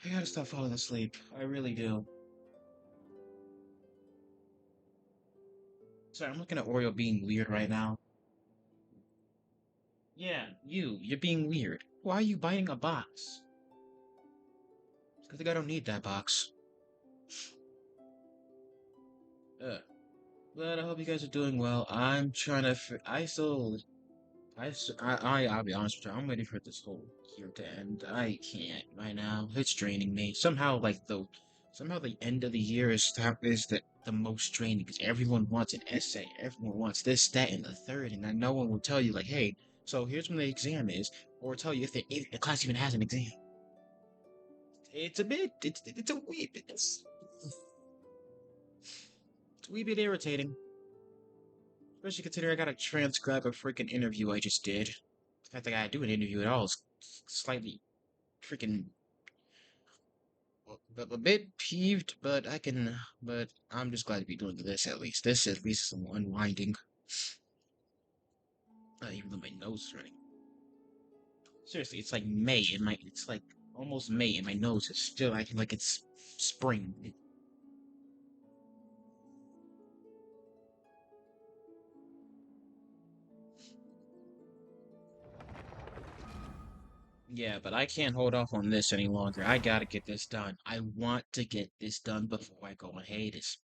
I gotta stop falling asleep. I really do. Sorry, I'm looking at Oreo being weird right now. Yeah, you're being weird. Why are you biting a box? I think I don't need that box. Uh, but I hope you guys are doing well. I'm trying to. I still. I'll be honest with you. I'm waiting for this whole year to end. I can't right now. It's draining me. Somehow the end of the year is the most draining because everyone wants an essay. Everyone wants this, that, and the third, and then no one will tell you like, hey, so here's when the exam is, or tell you if the class even has an exam. It's a wee bit, it's a wee bit irritating. Especially considering I gotta transcribe a freaking interview I just did. The fact that I gotta do an interview at all is slightly freaking a bit peeved, but but I'm just glad to be doing this at least. This at least is some unwinding. Even though my nose is running. Seriously, it's like May and it's like almost May and my nose is still acting like it's spring. Yeah, but I can't hold off on this any longer. I gotta get this done. I want to get this done before I go on hiatus.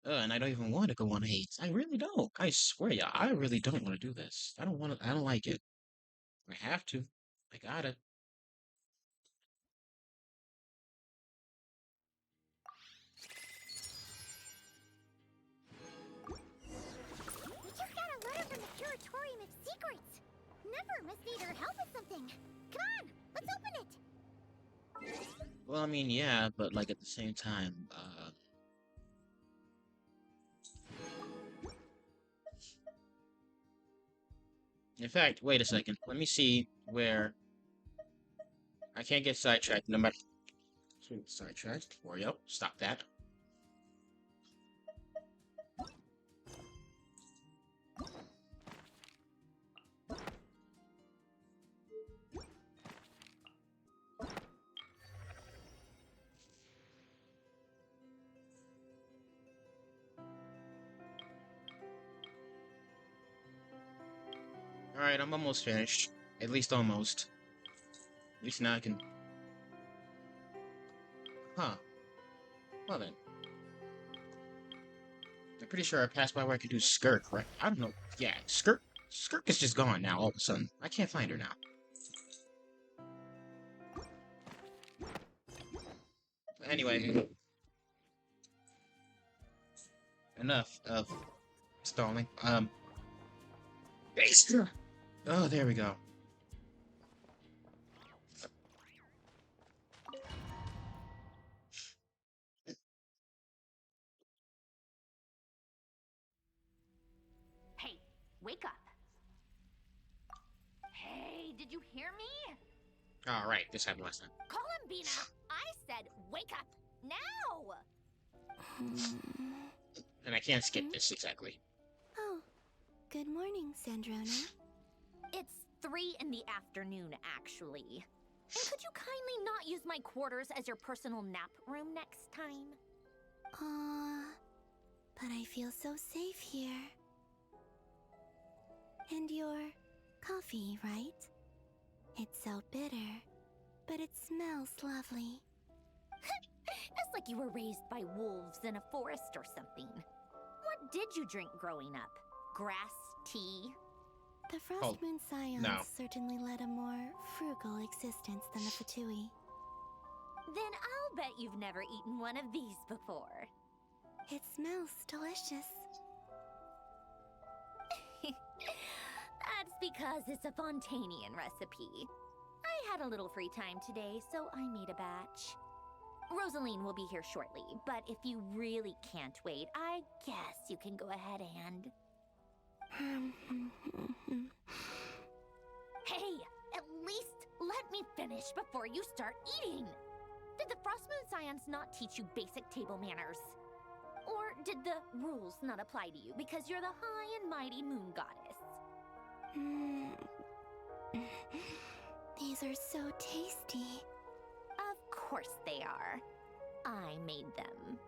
And I don't even want to go on hiatus. I really don't. I swear, yeah, I really don't want to do this. I don't want to. I don't like it. I have to. I gotta. We just got a letter from the Curatorium of Secrets. Never must need our help with something. Come on, let's open it. Well, I mean, yeah, but like at the same time, in fact, wait a second. Let me see where I can't get sidetracked no matter. Sidetracked. Wario, stop that. Alright, I'm almost finished. At least almost. At least now I can. Huh. Well then. I'm pretty sure I passed by where I could do Skirk, right? I don't know. Yeah, Skirk. Skirk is just gone now all of a sudden. I can't find her now. Anyway. Enough of stalling. Base. Oh, there we go. Hey, wake up. Hey, did you hear me? Alright, this happened last time. Call him, Bina. I said wake up now. And I can't skip this exactly. Oh, good morning, Sandrona. It's 3 in the afternoon, actually. And could you kindly not use my quarters as your personal nap room next time? But I feel so safe here. And your coffee, right? It's so bitter, but it smells lovely. It's like you were raised by wolves in a forest or something. What did you drink growing up? Grass tea? The Frost Moon Scions no. certainly led a more frugal existence than the Fatui. Then I'll bet you've never eaten one of these before. It smells delicious. That's because it's a Fontanian recipe. I had a little free time today, so I made a batch. Rosaline will be here shortly, but if you really can't wait, I guess you can go ahead and... Hey, at least let me finish before you start eating! Did the Frost Moon Scions not teach you basic table manners? Or did the rules not apply to you because you're the high and mighty moon goddess? These are so tasty. course they are. I made them.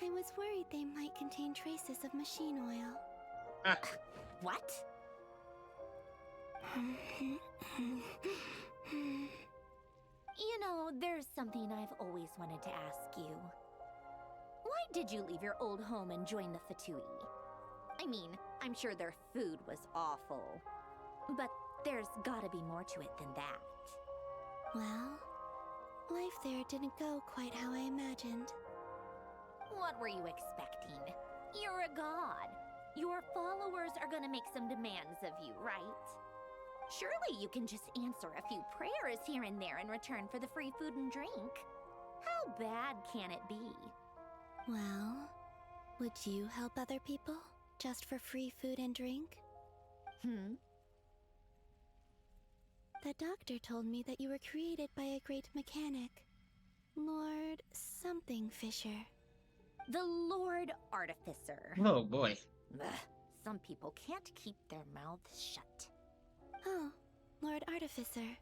I was worried they might contain traces of machine oil. Ah, What? You know, there's something I've always wanted to ask you. Why did you leave your old home and join the Fatui? I mean, I'm sure their food was awful. But there's gotta be more to it than that. Well, life there didn't go quite how I imagined. What were you expecting? You're a god. Your followers are gonna make some demands of you, right? Surely you can just answer a few prayers here and there in return for the free food and drink. How bad can it be? Well, would you help other people just for free food and drink? The doctor told me that you were created by a great mechanic, Lord something Fisher. The Lord Artificer. oh boy. Ugh, some people can't keep their mouths shut. Oh, Lord Artificer.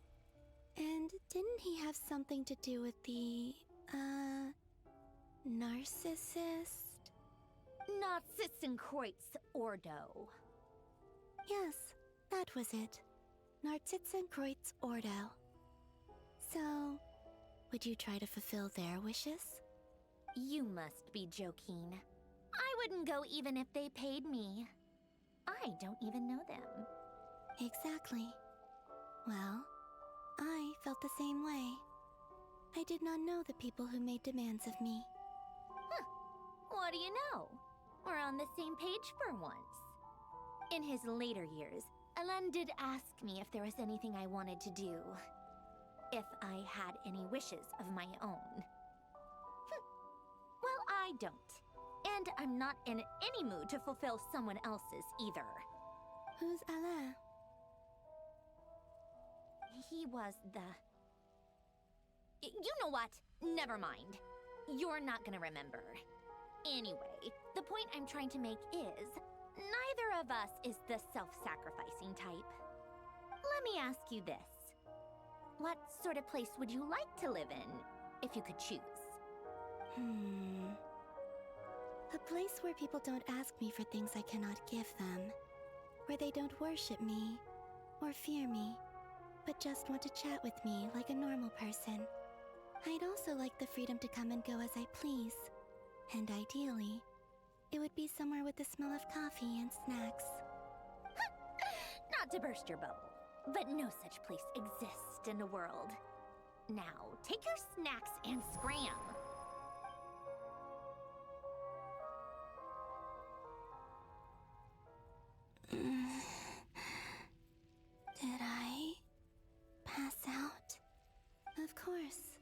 And didn't he have something to do with the, narcissist? Narcissenkreuz Ordo. Yes, that was it. Narcissenkreuz Ordo. So, would you try to fulfill their wishes? You must be joking. I wouldn't go even if they paid me. I don't even know them. Exactly. Well, I felt the same way. I did not know the people who made demands of me. Huh. What do you know? We're on the same page for once. In his later years, Alan did ask me if there was anything I wanted to do. If I had any wishes of my own. Well, I don't. And I'm not in any mood to fulfill someone else's either. Who's Alain? He was the... You know what? Never mind. You're not gonna remember. Anyway, the point I'm trying to make is, neither of us is the self-sacrificing type. Let me ask you this. What sort of place would you like to live in, if you could choose? A place where people don't ask me for things I cannot give them. Where they don't worship me, or fear me, but just want to chat with me like a normal person. I'd also like the freedom to come and go as I please. And ideally, it would be somewhere with the smell of coffee and snacks. Not to burst your bubble, but no such place exists in the world. Now, take your snacks and scram. Did I pass out? Of course.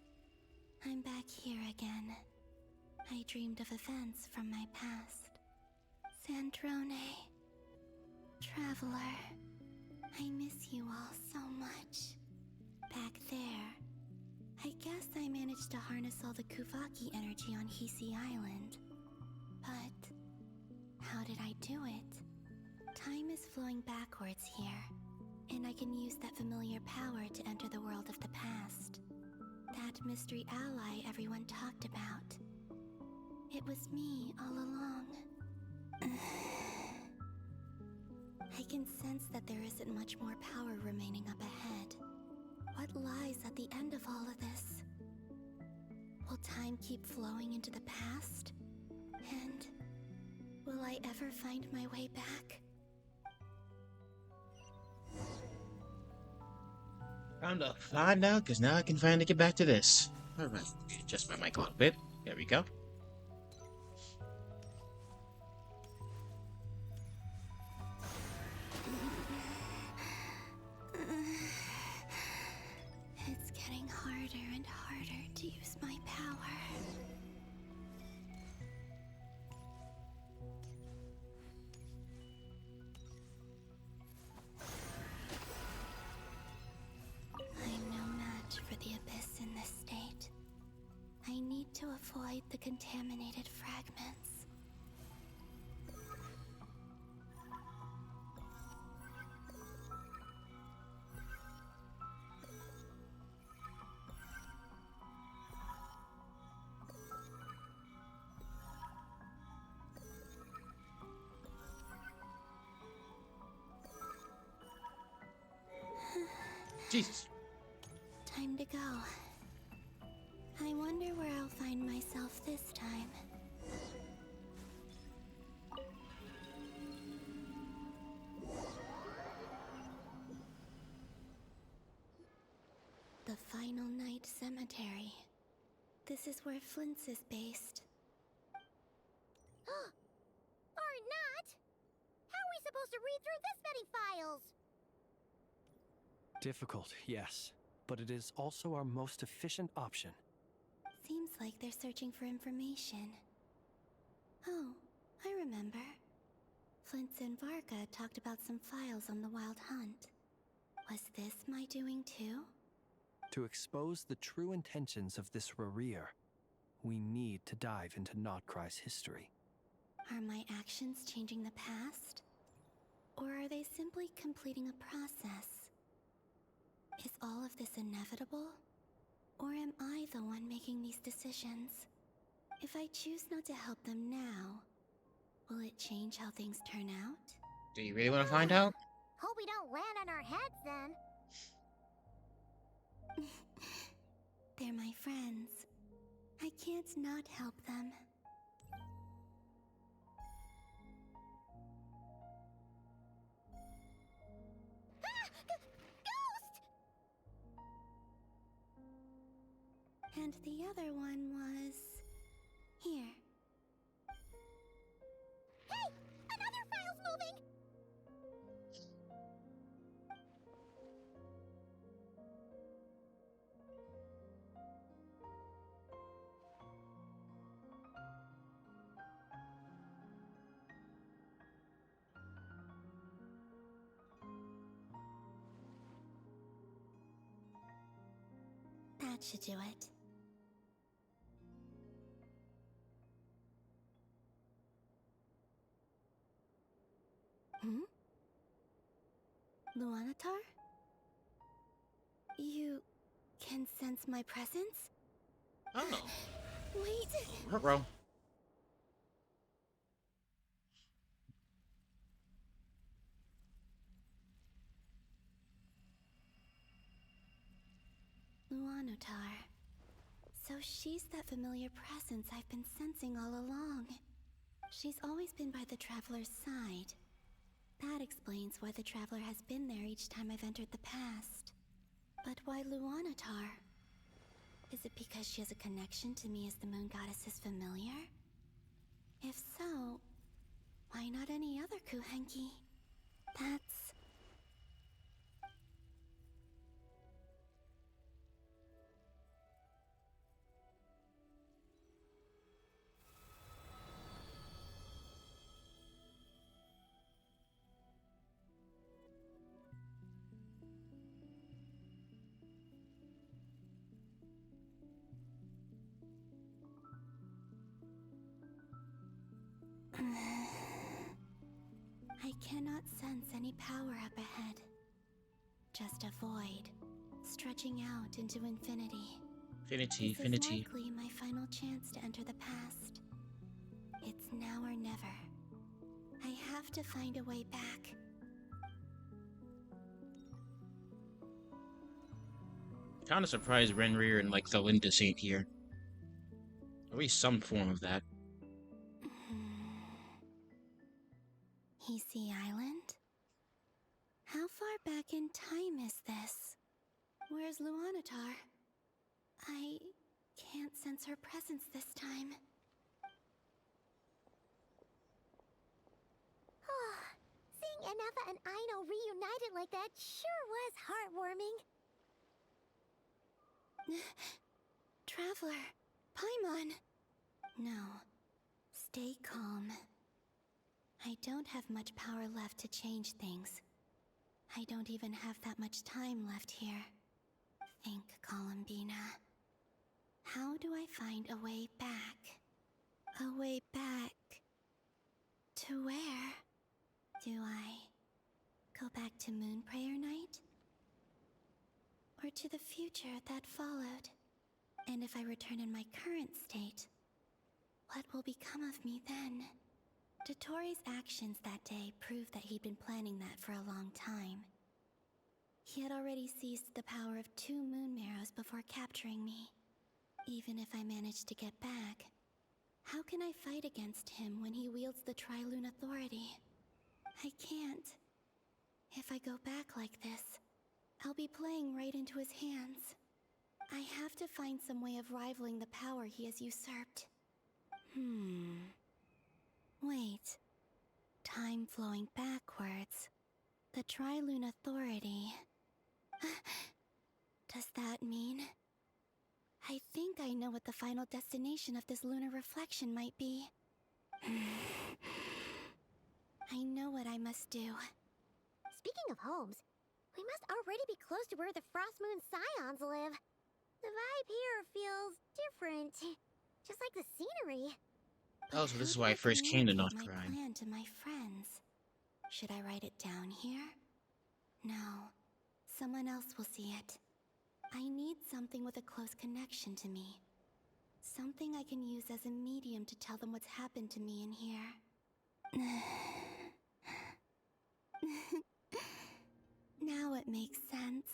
I'm back here again. I dreamed of events from my past. Sandrone. Traveler. I miss you all so much. Back there. I guess I managed to harness all the Kuvaki energy on Hisi Island. But how did I do it? Time is flowing backwards here, and I can use that familiar power to enter the world of the past. That mystery ally everyone talked about. It was me all along. I can sense that there isn't much more power remaining up ahead. What lies at the end of all of this? Will time keep flowing into the past? And will I ever find my way back? Time to find out, because now I can finally get back to this. Alright, adjust my mic a little bit. There we go. It's getting harder and harder to use my power. I'm no match for the Abyss in this state. I need to avoid the contaminated fragments. Jesus. Time to go. I wonder where I'll find myself this time. The Final Night Cemetery. This is where Flint's is based. Or not! How are we supposed to read through this many files? Difficult, yes, but it is also our most efficient option. Seems like they're searching for information. Oh, I remember. Flint's and Varga talked about some files on the Wild Hunt. Was this my doing too? To expose the true intentions of this Rereer, we need to dive into NODKRAI's history. Are my actions changing the past? Or are they simply completing a process? Is all of this inevitable? Or am I the one making these decisions? If I choose not to help them now, will it change how things turn out? Do you really want to find out? Hope we don't land on our heads then. They're my friends. I can't not help them. Ghost! And the other one was... here. Hey! Another file's moving! That should do it. Hmm? Luanatar? You can sense my presence? Oh. Wait! Ruh-roh. Luanatar. So she's that familiar presence I've been sensing all along. She's always been by the Traveler's side. That explains why the Traveler has been there each time I've entered the past. But why Luanatar? Is it because she has a connection to me as the Moon Goddess's familiar? If so, why not any other Kuhenki? That's... I cannot sense any power up ahead. Just a void, stretching out into infinity. Infinity, This is infinity. likely my final chance to enter the past. It's now or never. I have to find a way back. Kinda surprised Renrir and like the Lindis ain't here. At least some form of that. Hisi Island? How far back in time is this? Where's Luanatar? I can't sense her presence this time. Seeing Enefa and Aino reunited like that sure was heartwarming. Traveler, Paimon. No, stay calm. I don't have much power left to change things. I don't even have that much time left here. Think, Columbina. How do I find a way back? A way back... to where? Do I go back to Moon Prayer Night? Or to the future that followed? And if I return in my current state, what will become of me then? Dotori's actions that day proved that he'd been planning that for a long time. He had already seized the power of 2 moon marrows before capturing me. Even if I managed to get back, how can I fight against him when he wields the Tri-Lune Authority? I can't. If I go back like this, I'll be playing right into his hands. I have to find some way of rivaling the power he has usurped. Wait. Time flowing backwards. The Tri-Lune Authority. Does that mean? I think I know what the final destination of this lunar reflection might be. I know what I must do. Speaking of homes, we must already be close to where the Frost Moon Scions live. The vibe here feels different. Just like the scenery. Oh, so this is why I first came to Communicate my NODKRAI. plan to my friends. Should I write it down here? No. Someone else will see it. I need something with a close connection to me. Something I can use as a medium to tell them what's happened to me in here. Now it makes sense.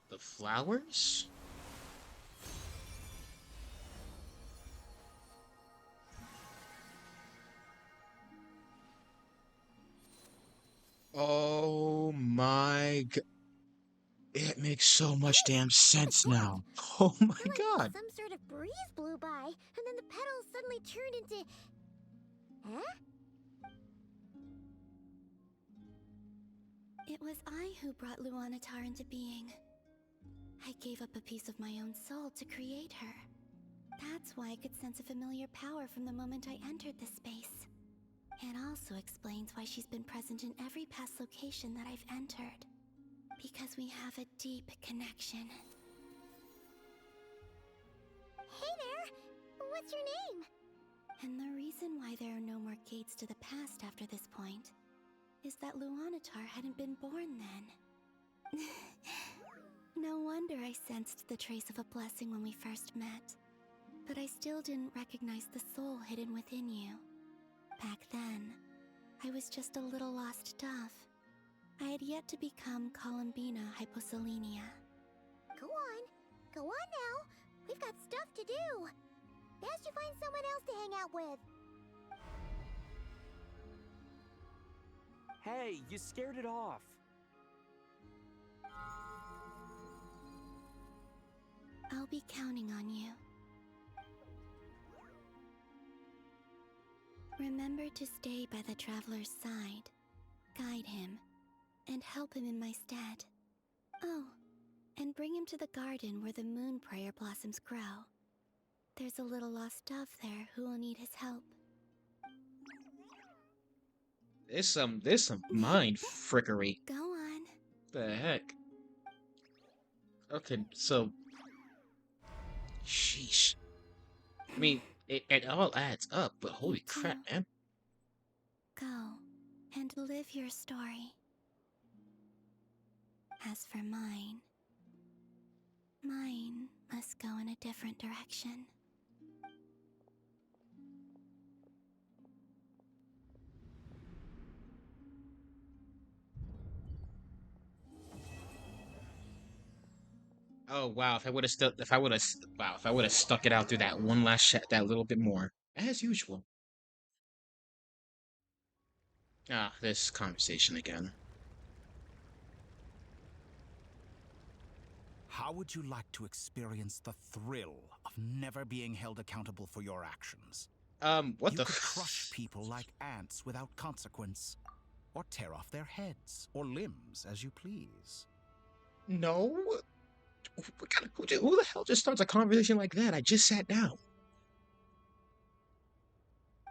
The flowers? Oh my god. It makes so much damn sense now. Oh my Feel like god. some sort of breeze blew by, and then the petals suddenly turned into... Huh? It was I who brought Luanatar into being. I gave up a piece of my own soul to create her. That's why I could sense a familiar power from the moment I entered this space. It also explains why she's been present in every past location that I've entered. Because we have a deep connection. Hey there! What's your name? And the reason why there are no more gates to the past after this point is that Luanatar hadn't been born then. No wonder I sensed the trace of a blessing when we first met. But I still didn't recognize the soul hidden within you. Back then, I was just a little lost dove. I had yet to become Columbina Hyposelenia. Go on now. We've got stuff to do. Best you find someone else to hang out with. Hey, you scared it off. I'll be counting on you. Remember to stay by the traveler's side, guide him, and help him in my stead. Oh, and bring him to the garden where the moon prayer blossoms grow. There's a little lost dove there who will need his help. There's some mind frickery. Go on. The heck? Okay, so... Sheesh. I mean, it all adds up, but holy crap, man. Go and live your story. As for mine must go in a different direction. Oh wow, if I would have stuck it out through that one last that little bit more. As usual. Ah, this conversation again. How would you like to experience the thrill of never being held accountable for your actions? What You the could crush people like ants without consequence, or tear off their heads or limbs as you please. No? Who the hell just starts a conversation like that? I just sat down.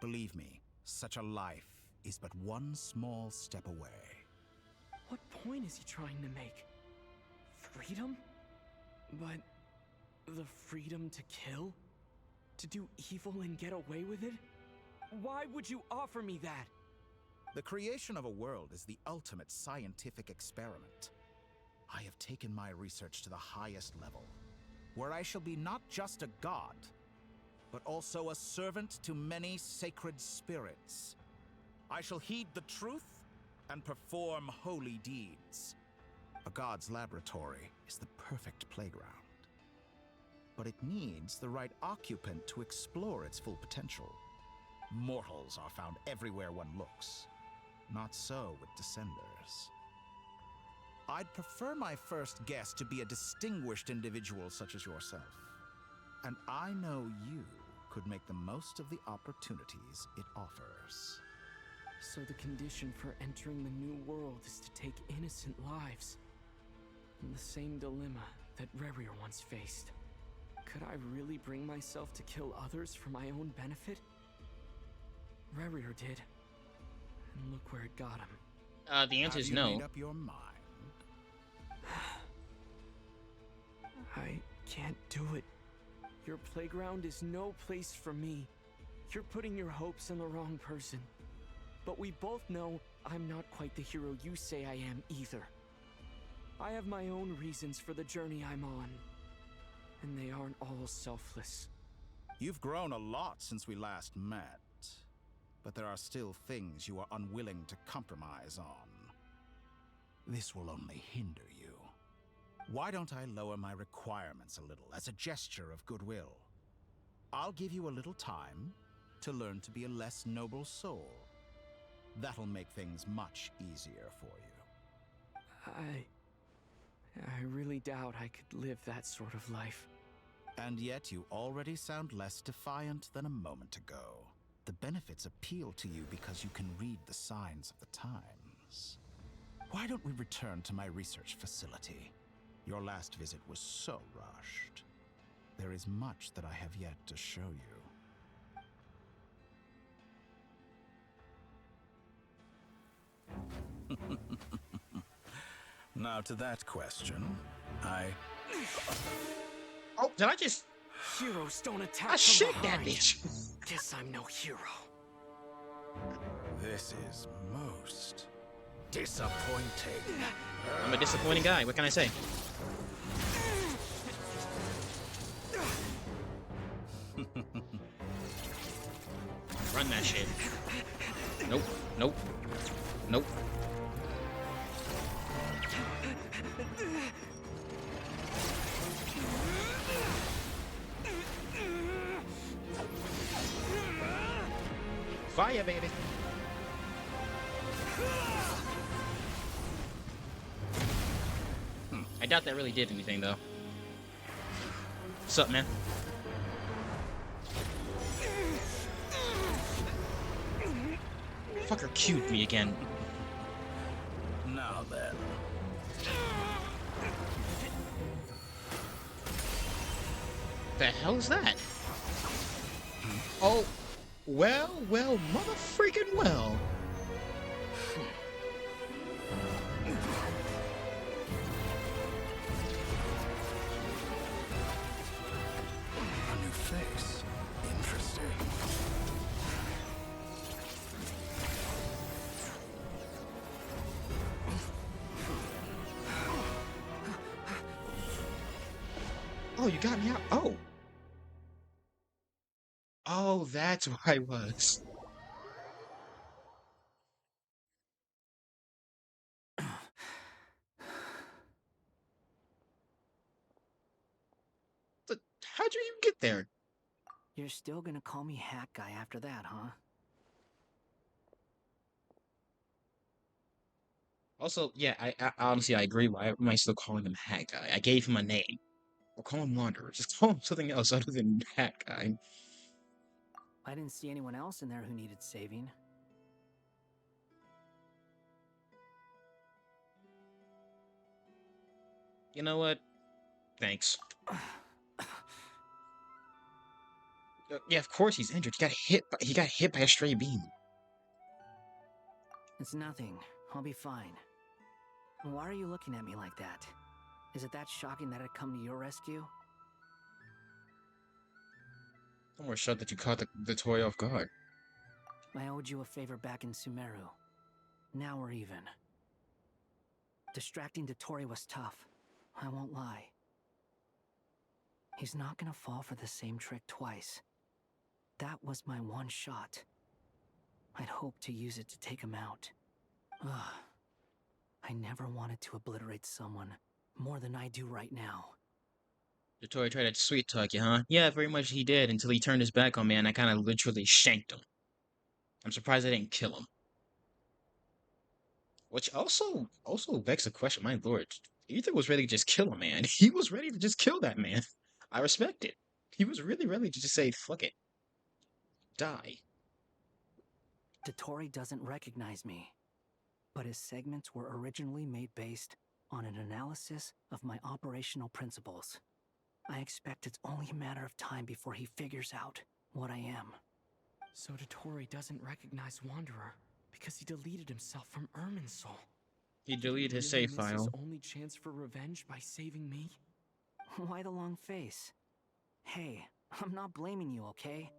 Believe me, such a life is but one small step away. What point is he trying to make? Freedom? But the freedom to kill? To do evil and get away with it? Why would you offer me that? The creation of a world is the ultimate scientific experiment. I have taken my research to the highest level, where I shall be not just a god, but also a servant to many sacred spirits. I shall heed the truth and perform holy deeds. A god's laboratory is the perfect playground. But it needs the right occupant to explore its full potential. Mortals are found everywhere one looks. Not so with Descenders. I'd prefer my first guest to be a distinguished individual such as yourself. And I know you could make the most of the opportunities it offers. So the condition for entering the new world is to take innocent lives. The same dilemma that Rerir once faced. Could I really bring myself to kill others for my own benefit? Rerir did. And look where it got him. The answer is Have you no. made up your mind? I can't do it. Your playground is no place for me. You're putting your hopes on the wrong person. But we both know I'm not quite the hero you say I am either. I have my own reasons for the journey I'm on. And they aren't all selfless. You've grown a lot since we last met. But there are still things you are unwilling to compromise on. This will only hinder you. Why don't I lower my requirements a little as a gesture of goodwill? I'll give you a little time to learn to be a less noble soul. That'll make things much easier for you. I really doubt I could live that sort of life. And yet you already sound less defiant than a moment ago. The benefits appeal to you because you can read the signs of the times. Why don't we return to my research facility? Your last visit was so rushed. There is much that I have yet to show you. Now to that question, Oh, did I just... Heroes don't attack I from shit that behind. bitch. Guess I'm no hero. This is most disappointing. I'm a disappointing guy. What can I say? Run that shit. Nope. Nope. Nope. Fire, baby. I doubt that really did anything, though. What's up, man? Fucker cued me again. Now then. The hell is that? Oh, well, mother freaking well. A new face. Interesting. Oh, you got me out. Oh. Oh, that's where I was. How'd you even get there? You're still gonna call me Hack Guy after that, huh? Also, yeah, I honestly I agree. Why am I still calling him Hat Guy? I gave him a name. Or call him Wanderer. Just call him something else other than Hat Guy. I didn't see anyone else in there who needed saving. You know what? Thanks. Yeah, of course he's injured. He got hit by a stray beam. It's nothing. I'll be fine. Why are you looking at me like that? Is it that shocking that I'd come to your rescue? I'm more shocked that you caught the toy off guard. I owed you a favor back in Sumeru. Now we're even. Distracting Dotori was tough. I won't lie. He's not gonna fall for the same trick twice. That was my one shot. I'd hoped to use it to take him out. Ugh. I never wanted to obliterate someone more than I do right now. Dotori tried to sweet talk you, huh? Yeah, very much he did, until he turned his back on me and I kind of literally shanked him. I'm surprised I didn't kill him. Which also begs the question, my lord, Ether was ready to just kill a man. He was ready to just kill that man. I respect it. He was really ready to just say, fuck it. Die. Dotori doesn't recognize me, but his segments were originally made based on an analysis of my operational principles. I expect it's only a matter of time before he figures out what I am. So Dotori doesn't recognize Wanderer because he deleted himself from Irminsul. He deleted his Really save miss his file. only chance for revenge by saving me? Why the long face? Hey, I'm not blaming you, okay?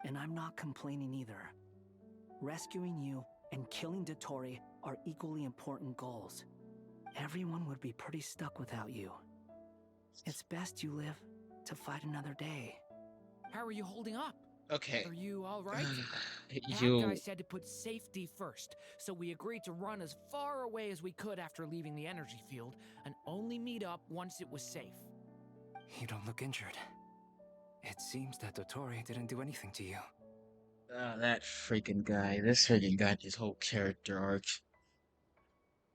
And I'm not complaining either. Rescuing you and killing Dotori are equally important goals. Everyone would be pretty stuck without you. It's best you live to fight another day. How are you holding up? Okay. Are you alright? That You... guy said to put safety first, so we agreed to run as far away as we could after leaving the energy field, and only meet up once it was safe. You don't look injured. It seems that Dotori didn't do anything to you. That freaking guy. This freaking guy, his whole character arc.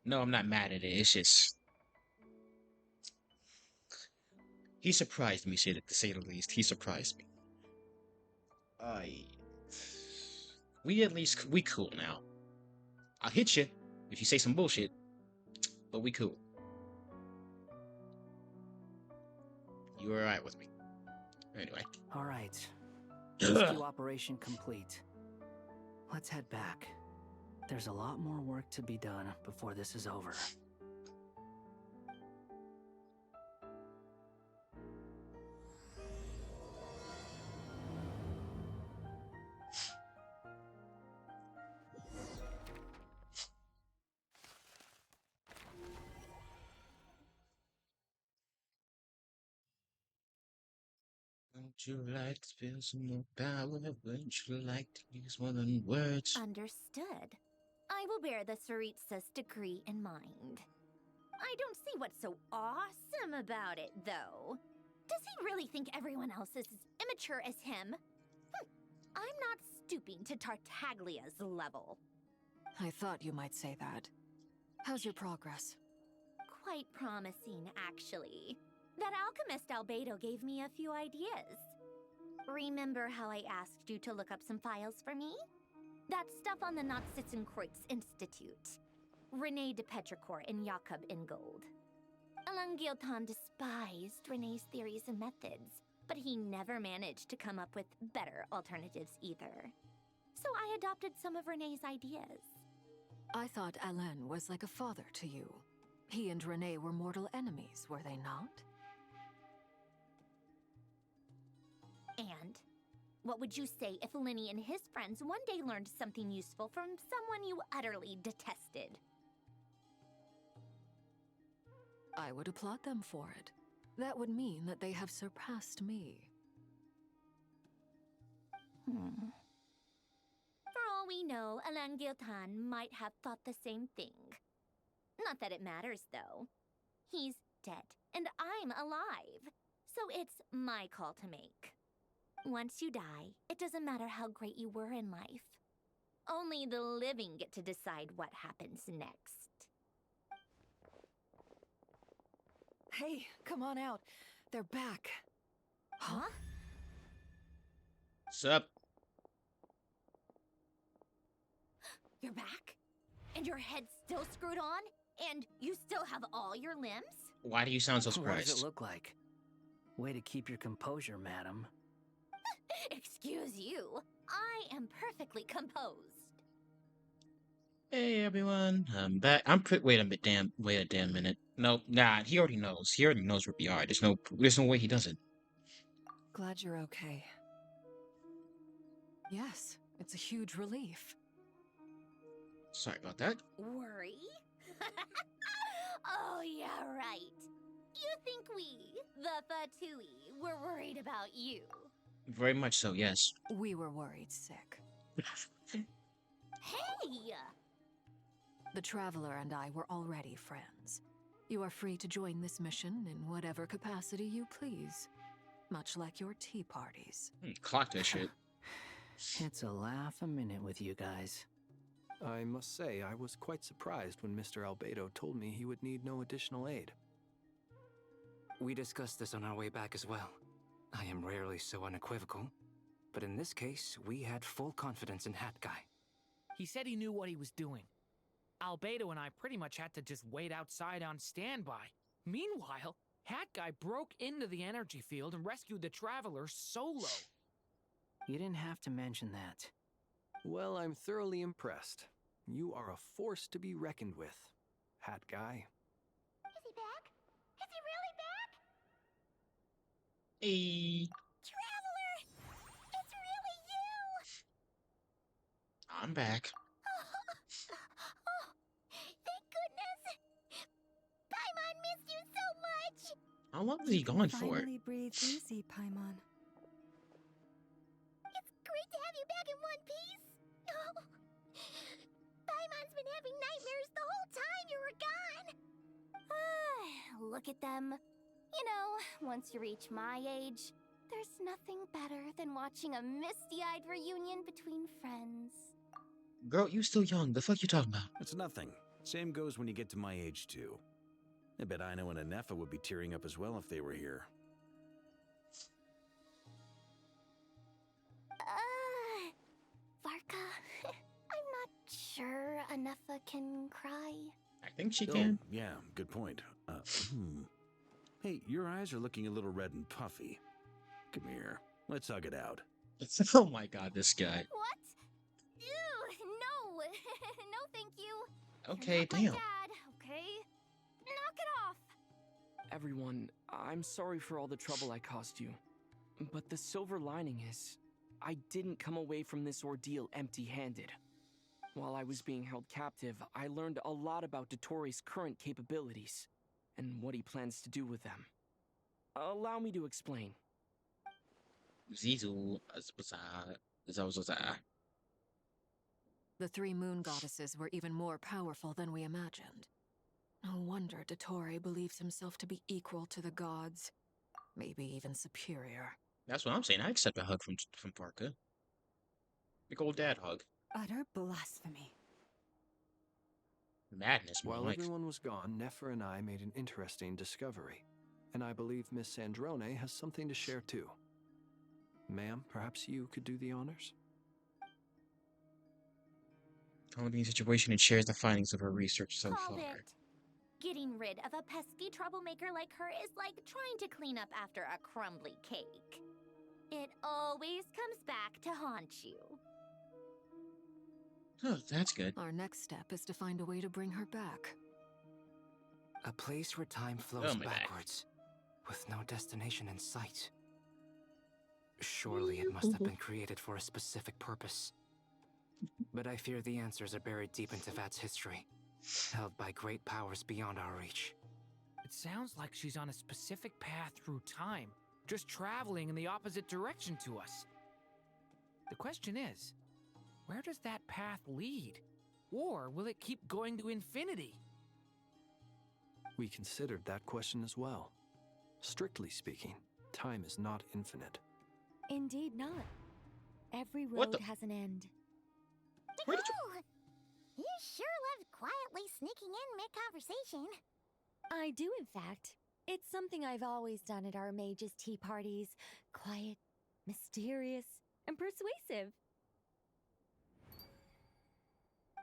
No, I'm not mad at it. It's just... He surprised me, to say the least. He surprised me. We cool now. I'll hit you if you say some bullshit, but we cool. You alright with me? Anyway. Alright. Rescue operation complete. Let's head back. There's a lot more work to be done before this is over. Don't you like to feel some more power? Wouldn't you like to use more than words? Understood. I will bear the Tsaritsa's decree in mind. I don't see what's so awesome about it, though. Does he really think everyone else is as immature as him? I'm not stooping to Tartaglia's level. I thought you might say that. How's your progress? Quite promising, actually. That alchemist Albedo gave me a few ideas. Remember how I asked you to look up some files for me? That stuff on the Nachtschitzenkreuz Institute. Rene de Petrichor and Jakob Ingold. Alain Guillotin despised Rene's theories and methods, but he never managed to come up with better alternatives either. So I adopted some of Rene's ideas. I thought Alain was like a father to you. He and Rene were mortal enemies, were they not? And what would you say if Lenny and his friends one day learned something useful from someone you utterly detested? I would applaud them for it. That would mean that they have surpassed me. For all we know, Alain Guillotin might have thought the same thing. Not that it matters, though. He's dead, and I'm alive. So it's my call to make. Once you die, it doesn't matter how great you were in life. Only the living get to decide what happens next. Hey, come on out. They're back. Huh? Sup? You're back? And your head's still screwed on? And you still have all your limbs? Why do you sound so What does surprised? it look like? Way to keep your composure, madam. Excuse you. I am perfectly composed. Hey everyone, I'm back. Wait a damn minute. No, nah, he already knows. He already knows where we are. There's no way he doesn't. Glad you're okay. Yes, it's a huge relief. Sorry about that. Worry? Oh, yeah, right. You think we, the Fatui, were worried about you? Very much so, yes. We were worried sick. Hey! The Traveler and I were already friends. You are free to join this mission in whatever capacity you please. Much like your tea parties. Clock that shit. It's a laugh a minute with you guys. I must say, I was quite surprised when Mr. Albedo told me he would need no additional aid. We discussed this on our way back as well. I am rarely so unequivocal, but in this case, we had full confidence in Hat Guy. He said he knew what he was doing. Albedo and I pretty much had to just wait outside on standby. Meanwhile, Hat Guy broke into the energy field and rescued the Traveler solo. You didn't have to mention that. Well, I'm thoroughly impressed. You are a force to be reckoned with, Hat Guy. Is he back? Is he really back? Hey, Traveler! It's really you! I'm back. Oh, thank goodness! Paimon missed you so much! How long was he gone for? Finally breathe easy, Paimon. It's great to have you back in one piece! Oh, Paimon's been having nightmares the whole time you were gone! Look at them. You know, once you reach my age, there's nothing better than watching a misty-eyed reunion between friends. Girl, you still young. The fuck you talking about? It's nothing. Same goes when you get to my age, too. I bet Ino and Anefa would be tearing up as well if they were here. Varka, I'm not sure Anefa can cry. I think she can. Oh, yeah, good point. Hey, your eyes are looking a little red and puffy. Come here. Let's hug it out. Oh my god, this guy. What? Ew, no. No, thank you. Okay, You're not damn. my dad, okay? Knock it off. Everyone, I'm sorry for all the trouble I caused you. But the silver lining is, I didn't come away from this ordeal empty-handed. While I was being held captive, I learned a lot about Dotori's current capabilities, and what he plans to do with them. Allow me to explain. The three moon goddesses were even more powerful than we imagined. No wonder Dotori believes himself to be equal to the gods. Maybe even superior. That's what I'm saying. I accept a hug from Parker. Big old dad hug. Utter blasphemy. Madness, more While like. everyone was gone, Nefer and I made an interesting discovery. And I believe Miss Sandrone has something to share too. Ma'am, perhaps you could do the honors? Colleen situation and shares the findings of her research so Called far. it. Getting rid of a pesky troublemaker like her is like trying to clean up after a crumbly cake. It always comes back to haunt you. Oh, that's good. Our next step is to find a way to bring her back. A place where time flows Oh my God. backwards, with no destination in sight. Surely it must have been created for a specific purpose. But I fear the answers are buried deep into Vat's history, held by great powers beyond our reach. It sounds like she's on a specific path through time, just traveling in the opposite direction to us. The question is, where does that path lead? Or will it keep going to infinity? We considered that question as well. Strictly speaking, time is not infinite. Indeed not. Every What road the- has an end. Where did You sure loved quietly sneaking in mid-conversation. I do, in fact. It's something I've always done at our mages' tea parties. Quiet, mysterious, and persuasive.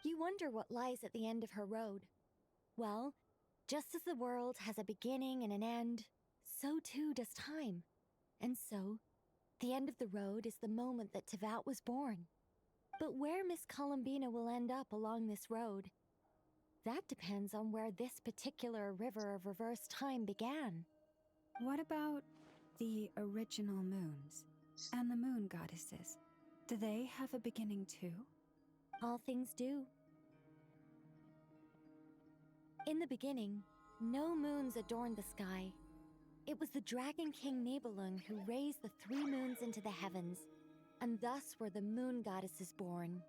You wonder what lies at the end of her road. Well, just as the world has a beginning and an end, so too does time. And so, the end of the road is the moment that Tevat was born. But where Miss Columbina will end up along this road, that depends on where this particular river of reverse time began. What about the original moons and the moon goddesses? Do they have a beginning too? All things do. In the beginning, No moons adorned the sky. It was the Dragon King Nibelung who raised the 3 moons into the heavens, and thus were the moon goddesses born.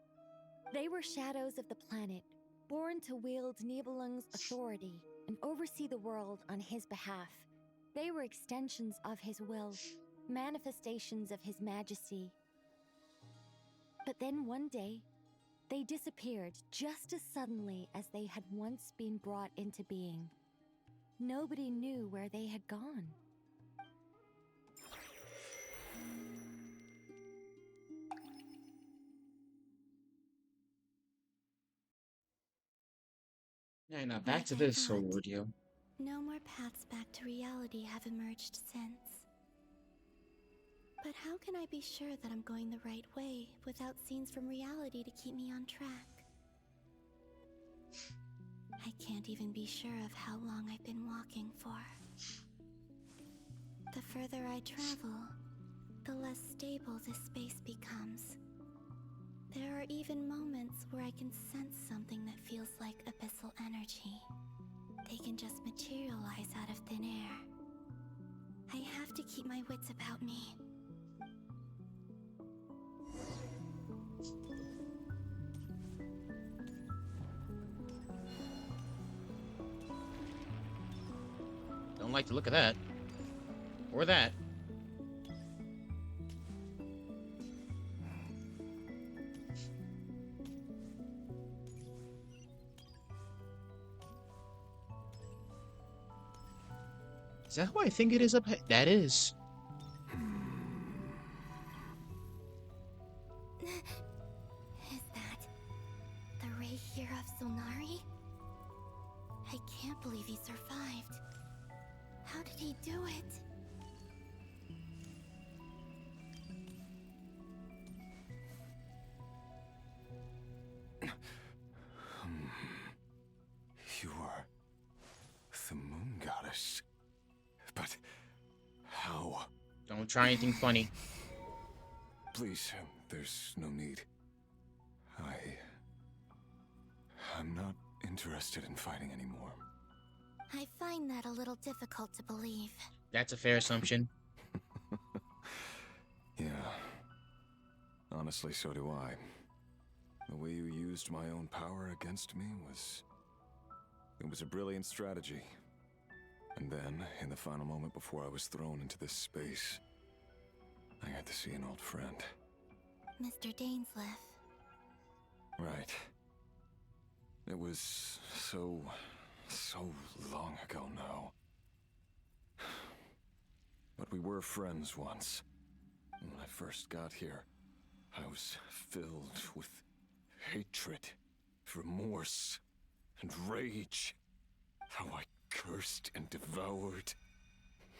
They were shadows of the planet, born to wield Nibelung's authority and oversee the world on his behalf. They were extensions of his will, manifestations of his majesty. But then one day, they disappeared just as suddenly as they had once been brought into being. Nobody knew where they had gone. Yeah, now back Like to I this thought, whole ordeal. no more paths back to reality have emerged since. But how can I be sure that I'm going the right way without scenes from reality to keep me on track? I can't even be sure of how long I've been walking for. The further I travel, the less stable this space becomes. There are even moments where I can sense something that feels like abyssal energy. They can just materialize out of thin air. I have to keep my wits about me. Don't like the look of that. Or that. Is that who I think it is up? That is. Is that the Ray here of Zonari? I can't believe he survived. How did he do it? You are the moon goddess. But how? Don't try anything funny. Please, there's no need. I'm not interested in fighting anymore. I find that a little difficult to believe. That's a fair assumption. Yeah. Honestly, so do I. The way you used my own power against me was... It was a brilliant strategy. And then, in the final moment before I was thrown into this space, I got to see an old friend. Mr. Dainsleif. Right. It was so long ago now. But we were friends once. When I first got here, I was filled with hatred, remorse, and rage. How I cursed and devoured.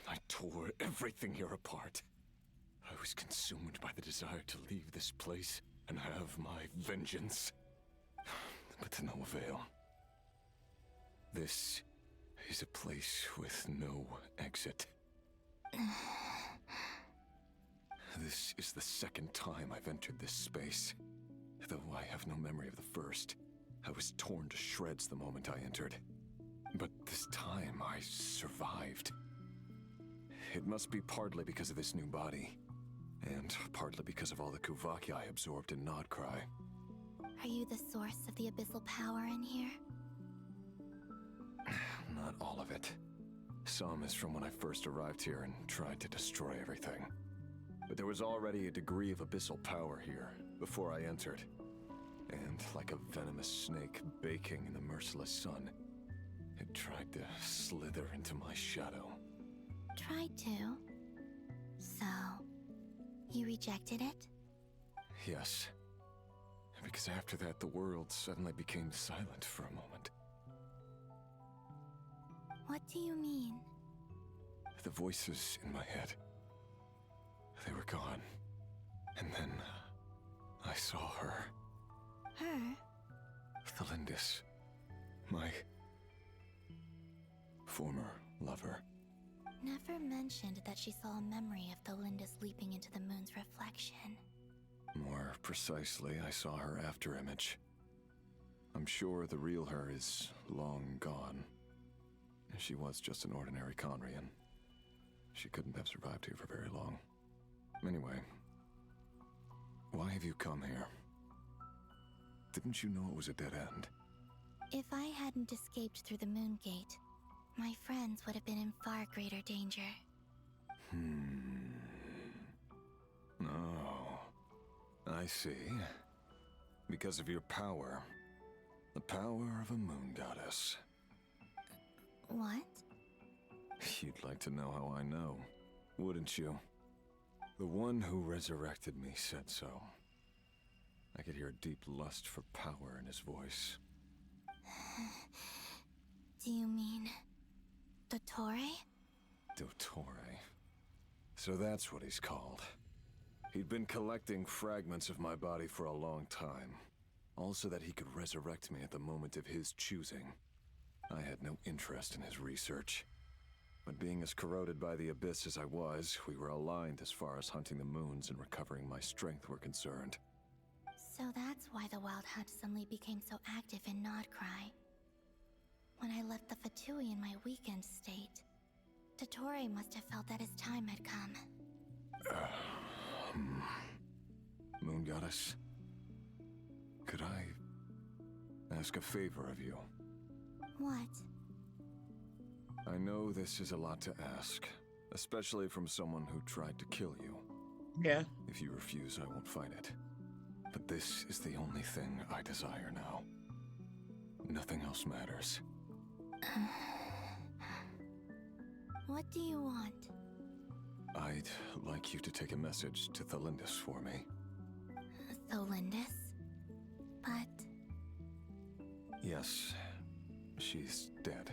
I tore everything here apart. I was consumed by the desire to leave this place and have my vengeance. But to no avail. This is a place with no exit. This is the second time I've entered this space. Though I have no memory of the first. I was torn to shreds the moment I entered. But this time I survived. It must be partly because of this new body. And partly because of all the Kuvaki I absorbed in NODKRAI. Are you the source of the abyssal power in here? Not all of it. Some is from when I first arrived here and tried to destroy everything. But there was already a degree of abyssal power here, before I entered. And like a venomous snake baking in the merciless sun, it tried to slither into my shadow. Tried to? So, you rejected it? Yes. Because after that, the world suddenly became silent for a moment. What do you mean? The voices in my head, they were gone. And then I saw her. Her? Thalindis. My former lover. Never mentioned that she saw a memory of Thalindis leaping into the moon's reflection. More precisely, I saw her after-image. I'm sure the real her is long gone. She was just an ordinary Conrian. She couldn't have survived here for very long. Anyway, why have you come here? Didn't you know it was a dead end? If I hadn't escaped through the Moon Gate, my friends would have been in far greater danger. Oh, I see. Because of your power. The power of a moon goddess. What? You'd like to know how I know, wouldn't you? The one who resurrected me said so. I could hear a deep lust for power in his voice. Do you mean... Dottore? Dottore. So that's what he's called. He'd been collecting fragments of my body for a long time. All so that he could resurrect me at the moment of his choosing. I had no interest in his research. But being as corroded by the Abyss as I was, we were aligned as far as hunting the moons and recovering my strength were concerned. So that's why the Wild Hunt suddenly became so active in NODKRAI. When I left the Fatui in my weakened state, Dottore must have felt that his time had come. Moon Goddess? Could I ask a favor of you? What? I know this is a lot to ask, especially from someone who tried to kill you. Yeah. If you refuse, I won't fight it. But this is the only thing I desire now. Nothing else matters. What do you want? I'd like you to take a message to Thelindis for me. Thelindis? But... Yes, she's dead.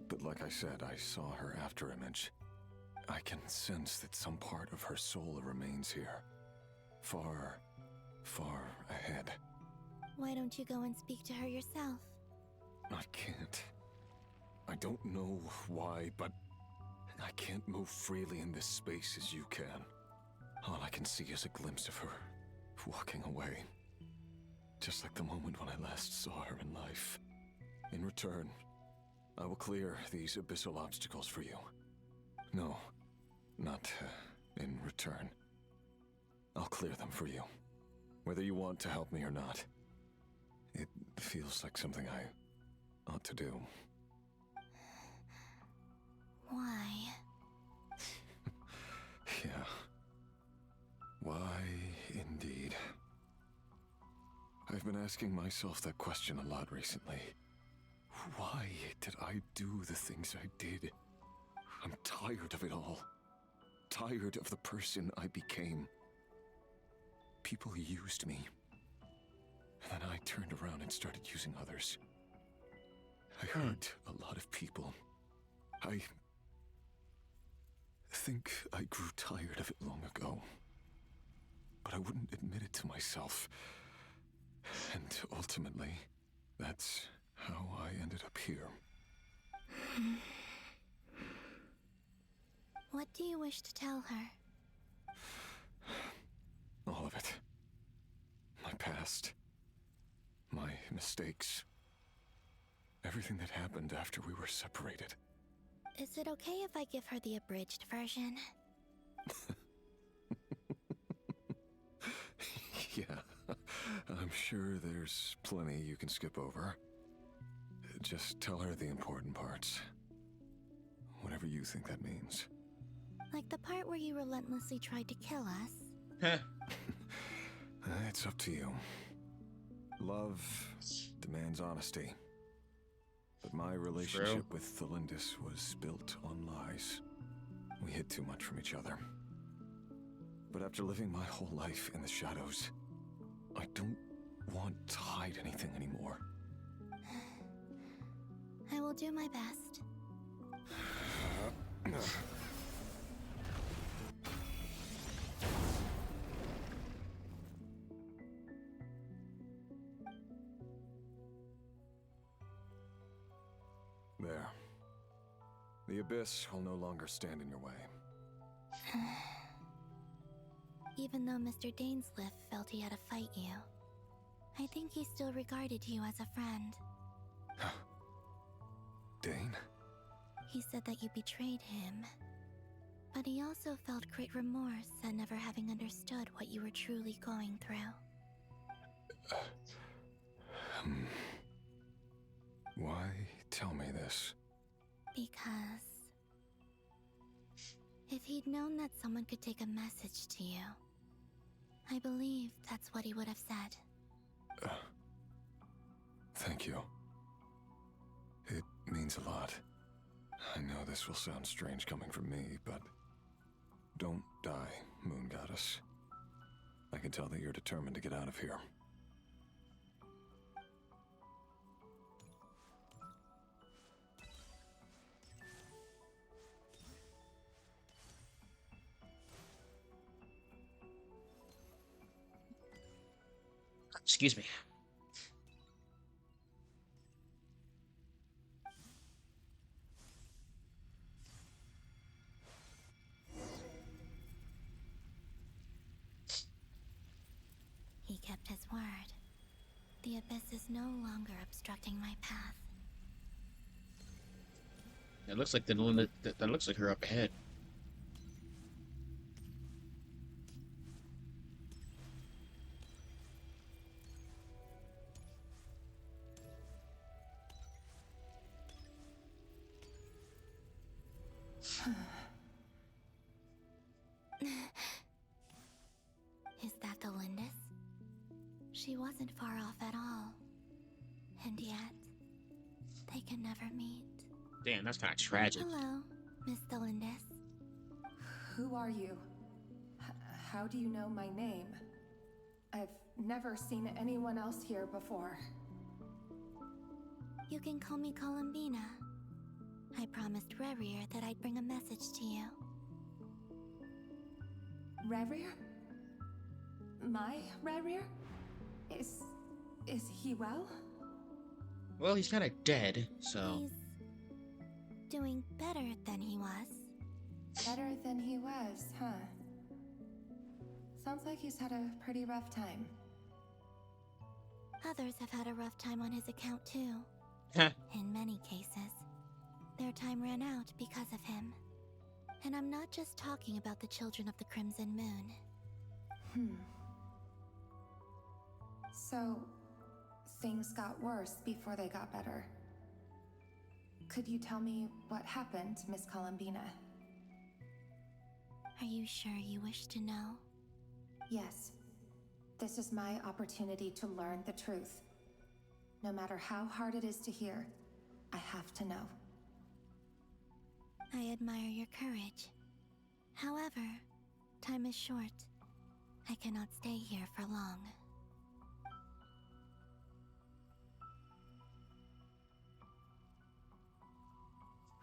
But like I said, I saw her afterimage. I can sense that some part of her soul remains here. Far, far ahead. Why don't you go and speak to her yourself? I can't. I don't know why, but I can't move freely in this space as you can. All I can see is a glimpse of her walking away. Just like the moment when I last saw her in life. In return, I will clear these abyssal obstacles for you. No, not in return. I'll clear them for you. Whether you want to help me or not. It feels like something I ought to do. Why? Yeah. Why, indeed. I've been asking myself that question a lot recently. Why did I do the things I did? I'm tired of it all. Tired of the person I became. People used me. And then I turned around and started using others. I hurt a lot of people. I think I grew tired of it long ago. But I wouldn't admit it to myself. And ultimately, that's how I ended up here. What do you wish to tell her? All of it. My past. My mistakes. Everything that happened after we were separated. Is it okay if I give her the abridged version? Yeah, I'm sure there's plenty you can skip over. Just tell her the important parts. Whatever you think that means. Like the part where you relentlessly tried to kill us? Heh. It's up to you. Love demands honesty. But my relationship with Thelindis was built on lies. We hid too much from each other. But after living my whole life in the shadows, I don't want to hide anything anymore. I will do my best. There. The Abyss will no longer stand in your way. Even though Mr. Dainsliff felt he had to fight you, I think he still regarded you as a friend. Dane? He said that you betrayed him. But he also felt great remorse at never having understood what you were truly going through. Why tell me this? Because if he'd known that someone could take a message to you, I believe that's what he would have said. Thank you. It means a lot. I know this will sound strange coming from me, but don't die, Moon Goddess. I can tell that you're determined to get out of here. Excuse me. He kept his word. The abyss is no longer obstructing my path. It looks like the limit. That looks like her up ahead. Is that the Lindis? She wasn't far off at all. And yet, they can never meet. Damn, that's kind of tragic. Hello, Miss Delindis. Who are you? How do you know my name? I've never seen anyone else here before. You can call me Columbina. I promised Rerir that I'd bring a message to you. Rerir? My Rerir? Is he well? Well, he's kind of dead, so. He's doing better than he was. Better than he was, huh? Sounds like he's had a pretty rough time. Others have had a rough time on his account too. In many cases, their time ran out because of him. And I'm not just talking about the children of the Crimson Moon. So, things got worse before they got better. Could you tell me what happened, Miss Columbina? Are you sure you wish to know? Yes. This is my opportunity to learn the truth. No matter how hard it is to hear, I have to know. I admire your courage. However, time is short. I cannot stay here for long.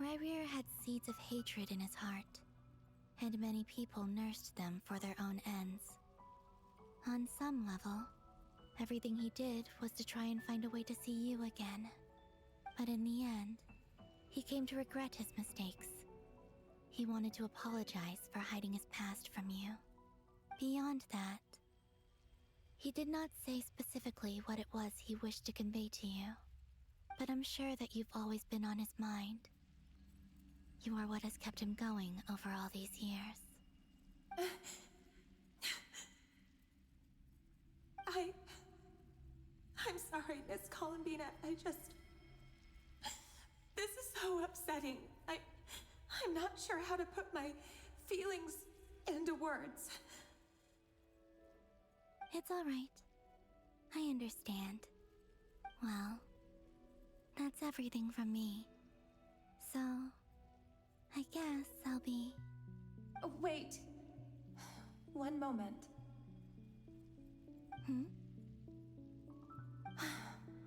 Rerir had seeds of hatred in his heart, and many people nursed them for their own ends. On some level, everything he did was to try and find a way to see you again. But in the end, he came to regret his mistakes. He wanted to apologize for hiding his past from you. Beyond that, he did not say specifically what it was he wished to convey to you, but I'm sure that you've always been on his mind. You are what has kept him going over all these years. I'm sorry, Miss Columbina. This is so upsetting. I'm not sure how to put my feelings into words. It's all right. I understand. Well, that's everything from me. So, I guess I'll be... Wait. One moment.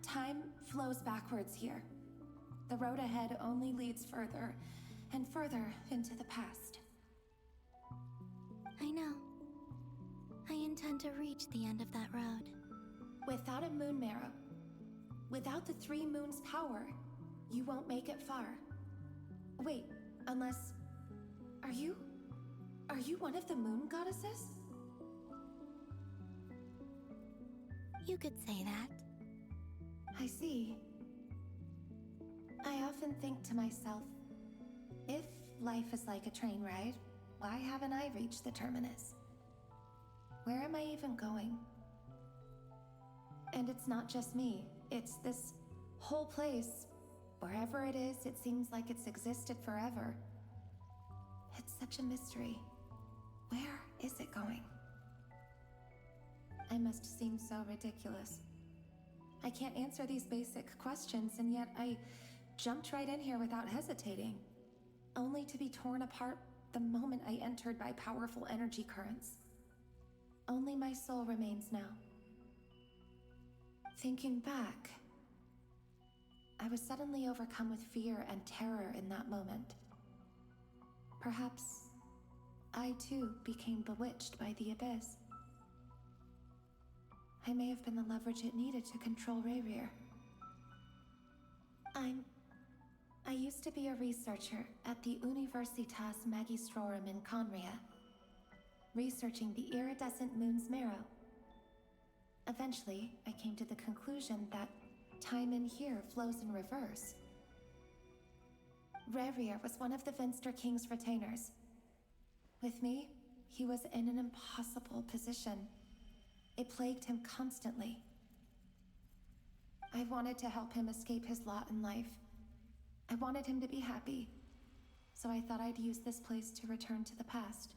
Time flows backwards here. The road ahead only leads further and further into the past. I know. I intend to reach the end of that road. Without a moon marrow, without the three moons' power, you won't make it far. Wait, unless... Are you one of the moon goddesses? You could say that. I see. I often think to myself, If life is like a train ride, why haven't I reached the terminus? Where am I even going? And it's not just me, it's this whole place. Wherever it is, it seems like it's existed forever. It's such a mystery. Where is it going? I must seem so ridiculous. I can't answer these basic questions, and yet I jumped right in here without hesitating, only to be torn apart the moment I entered by powerful energy currents. Only my soul remains now. Thinking back, I was suddenly overcome with fear and terror in that moment. Perhaps I too became bewitched by the abyss. I may have been the leverage it needed to control Rayrir. I used to be a researcher at the Universitas Magistrorum in Conria, researching the iridescent moon's marrow. Eventually, I came to the conclusion that time in here flows in reverse. Rayrir was one of the Vinster King's retainers. With me, he was in an impossible position. It plagued him constantly. I wanted to help him escape his lot in life. I wanted him to be happy, so I thought I'd use this place to return to the past.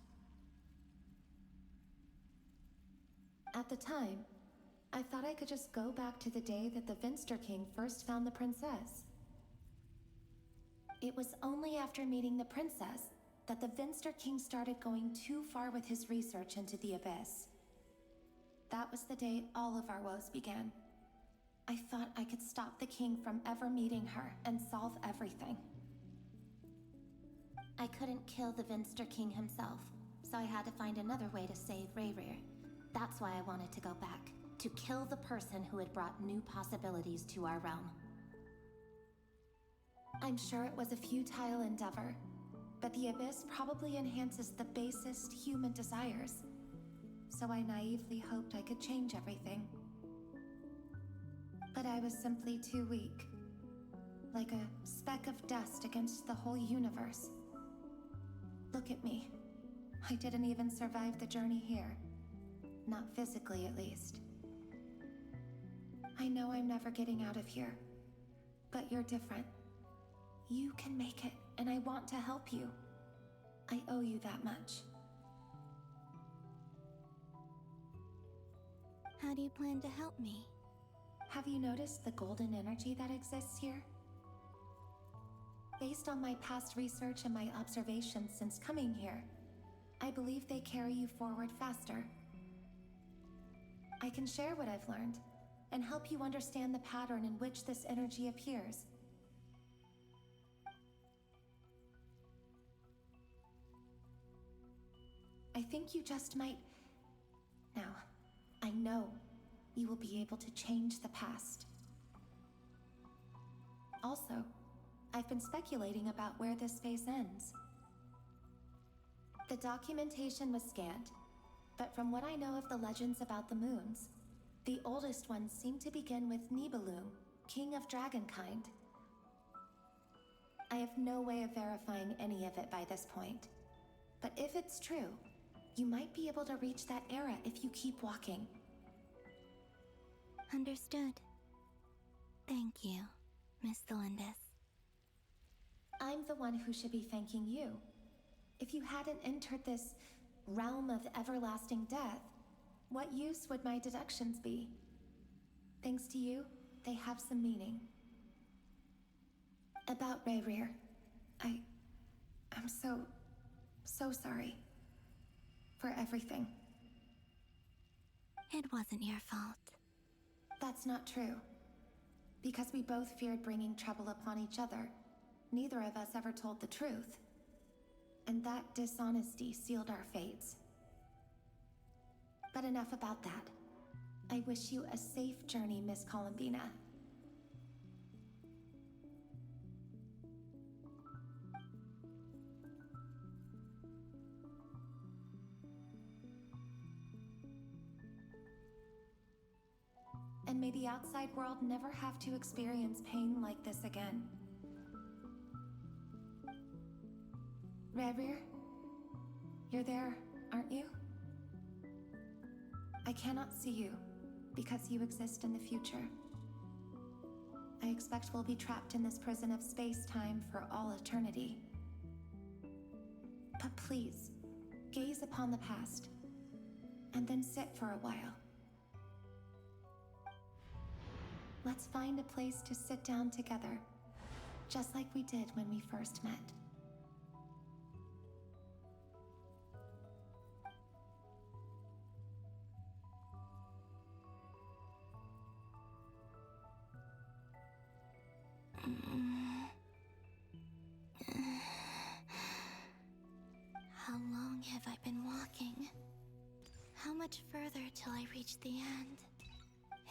At the time, I thought I could just go back to the day that the Vinster King first found the princess. It was only after meeting the princess that the Vinster King started going too far with his research into the abyss. That was the day all of our woes began. I thought I could stop the king from ever meeting her and solve everything. I couldn't kill the Vinster King himself, so I had to find another way to save Rayrir. That's why I wanted to go back, to kill the person who had brought new possibilities to our realm. I'm sure it was a futile endeavor, but the abyss probably enhances the basest human desires. So I naively hoped I could change everything. But I was simply too weak. Like a speck of dust against the whole universe. Look at me. I didn't even survive the journey here. Not physically, at least. I know I'm never getting out of here. But you're different. You can make it, and I want to help you. I owe you that much. How do you plan to help me? Have you noticed the golden energy that exists here? Based on my past research and my observations since coming here, I believe they carry you forward faster. I can share what I've learned and help you understand the pattern in which this energy appears. I think you just might... Now, I know you will be able to change the past. Also, I've been speculating about where this phase ends. The documentation was scanned, but from what I know of the legends about the moons, the oldest ones seem to begin with Nibelung, king of dragonkind. I have no way of verifying any of it by this point, but if it's true, you might be able to reach that era if you keep walking. Understood. Thank you, Miss Thelindis. I'm the one who should be thanking you. If you hadn't entered this realm of everlasting death, what use would my deductions be? Thanks to you, they have some meaning. About Rayrir, I'm so sorry. For everything. It wasn't your fault. That's not true. Because we both feared bringing trouble upon each other, neither of us ever told the truth. And that dishonesty sealed our fates. But enough about that. I wish you a safe journey, Miss Columbina. And may the outside world never have to experience pain like this again. Reverie, you're there, aren't you? I cannot see you, because you exist in the future. I expect we'll be trapped in this prison of space-time for all eternity. But please, gaze upon the past, and then sit for a while. Let's find a place to sit down together, just like we did when we first met. How long have I been walking? How much further till I reach the end?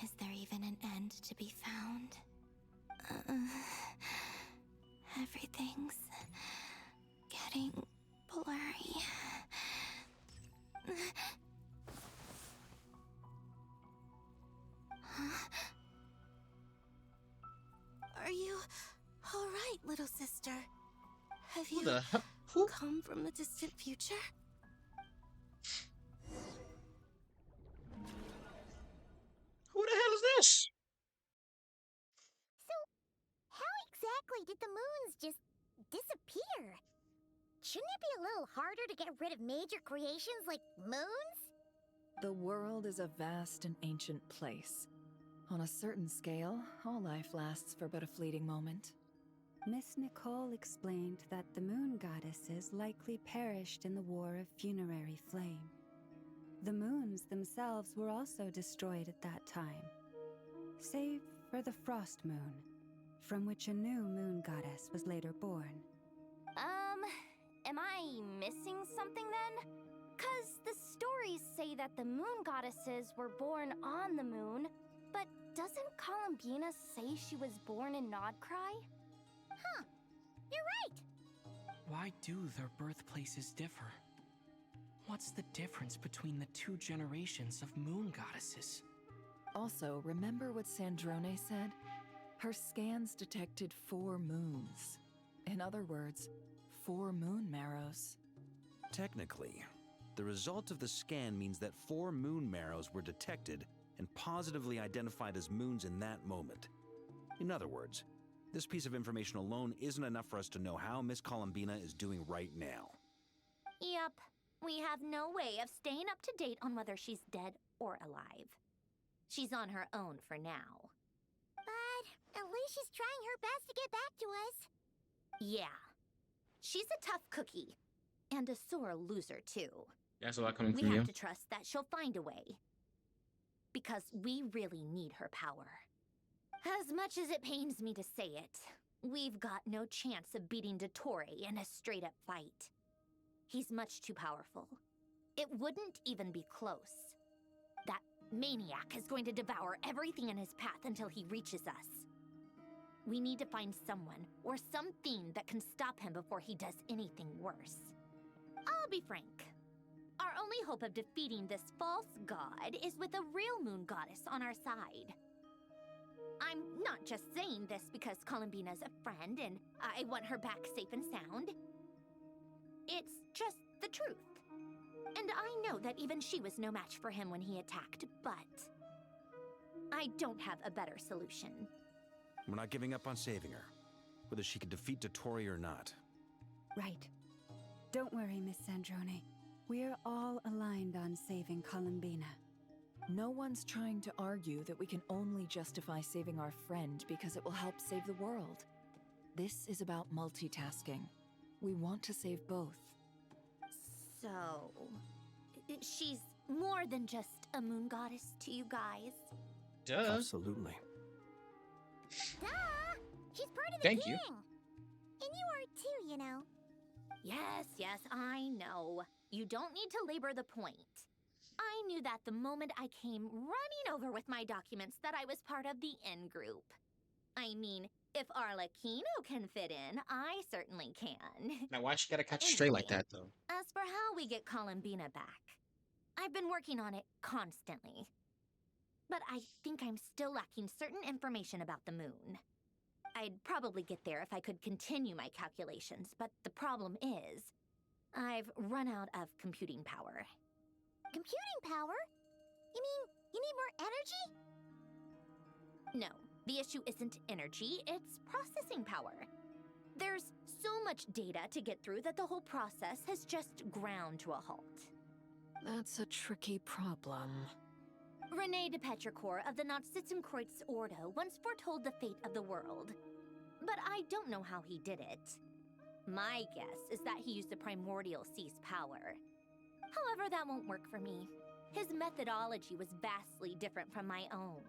Is there even an end to be found? Everything's getting blurry. Huh? Are you all right, little sister? Have you come from the distant future? Who the hell is this? So, how exactly did the moons just disappear? Shouldn't it be a little harder to get rid of major creations like moons? The world is a vast and ancient place. On a certain scale, all life lasts for but a fleeting moment. Miss Nicole explained that the moon goddesses likely perished in the War of Funerary Flame. The moons themselves were also destroyed at that time, save for the Frost Moon, from which a new moon goddess was later born. Am I missing something then? 'Cause the stories say that the moon goddesses were born on the moon, but doesn't Columbina say she was born in NODKRAI? Huh, you're right! Why do their birthplaces differ? What's the difference between the two generations of moon goddesses? Also, remember what Sandrone said? Her scans detected 4 moons. In other words, 4 moon marrows. Technically, the result of the scan means that 4 moon marrows were detected and positively identified as moons in that moment. In other words, this piece of information alone isn't enough for us to know how Miss Columbina is doing right now. Yep, we have no way of staying up to date on whether she's dead or alive. She's on her own for now. But at least she's trying her best to get back to us. Yeah. She's a tough cookie. And a sore loser, too. That's a lot coming We from you. have to trust that she'll find a way. Because we really need her power. As much as it pains me to say it, we've got no chance of beating Dottore in a straight-up fight. He's much too powerful. It wouldn't even be close. That maniac is going to devour everything in his path until he reaches us. We need to find someone or something that can stop him before he does anything worse. I'll be frank. Our only hope of defeating this false god is with a real moon goddess on our side. I'm not just saying this because Columbina's a friend and I want her back safe and sound. It's just the truth. And I know that even she was no match for him when he attacked, but I don't have a better solution. We're not giving up on saving her, whether she can defeat Dottore or not. Right. Don't worry, Miss Sandrone. We're all aligned on saving Columbina. No one's trying to argue that we can only justify saving our friend because it will help save the world. This is about multitasking. We want to save both. So, she's more than just a moon goddess to you guys? Duh. Absolutely. Duh! She's part of the Thank king! you. And you are too, you know. Yes, I know. You don't need to labor the point. I knew that the moment I came running over with my documents that I was part of the in-group. I mean, if Arlecchino can fit in, I certainly can. Now, why she gotta catch straight like that, though? As for how we get Columbina back, I've been working on it constantly. But I think I'm still lacking certain information about the moon. I'd probably get there if I could continue my calculations, but the problem is, I've run out of computing power. Computing power? You mean you need more energy? No, the issue isn't energy, it's processing power. There's so much data to get through that the whole process has just ground to a halt. That's a tricky problem. Rene de Petrichor of the Nazissenkreuz Ordo once foretold the fate of the world. But I don't know how he did it. My guess is that he used the primordial sea's power. However, that won't work for me. His methodology was vastly different from my own.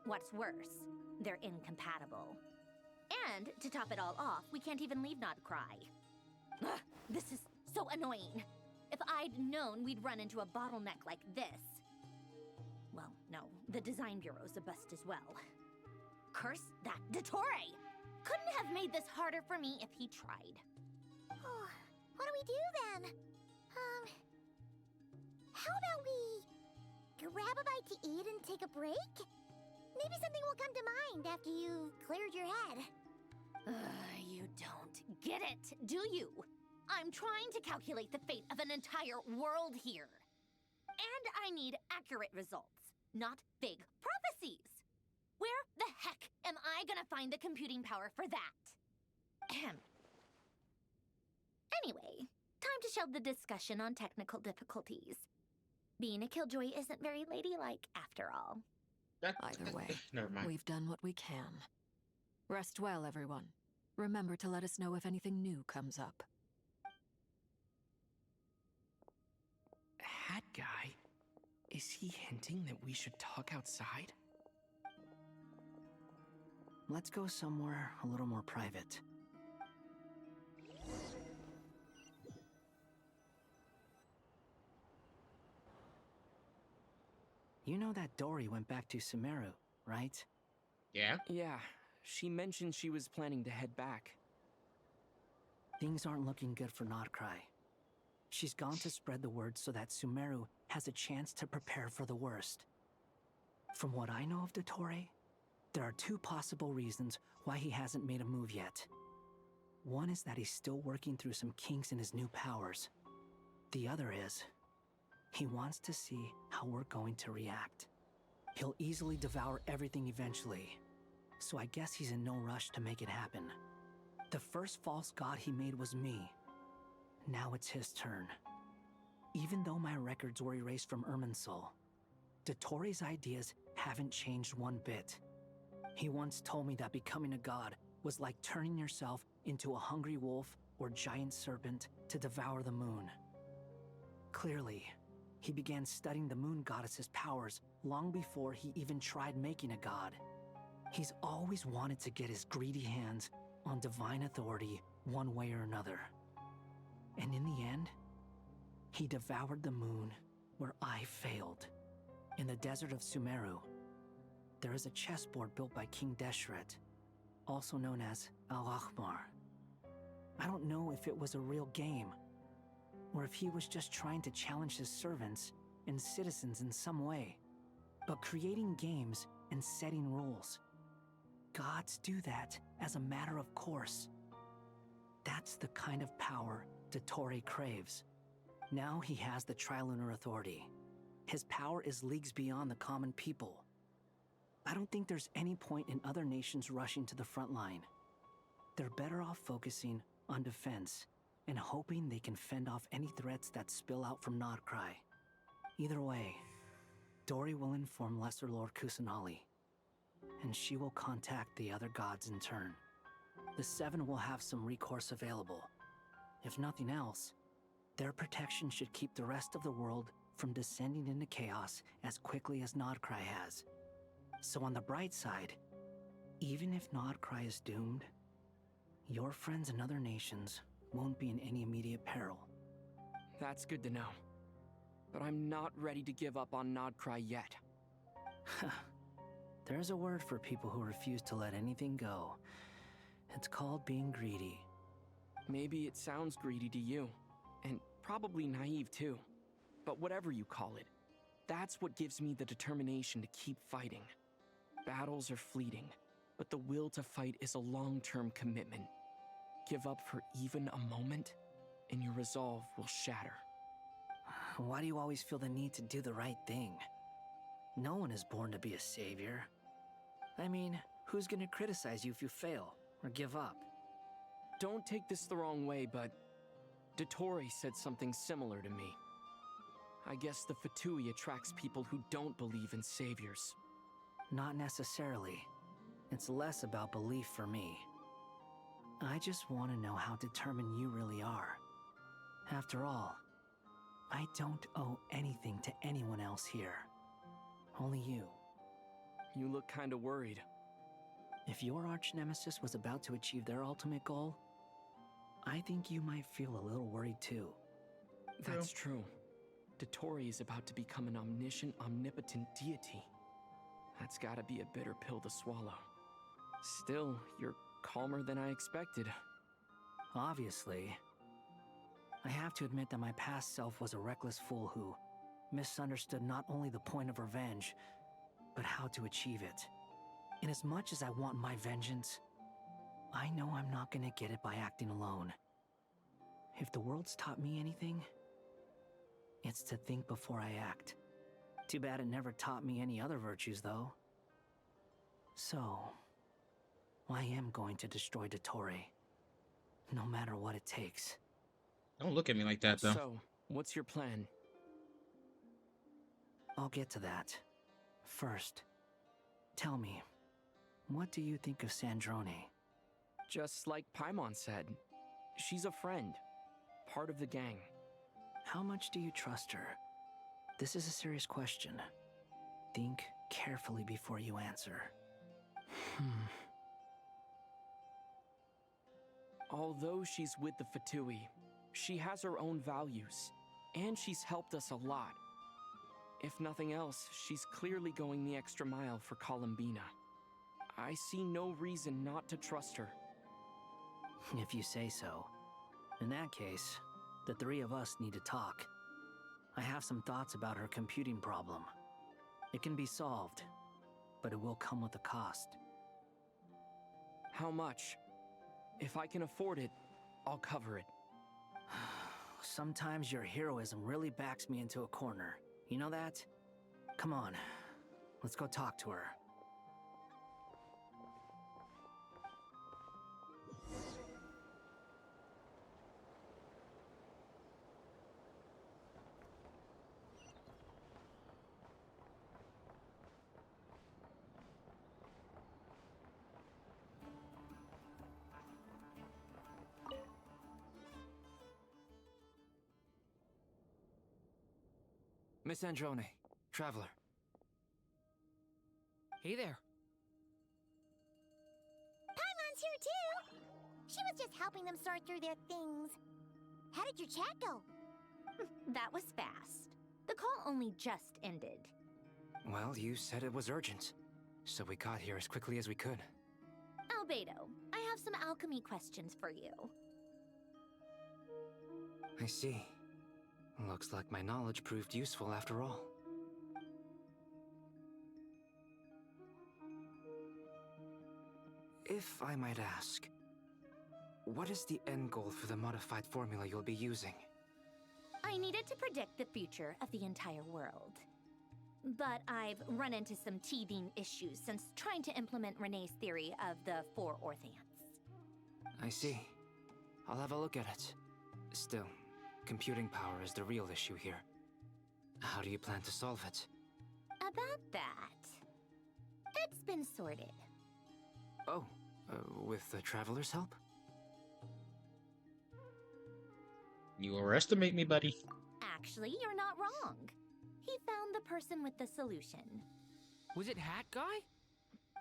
What's worse, they're incompatible. And, to top it all off, we can't even leave NODKRAI. Ugh, this is so annoying. If I'd known we'd run into a bottleneck like this... Well, no, the design bureau's a bust as well. Curse that Dottore! Couldn't have made this harder for me if he tried. Oh, what do we do then? How about we grab a bite to eat and take a break? Maybe something will come to mind after you've cleared your head. You don't get it, do you? I'm trying to calculate the fate of an entire world here. And I need accurate results, not big prophecies. Where the heck am I gonna find the computing power for that? Ahem. Anyway, time to shelve the discussion on technical difficulties. Being a killjoy isn't very ladylike, after all. Either way, Never mind. we've done what we can. Rest well, everyone. Remember to let us know if anything new comes up. Hat guy? Is he hinting that we should talk outside? Let's go somewhere a little more private. You know that Dory went back to Sumeru, right? Yeah? Yeah, she mentioned she was planning to head back. Things aren't looking good for NODKRAI. She's gone to spread the word so that Sumeru has a chance to prepare for the worst. From what I know of Dottore, there are two possible reasons why he hasn't made a move yet. One is that he's still working through some kinks in his new powers. The other is, he wants to see how we're going to react. He'll easily devour everything eventually, so I guess he's in no rush to make it happen. The first false god he made was me. Now it's his turn. Even though my records were erased from Irminsul, Dottore's ideas haven't changed one bit. He once told me that becoming a god was like turning yourself into a hungry wolf or giant serpent to devour the moon. Clearly, he began studying the moon goddess's powers long before he even tried making a god. He's always wanted to get his greedy hands on divine authority one way or another. And in the end, he devoured the moon where I failed. In the desert of Sumeru, there is a chessboard built by King Deshret, also known as Al-Akhmar. I don't know if it was a real game, or if he was just trying to challenge his servants and citizens in some way. But creating games and setting rules, gods do that as a matter of course. That's the kind of power Dottore craves. Now he has the Trilunar Authority. His power is leagues beyond the common people. I don't think there's any point in other nations rushing to the front line. They're better off focusing on defense and hoping they can fend off any threats that spill out from NODKRAI. Either way, Dory will inform Lesser Lord Kusanali, and she will contact the other gods in turn. The Seven will have some recourse available. If nothing else, their protection should keep the rest of the world from descending into chaos as quickly as NODKRAI has. So on the bright side, even if NODKRAI is doomed, your friends in other nations won't be in any immediate peril. That's good to know. But I'm not ready to give up on NODKRAI yet. There's a word for people who refuse to let anything go. It's called being greedy. Maybe it sounds greedy to you, and probably naive too. But whatever you call it, that's what gives me the determination to keep fighting. Battles are fleeting, but the will to fight is a long-term commitment. Give up for even a moment, and your resolve will shatter. Why do you always feel the need to do the right thing? No one is born to be a savior. I mean, who's gonna criticize you if you fail or give up? Don't take this the wrong way, but Dottore said something similar to me. I guess the Fatui attracts people who don't believe in saviors. Not necessarily. It's less about belief for me. I just want to know how determined you really are. After all, I don't owe anything to anyone else here. Only you. You look kinda worried. If your arch-nemesis was about to achieve their ultimate goal, I think you might feel a little worried too. That's true. Dottore is about to become an omniscient, omnipotent deity. That's gotta be a bitter pill to swallow. Still, you're calmer than I expected. Obviously. I have to admit that my past self was a reckless fool who misunderstood not only the point of revenge, but how to achieve it. And as much as I want my vengeance, I know I'm not gonna get it by acting alone. If the world's taught me anything, it's to think before I act. Too bad it never taught me any other virtues, though. So, I am going to destroy Dottore, no matter what it takes. Don't look at me like that, though. So, what's your plan? I'll get to that. First, tell me, what do you think of Sandrone? Just like Paimon said, she's a friend, part of the gang. How much do you trust her? This is a serious question. Think carefully before you answer. Although she's with the Fatui, she has her own values, and she's helped us a lot. If nothing else, she's clearly going the extra mile for Columbina. I see no reason not to trust her. If you say so. In that case, the three of us need to talk. I have some thoughts about her computing problem. It can be solved, but it will come with a cost. How much? If I can afford it, I'll cover it. Sometimes your heroism really backs me into a corner. You know that? Come on, let's go talk to her. Miss Androne, Traveler. Hey there. Paimon's here too! She was just helping them sort through their things. How did your chat go? That was fast. The call only just ended. Well, you said it was urgent, so we got here as quickly as we could. Albedo, I have some alchemy questions for you. I see. Looks like my knowledge proved useful after all. If I might ask, what is the end goal for the modified formula you'll be using? I needed to predict the future of the entire world. But I've run into some teething issues since trying to implement Renee's theory of the four Orthants. I see. I'll have a look at it. Still, computing power is the real issue here. How do you plan to solve it? About that, it's been sorted. Oh, with the Traveler's help? You overestimate me, buddy. Actually, you're not wrong. He found the person with the solution. Was it Hat Guy?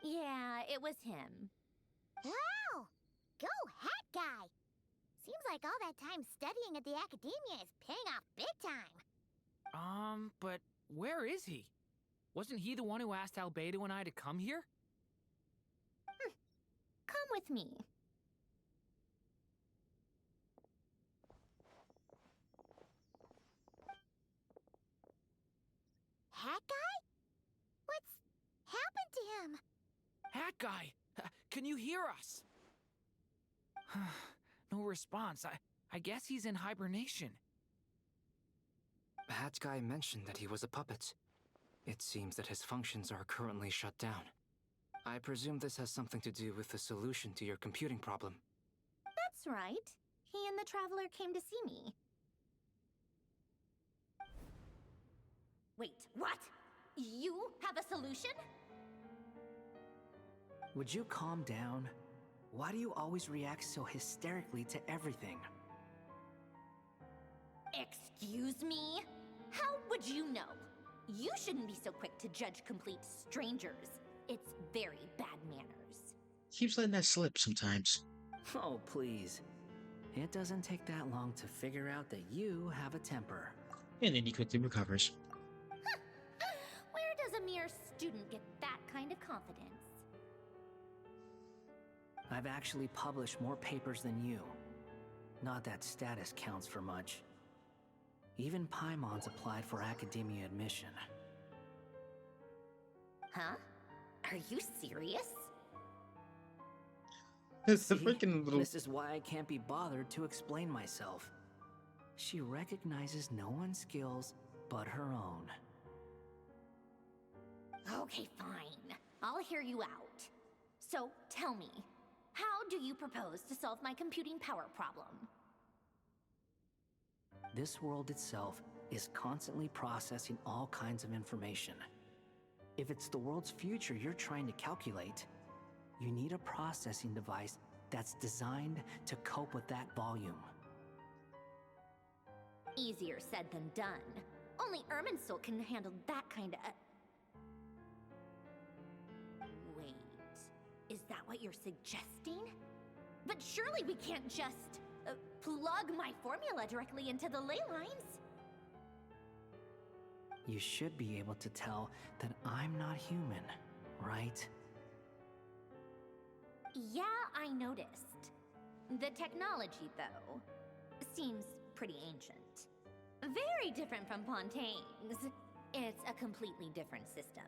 Yeah, it was him. Wow! Go Hat Guy! Seems like all that time studying at the academia is paying off big time. But where is he? Wasn't he the one who asked Albedo and I to come here? Come with me. Hat Guy? What's happened to him? Hat Guy! Can you hear us? No response. I guess he's in hibernation. Hat Guy mentioned that he was a puppet. It seems that his functions are currently shut down. I presume this has something to do with the solution to your computing problem. That's right. He and the Traveler came to see me. Wait, what? You have a solution? Would you calm down? Why do you always react so hysterically to everything? Excuse me? How would you know? You shouldn't be so quick to judge complete strangers. It's very bad manners. Keeps letting that slip sometimes. Oh, please. It doesn't take that long to figure out that you have a temper. And then he quickly recovers. Where does a mere student get that kind of confidence? I've actually published more papers than you. Not that status counts for much. Even Paimon's applied for academia admission. Huh? Are you serious? It's the See? freaking little. This is why I can't be bothered to explain myself. She recognizes no one's skills but her own. Okay, fine. I'll hear you out. So, tell me, how do you propose to solve my computing power problem? This world itself is constantly processing all kinds of information. If it's the world's future you're trying to calculate, you need a processing device that's designed to cope with that volume. Easier said than done. Only Irminsul can handle that kind of... Wait, is that what you're suggesting? But surely we can't just plug my formula directly into the ley lines. You should be able to tell that I'm not human, right? Yeah, I noticed. The technology, though, seems pretty ancient. Very different from Pontaine's. It's a completely different system.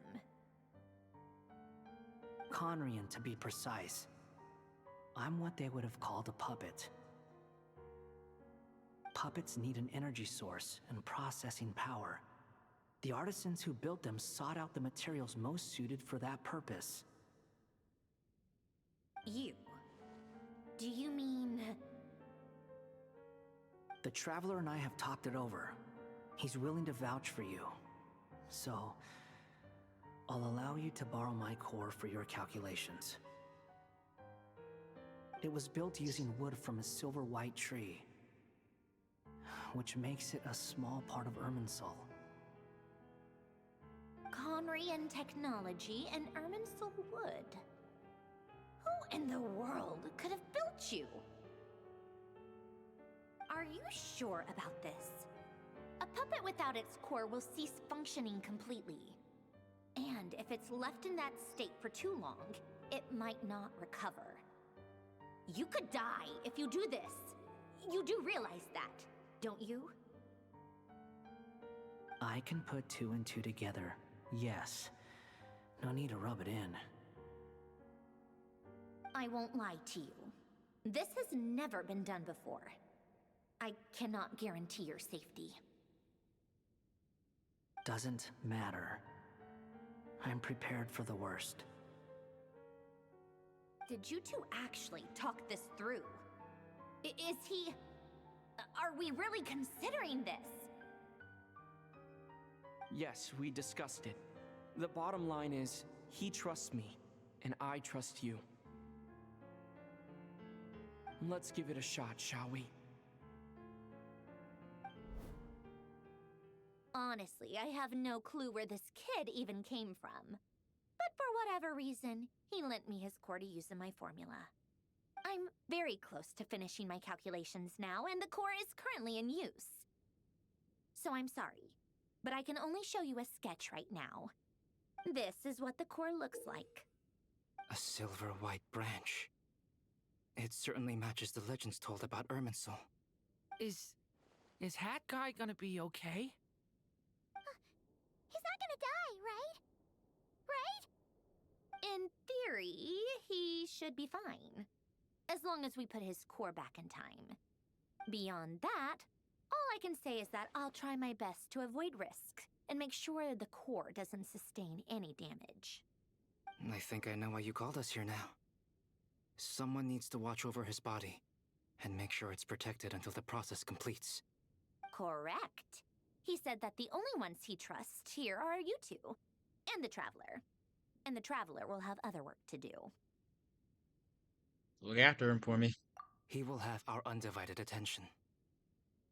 Conrian, to be precise. I'm what they would have called a puppet. Puppets need an energy source and processing power. The artisans who built them sought out the materials most suited for that purpose. You? Do you mean... The Traveler and I have talked it over. He's willing to vouch for you. So, I'll allow you to borrow my core for your calculations. It was built using wood from a silver-white tree, which makes it a small part of Irminsul. Conrian technology and Irminsul wood. Who in the world could have built you? Are you sure about this? A puppet without its core will cease functioning completely. And if it's left in that state for too long, it might not recover. You could die if you do this. You do realize that, don't you? I can put two and two together, yes. No need to rub it in. I won't lie to you. This has never been done before. I cannot guarantee your safety. Doesn't matter. I'm prepared for the worst. Did you two actually talk this through? Is he... Are we really considering this? Yes, we discussed it. The bottom line is, he trusts me, and I trust you. Let's give it a shot, shall we? Honestly, I have no clue where this kid even came from. But for whatever reason, he lent me his core to use in my formula. I'm very close to finishing my calculations now, and the core is currently in use. So I'm sorry, but I can only show you a sketch right now. This is what the core looks like. A silver-white branch. It certainly matches the legends told about Irminsul. Is Hat Guy gonna be okay? He's not gonna die, right? Right? In theory, he should be fine. As long as we put his core back in time. Beyond that, all I can say is that I'll try my best to avoid risks and make sure the core doesn't sustain any damage. I think I know why you called us here now. Someone needs to watch over his body and make sure it's protected until the process completes. Correct. He said that the only ones he trusts here are you two, and the Traveler. And the Traveler will have other work to do. Look after him for me. He will have our undivided attention.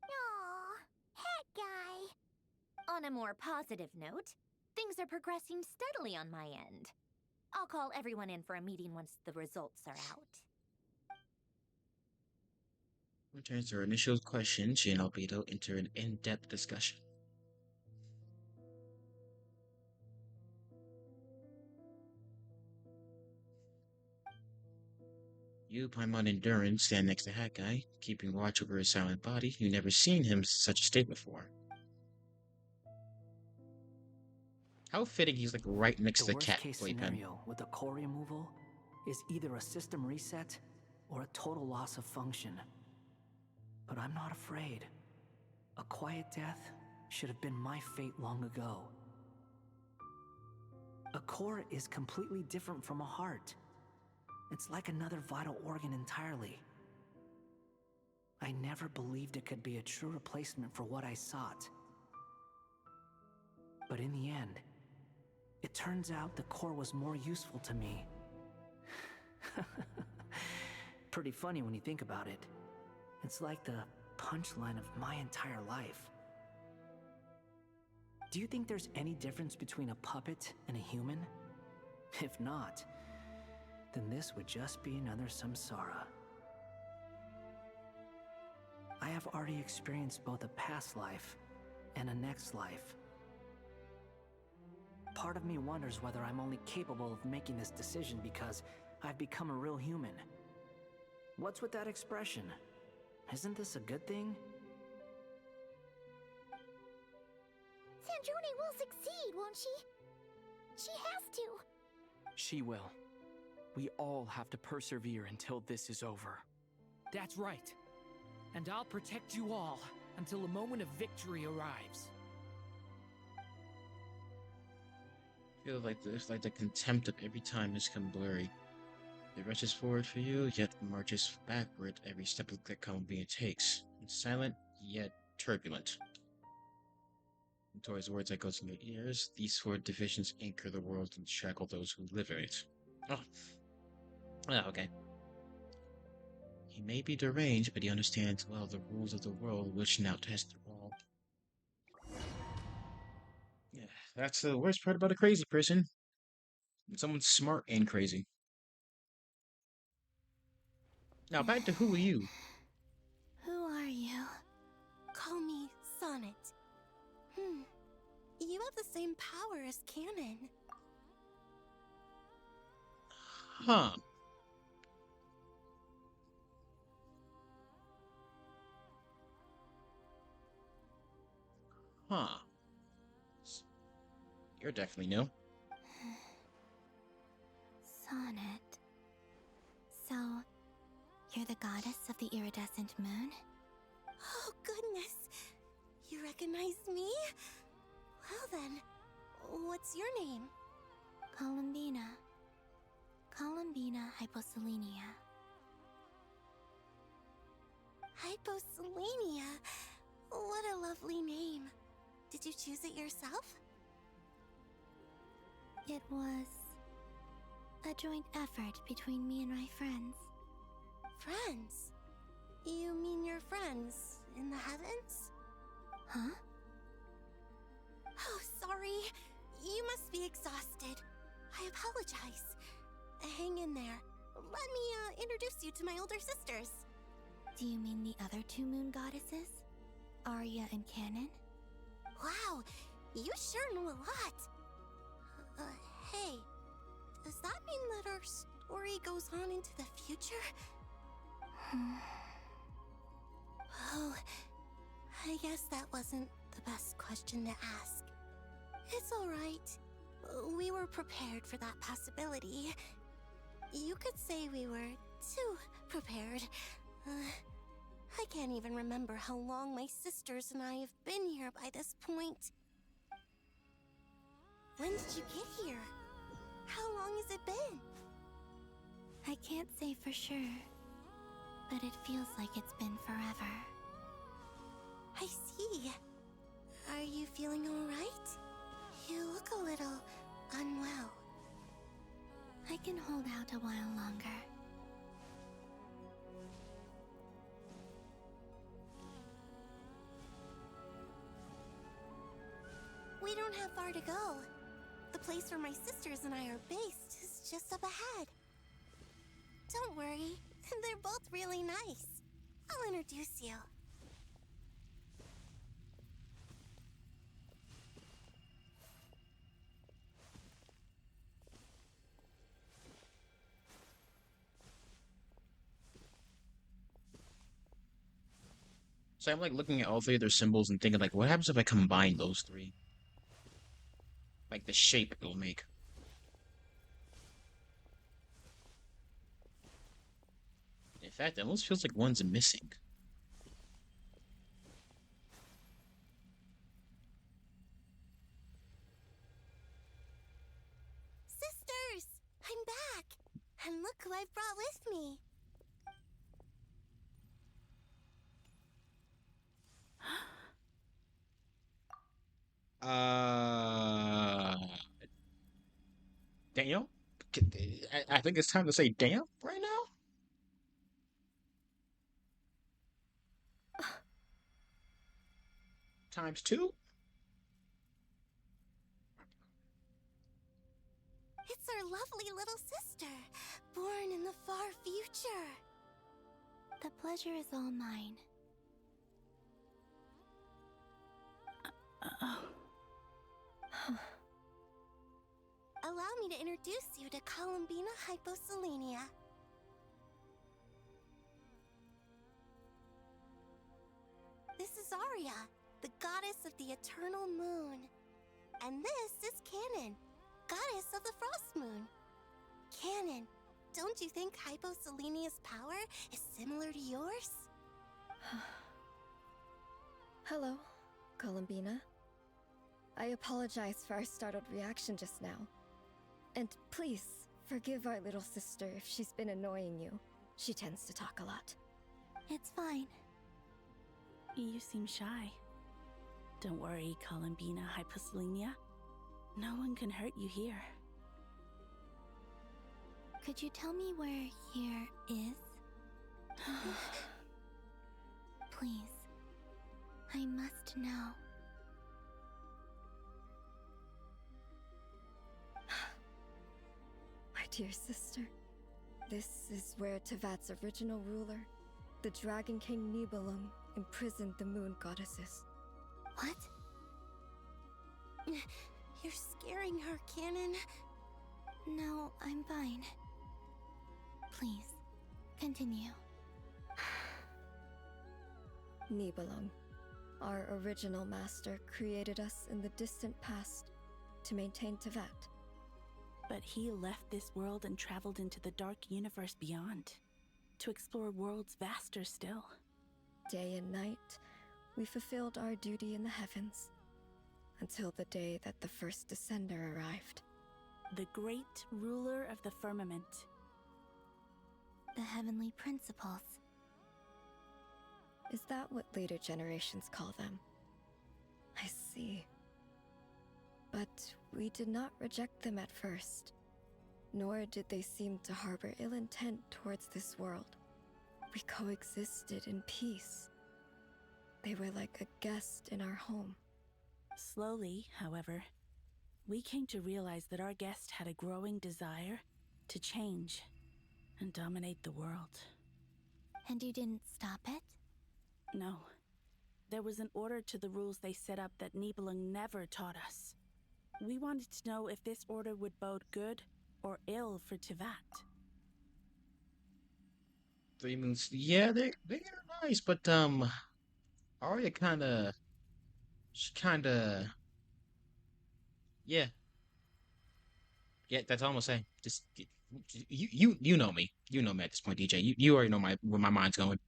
Aww, hat guy. On a more positive note, things are progressing steadily on my end. I'll call everyone in for a meeting once the results are out. Returns to her initial question, she and Albedo enter an in-depth discussion. You, Paimon, and Durin stand next to Hat Guy, keeping watch over his silent body. You've never seen him in such a state before. How fitting he's like right next to the cat worst-case playpen. scenario with the core removal is either a system reset or a total loss of function. But I'm not afraid. A quiet death should have been my fate long ago. A core is completely different from a heart. It's like another vital organ entirely. I never believed it could be a true replacement for what I sought. But in the end, it turns out the core was more useful to me. Pretty funny when you think about it. It's like the punchline of my entire life. Do you think there's any difference between a puppet and a human? If not, then this would just be another samsara. I have already experienced both a past life and a next life. Part of me wonders whether I'm only capable of making this decision because I've become a real human. What's with that expression? Isn't this a good thing? Sandrone will succeed, won't she? She has to. She will. We all have to persevere until this is over. That's right. And I'll protect you all until the moment of victory arrives. I feel like there's like the contempt of every time has come blurry. It rushes forward for you, yet marches backward every step that Columbia takes. It's silent, yet turbulent. And towards words that goes in your ears, these four divisions anchor the world and shackle those who live in it. Oh, okay. He may be deranged, but he understands well the rules of the world, which now test them all. Yeah, that's the worst part about a crazy person. When someone's smart and crazy. Now back to who are you? Who are you? Call me Sonnet. You have the same power as Canon. Huh. Huh. You're definitely new. Sonnet. So, you're the goddess of the iridescent moon? Oh, goodness! You recognize me? Well then, what's your name? Columbina. Columbina Hyposelenia. Hyposelenia? What a lovely name. Did you choose it yourself? It was a joint effort between me and my friends. Friends? You mean your friends in the heavens? Huh? Oh, sorry. You must be exhausted. I apologize. Hang in there. Let me introduce you to my older sisters. Do you mean the other two moon goddesses? Arya and Canon? Wow, you sure know a lot. Hey, does that mean that our story goes on into the future? Oh, I guess that wasn't the best question to ask. It's alright. We were prepared for that possibility. You could say we were too prepared. I can't even remember how long my sisters and I have been here by this point. When did you get here? How long has it been? I can't say for sure, but it feels like it's been forever. I see. Are you feeling alright? You look a little unwell. I can hold out a while longer. We don't have far to go. The place where my sisters and I are based is just up ahead. Don't worry, they're both really nice. I'll introduce you. So I'm like looking at all three of their symbols and thinking like, what happens if I combine those three? Like the shape it'll make. In fact, it almost feels like one's missing. Sisters! I'm back! And look who I've brought with me! Daniel? I think it's time to say damn right now? Times two? It's our lovely little sister, born in the far future. The pleasure is all mine. Allow me to introduce you to Columbina Hyposelenia. This is Arya, the goddess of the eternal moon. And this is Canon, goddess of the frost moon. Canon, don't you think Hyposelenia's power is similar to yours? Hello, Columbina. I apologize for our startled reaction just now. And please, forgive our little sister if she's been annoying you. She tends to talk a lot. It's fine. You seem shy. Don't worry, Columbina Hyposelenia. No one can hurt you here. Could you tell me where here is? Please. I must know. My dear sister, this is where Tevat's original ruler, the Dragon King Nibelung, imprisoned the moon goddesses. What? You're scaring her, Canon. No, I'm fine. Please, continue. Nibelung, our original master, created us in the distant past to maintain Tevat. But he left this world and traveled into the dark universe beyond, to explore worlds vaster still. Day and night, we fulfilled our duty in the heavens, until the day that the first Descender arrived. The great ruler of the firmament. The heavenly principles. Is that what later generations call them? I see. But we did not reject them at first, nor did they seem to harbor ill intent towards this world. We coexisted in peace. They were like a guest in our home. Slowly, however, we came to realize that our guest had a growing desire to change and dominate the world. And you didn't stop it? No. There was an order to the rules they set up that Nibelung never taught us. We wanted to know if this order would bode good or ill for Tevat. 3 moons. Yeah, they're nice, but Arya yeah. Yeah, that's all I'm gonna say. Just you know me. You know me at this point, DJ. You already know where my mind's going.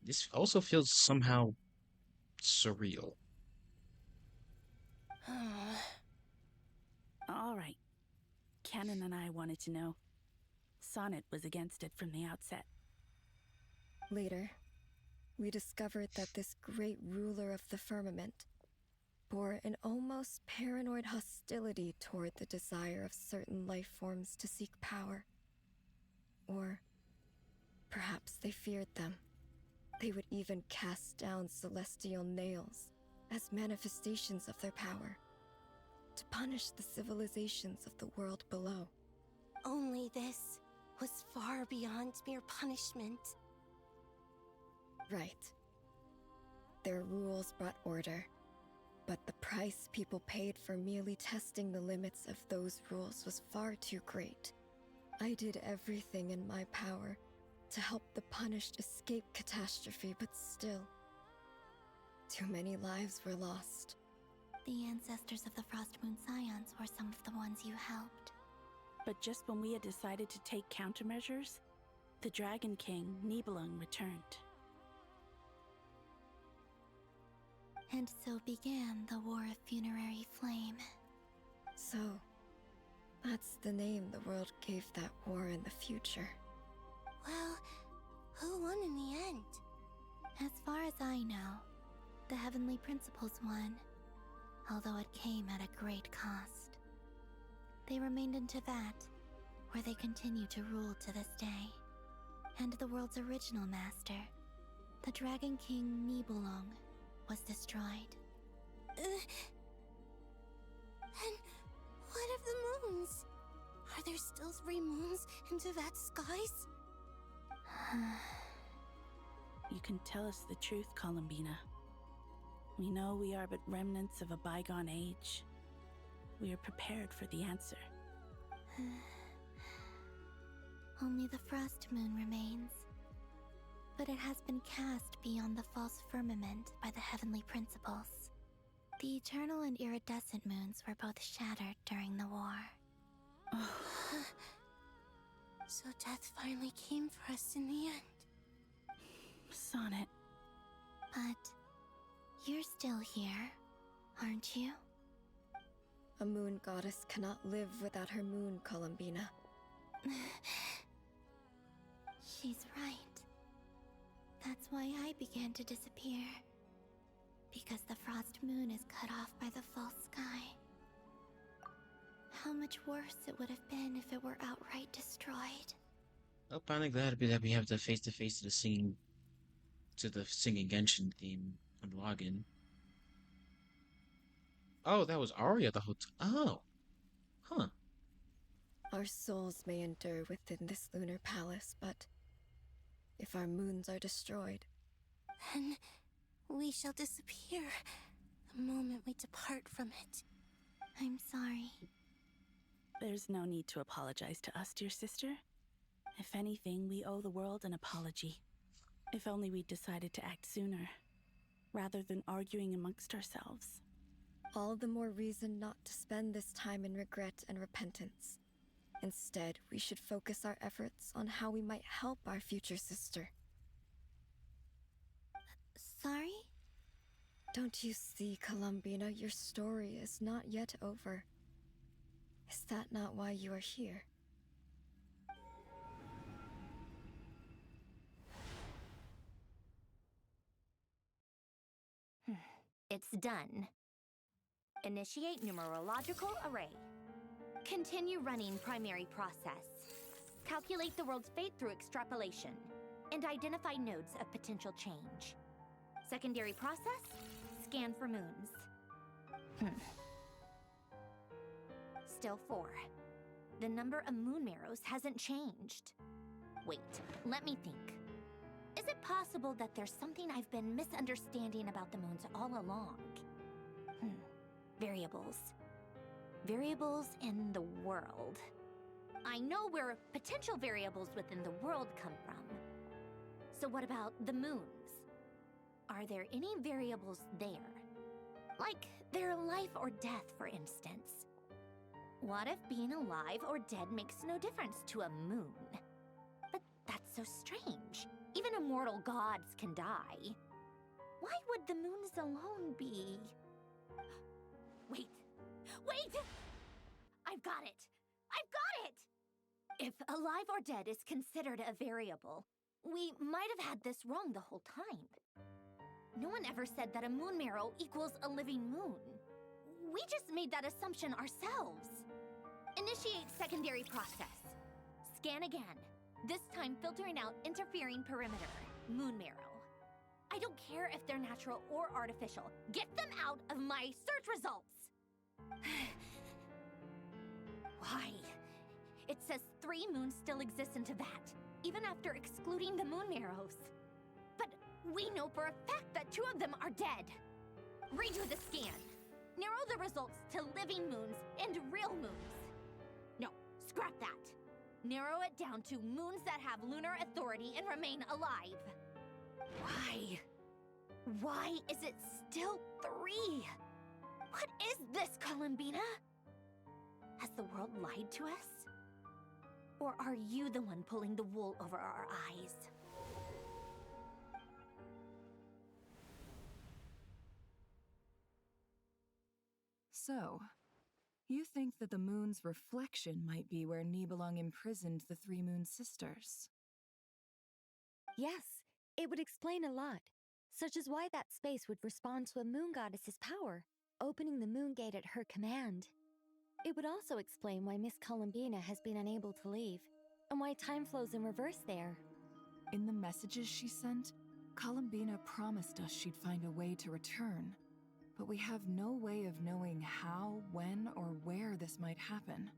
this also feels somehow surreal. All right. Canon and I wanted to know. Sonnet was against it from the outset. Later, we discovered that this great ruler of the firmament bore an almost paranoid hostility toward the desire of certain life forms to seek power. Or perhaps they feared them. They would even cast down celestial nails as manifestations of their power, to punish the civilizations of the world below. Only this was far beyond mere punishment. Right. Their rules brought order, but the price people paid for merely testing the limits of those rules was far too great. I did everything in my power to help the punished escape catastrophe, but still, too many lives were lost. The ancestors of the Frost Moon Scions were some of the ones you helped. But just when we had decided to take countermeasures, the Dragon King, Nibelung, returned. And so began the War of Funerary Flame. So, that's the name the world gave that war in the future. Well, who won in the end? As far as I know, the Heavenly Principles won, although it came at a great cost. They remained in Teyvat, where they continue to rule to this day. And the world's original master, the Dragon King Nibelung, was destroyed. And what of the moons? Are there still 3 moons in Teyvat skies? You can tell us the truth, Columbina. We know we are but remnants of a bygone age. We are prepared for the answer. Only the Frost Moon remains. But it has been cast beyond the false firmament by the Heavenly Principles. The eternal and iridescent moons were both shattered during the war. So death finally came for us in the end. Sonnet. But you're still here, aren't you? A moon goddess cannot live without her moon, Columbina. She's right. That's why I began to disappear. Because the Frost Moon is cut off by the false sky. How much worse it would have been if it were outright destroyed. I'm kinda glad that we have the face-to-face to the singing Genshin theme on login. Oh, that was Arya the whole time. Oh. Huh. Our souls may endure within this lunar palace, but if our moons are destroyed, then we shall disappear the moment we depart from it. I'm sorry. There's no need to apologize to us, dear sister. If anything, we owe the world an apology. If only we'd decided to act sooner, rather than arguing amongst ourselves. all the more reason not to spend this time in regret and repentance. Instead, we should focus our efforts on how we might help our future sister. Sorry? Don't you see, Columbina, your story is not yet over. Is that not why you are here? It's done. Initiate numerological array. Continue running primary process. Calculate the world's fate through extrapolation. And identify nodes of potential change. Secondary process, scan for moons. Still 4. The number of moon marrows hasn't changed. Wait, let me think. Is it possible that there's something I've been misunderstanding about the moons all along? Variables. Variables in the world. I know where potential variables within the world come from. So what about the moons? Are there any variables there? Like their life or death, for instance. What if being alive or dead makes no difference to a moon? But that's so strange. Even immortal gods can die. Why would the moons alone be? Wait! Wait! I've got it! I've got it! If alive or dead is considered a variable, we might have had this wrong the whole time. No one ever said that a moon marrow equals a living moon. We just made that assumption ourselves. Initiate secondary process. Scan again. This time filtering out interfering perimeter. Moon marrow. I don't care if they're natural or artificial. Get them out of my search results! Why? It says 3 moons still exist in Teyvat, even after excluding the moon marrows. But we know for a fact that 2 of them are dead. Redo the scan. Narrow the results to living moons and real moons. No, scrap that. Narrow it down to moons that have lunar authority and remain alive. Why? Why is it still 3? What is this, Columbina? Has the world lied to us? Or are you the one pulling the wool over our eyes? So, you think that the moon's reflection might be where Nibelung imprisoned the 3 moon sisters? Yes, it would explain a lot, such as why that space would respond to a moon goddess's power, opening the moon gate at her command. It would also explain why Miss Columbina has been unable to leave, and why time flows in reverse there. In the messages she sent, Columbina promised us she'd find a way to return, but we have no way of knowing how, when, or where this might happen.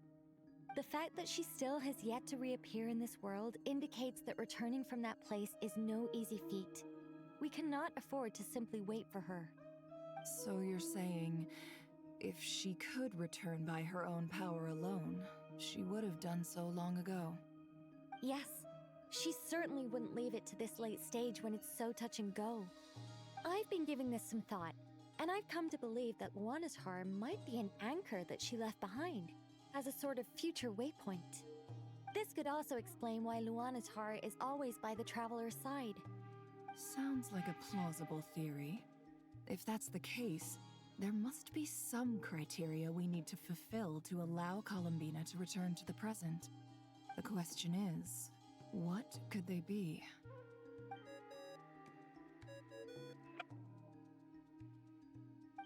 The fact that she still has yet to reappear in this world indicates that returning from that place is no easy feat. We cannot afford to simply wait for her. So you're saying, if she could return by her own power alone, she would have done so long ago? Yes, she certainly wouldn't leave it to this late stage when it's so touch and go. I've been giving this some thought, and I've come to believe that Luanatar might be an anchor that she left behind, as a sort of future waypoint. This could also explain why Luanatar is always by the traveler's side. Sounds like a plausible theory. If that's the case, there must be some criteria we need to fulfill to allow Columbina to return to the present. The question is, what could they be?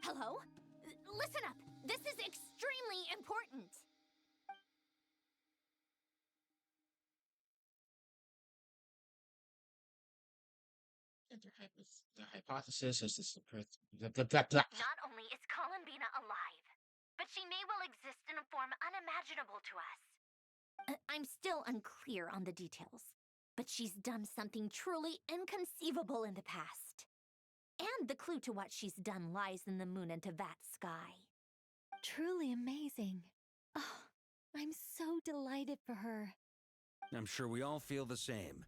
Hello? Listen up! This is extremely important! The hypothesis is this. Not only is Columbina alive, but she may well exist in a form unimaginable to us. I'm still unclear on the details, but she's done something truly inconceivable in the past. And the clue to what she's done lies in the moon and Teyvat sky. Truly amazing. Oh, I'm so delighted for her. I'm sure we all feel the same.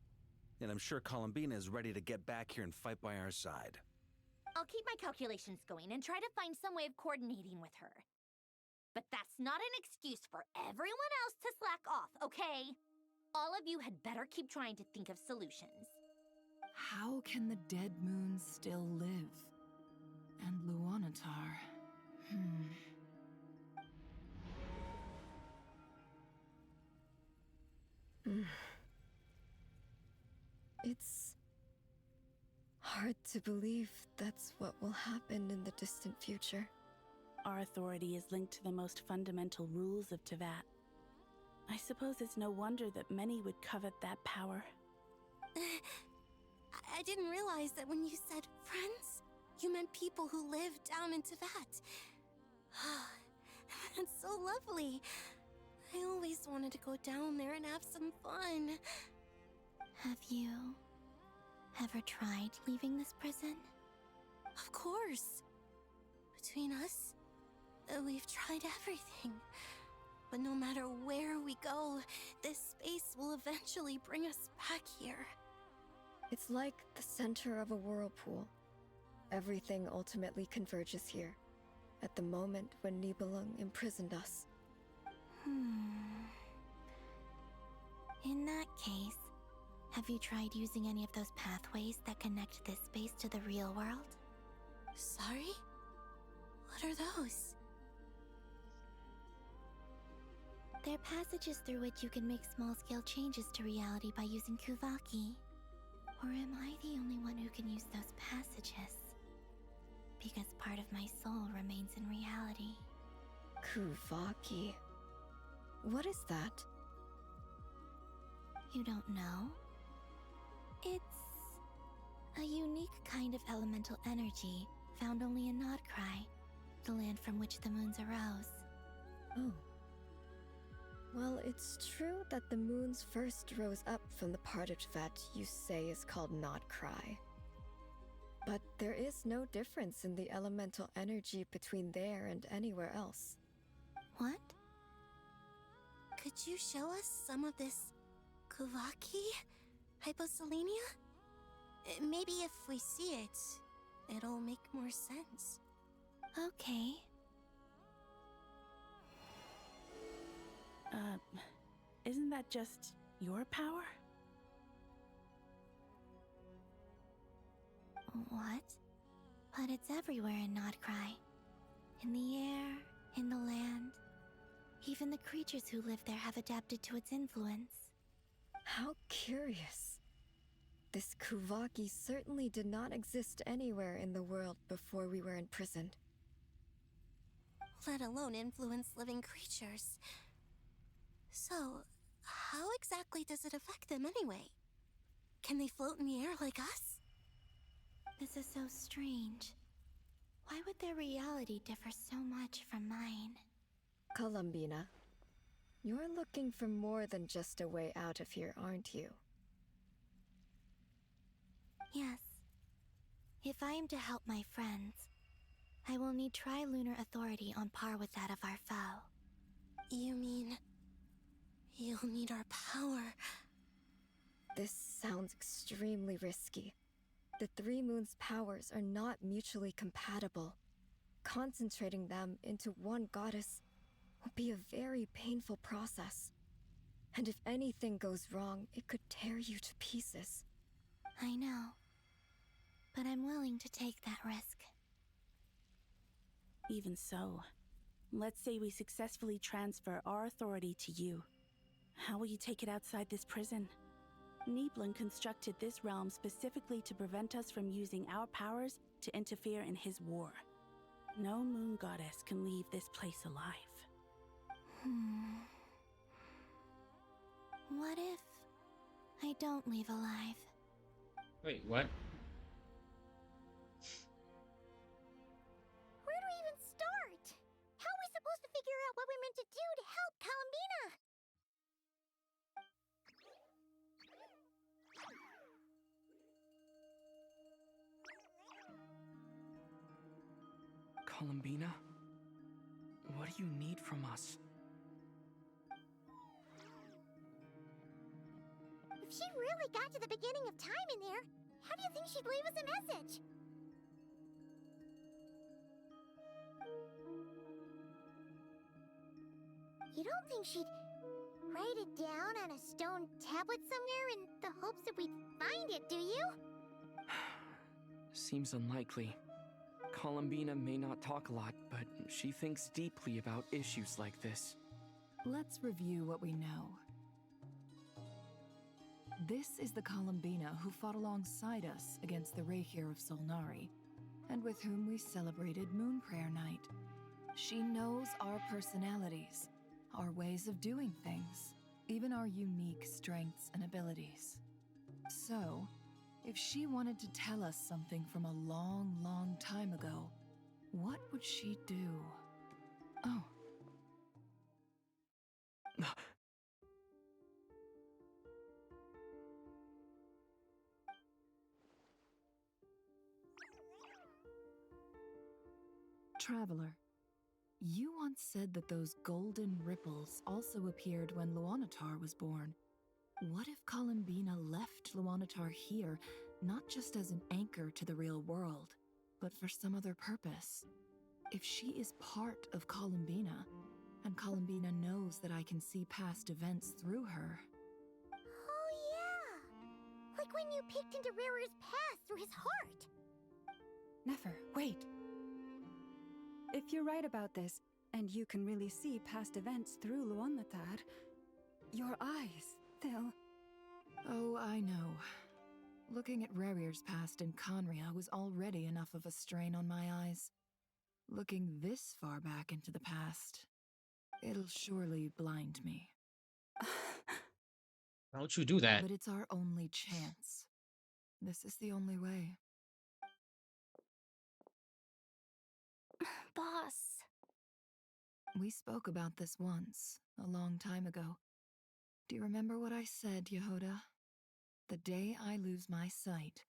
And I'm sure Columbina is ready to get back here and fight by our side. I'll keep my calculations going and try to find some way of coordinating with her. But that's not an excuse for everyone else to slack off, okay? All of you had better keep trying to think of solutions. How can the dead moons still live? And Luanatar... It's hard to believe that's what will happen in the distant future. Our authority is linked to the most fundamental rules of Teyvat. I suppose it's no wonder that many would covet that power. I didn't realize that when you said friends, you meant people who live down in Teyvat. That's so lovely. I always wanted to go down there and have some fun. Have you ever tried leaving this prison? Of course. Between us, we've tried everything. But no matter where we go, this space will eventually bring us back here. It's like the center of a whirlpool. Everything ultimately converges here, at the moment when Nibelung imprisoned us. In that case, Have you tried using any of those pathways that connect this space to the real world? Sorry? What are those? They're passages through which you can make small-scale changes to reality by using Kuvaki. Or am I the only one who can use those passages? Because part of my soul remains in reality. Kuvaki. What is that? You don't know? It's a unique kind of elemental energy found only in NODKRAI, the land from which the moons arose. Oh. Well, it's true that the moons first rose up from the parted that you say is called NODKRAI. But there is no difference in the elemental energy between there and anywhere else. What? Could you show us some of this Kuvaki? Hyposelenia? Maybe if we see it, it'll make more sense. Okay. Isn't that just your power? What? But it's everywhere in NODKRAI. In the air, in the land. Even the creatures who live there have adapted to its influence. How curious. This Kuvaki certainly did not exist anywhere in the world before we were imprisoned. Let alone influence living creatures. So, how exactly does it affect them anyway? Can they float in the air like us? This is so strange. Why would their reality differ so much from mine? Columbina, you're looking for more than just a way out of here, aren't you? Yes. If I am to help my friends, I will need tri-lunar authority on par with that of our foe. You mean... you'll need our power? This sounds extremely risky. The Three Moons' powers are not mutually compatible. Concentrating them into one goddess will be a very painful process. And if anything goes wrong, it could tear you to pieces. I know. But I'm willing to take that risk. Even so, let's say we successfully transfer our authority to you. How will you take it outside this prison? Niblin constructed this realm specifically to prevent us from using our powers to interfere in his war. No moon goddess can leave this place alive. What if I don't leave alive? Wait, what? Where do we even start? How are we supposed to figure out what we're meant to do to help Columbina? Columbina? What do you need from us? If she really got to the beginning of time in there, how do you think she'd leave us a message? You don't think she'd write it down on a stone tablet somewhere in the hopes that we'd find it, do you? Seems unlikely. Columbina may not talk a lot, but she thinks deeply about issues like this. Let's review what we know. This is the Columbina who fought alongside us against the Reikir of Solnari, and with whom we celebrated Moon Prayer Night. She knows our personalities, our ways of doing things, even our unique strengths and abilities. So, if she wanted to tell us something from a long, long time ago, what would she do? Oh. Traveler, you once said that those golden ripples also appeared when Luanatar was born. What if Columbina left Luanatar here, not just as an anchor to the real world, but for some other purpose? If she is part of Columbina, and Columbina knows that I can see past events through her... Oh yeah! Like when you peeked into Rarer's past through his heart. Never, wait. If you're right about this, and you can really see past events through Luonatar, your eyes, they'll... Oh, I know. Looking at Rerir's past in Conria was already enough of a strain on my eyes. Looking this far back into the past, it'll surely blind me. Why don't you do that? But it's our only chance. This is the only way. Boss. We spoke about this once, a long time ago. Do you remember what I said, Yehoda? The day I lose my sight,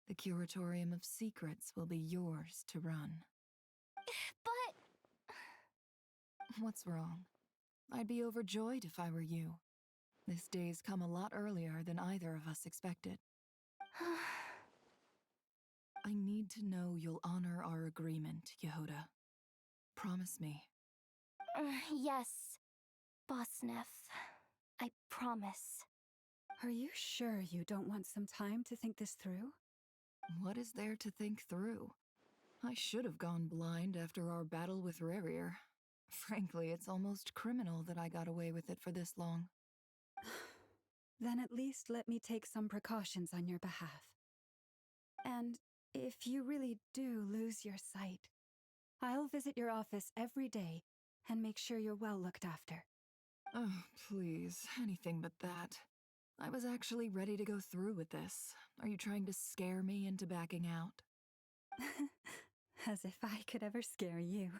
the Curatorium of Secrets will be yours to run. But... What's wrong? I'd be overjoyed if I were you. This day's come a lot earlier than either of us expected. I need to know you'll honor our agreement, Yehoda. Promise me. Yes, Boss Neff. I promise. Are you sure you don't want some time to think this through? What is there to think through? I should have gone blind after our battle with Rerir. Frankly, it's almost criminal that I got away with it for this long. Then at least let me take some precautions on your behalf. And if you really do lose your sight, I'll visit your office every day and make sure you're well looked after. Oh, please, anything but that. I was actually ready to go through with this. Are you trying to scare me into backing out? As if I could ever scare you.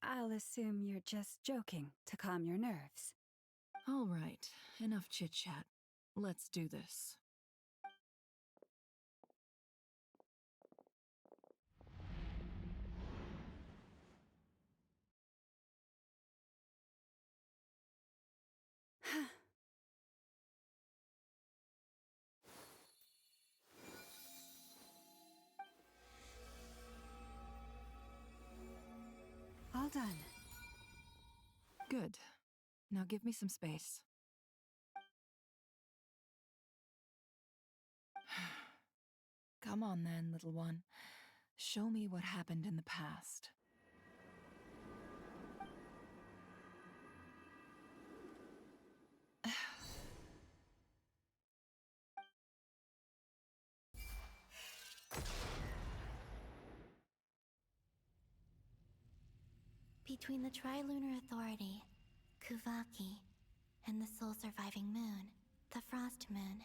I'll assume you're just joking to calm your nerves. All right, enough chit-chat. Let's do this. All done. Good. Now give me some space. Come on then, little one. Show me what happened in the past. Between the Trilunar Authority, Kuvaki, and the soul-surviving moon, the Frost Moon,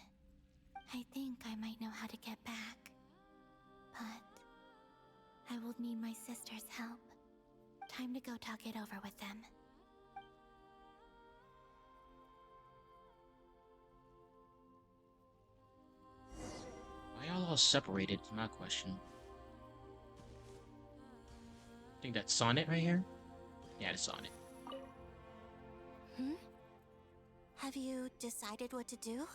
I think I might know how to get back. But I will need my sister's help. Time to go talk it over with them. Why y'all all separated? Is my question. I think that's Sonnet right here? Yeah, it's Sonnet. Have you decided what to do?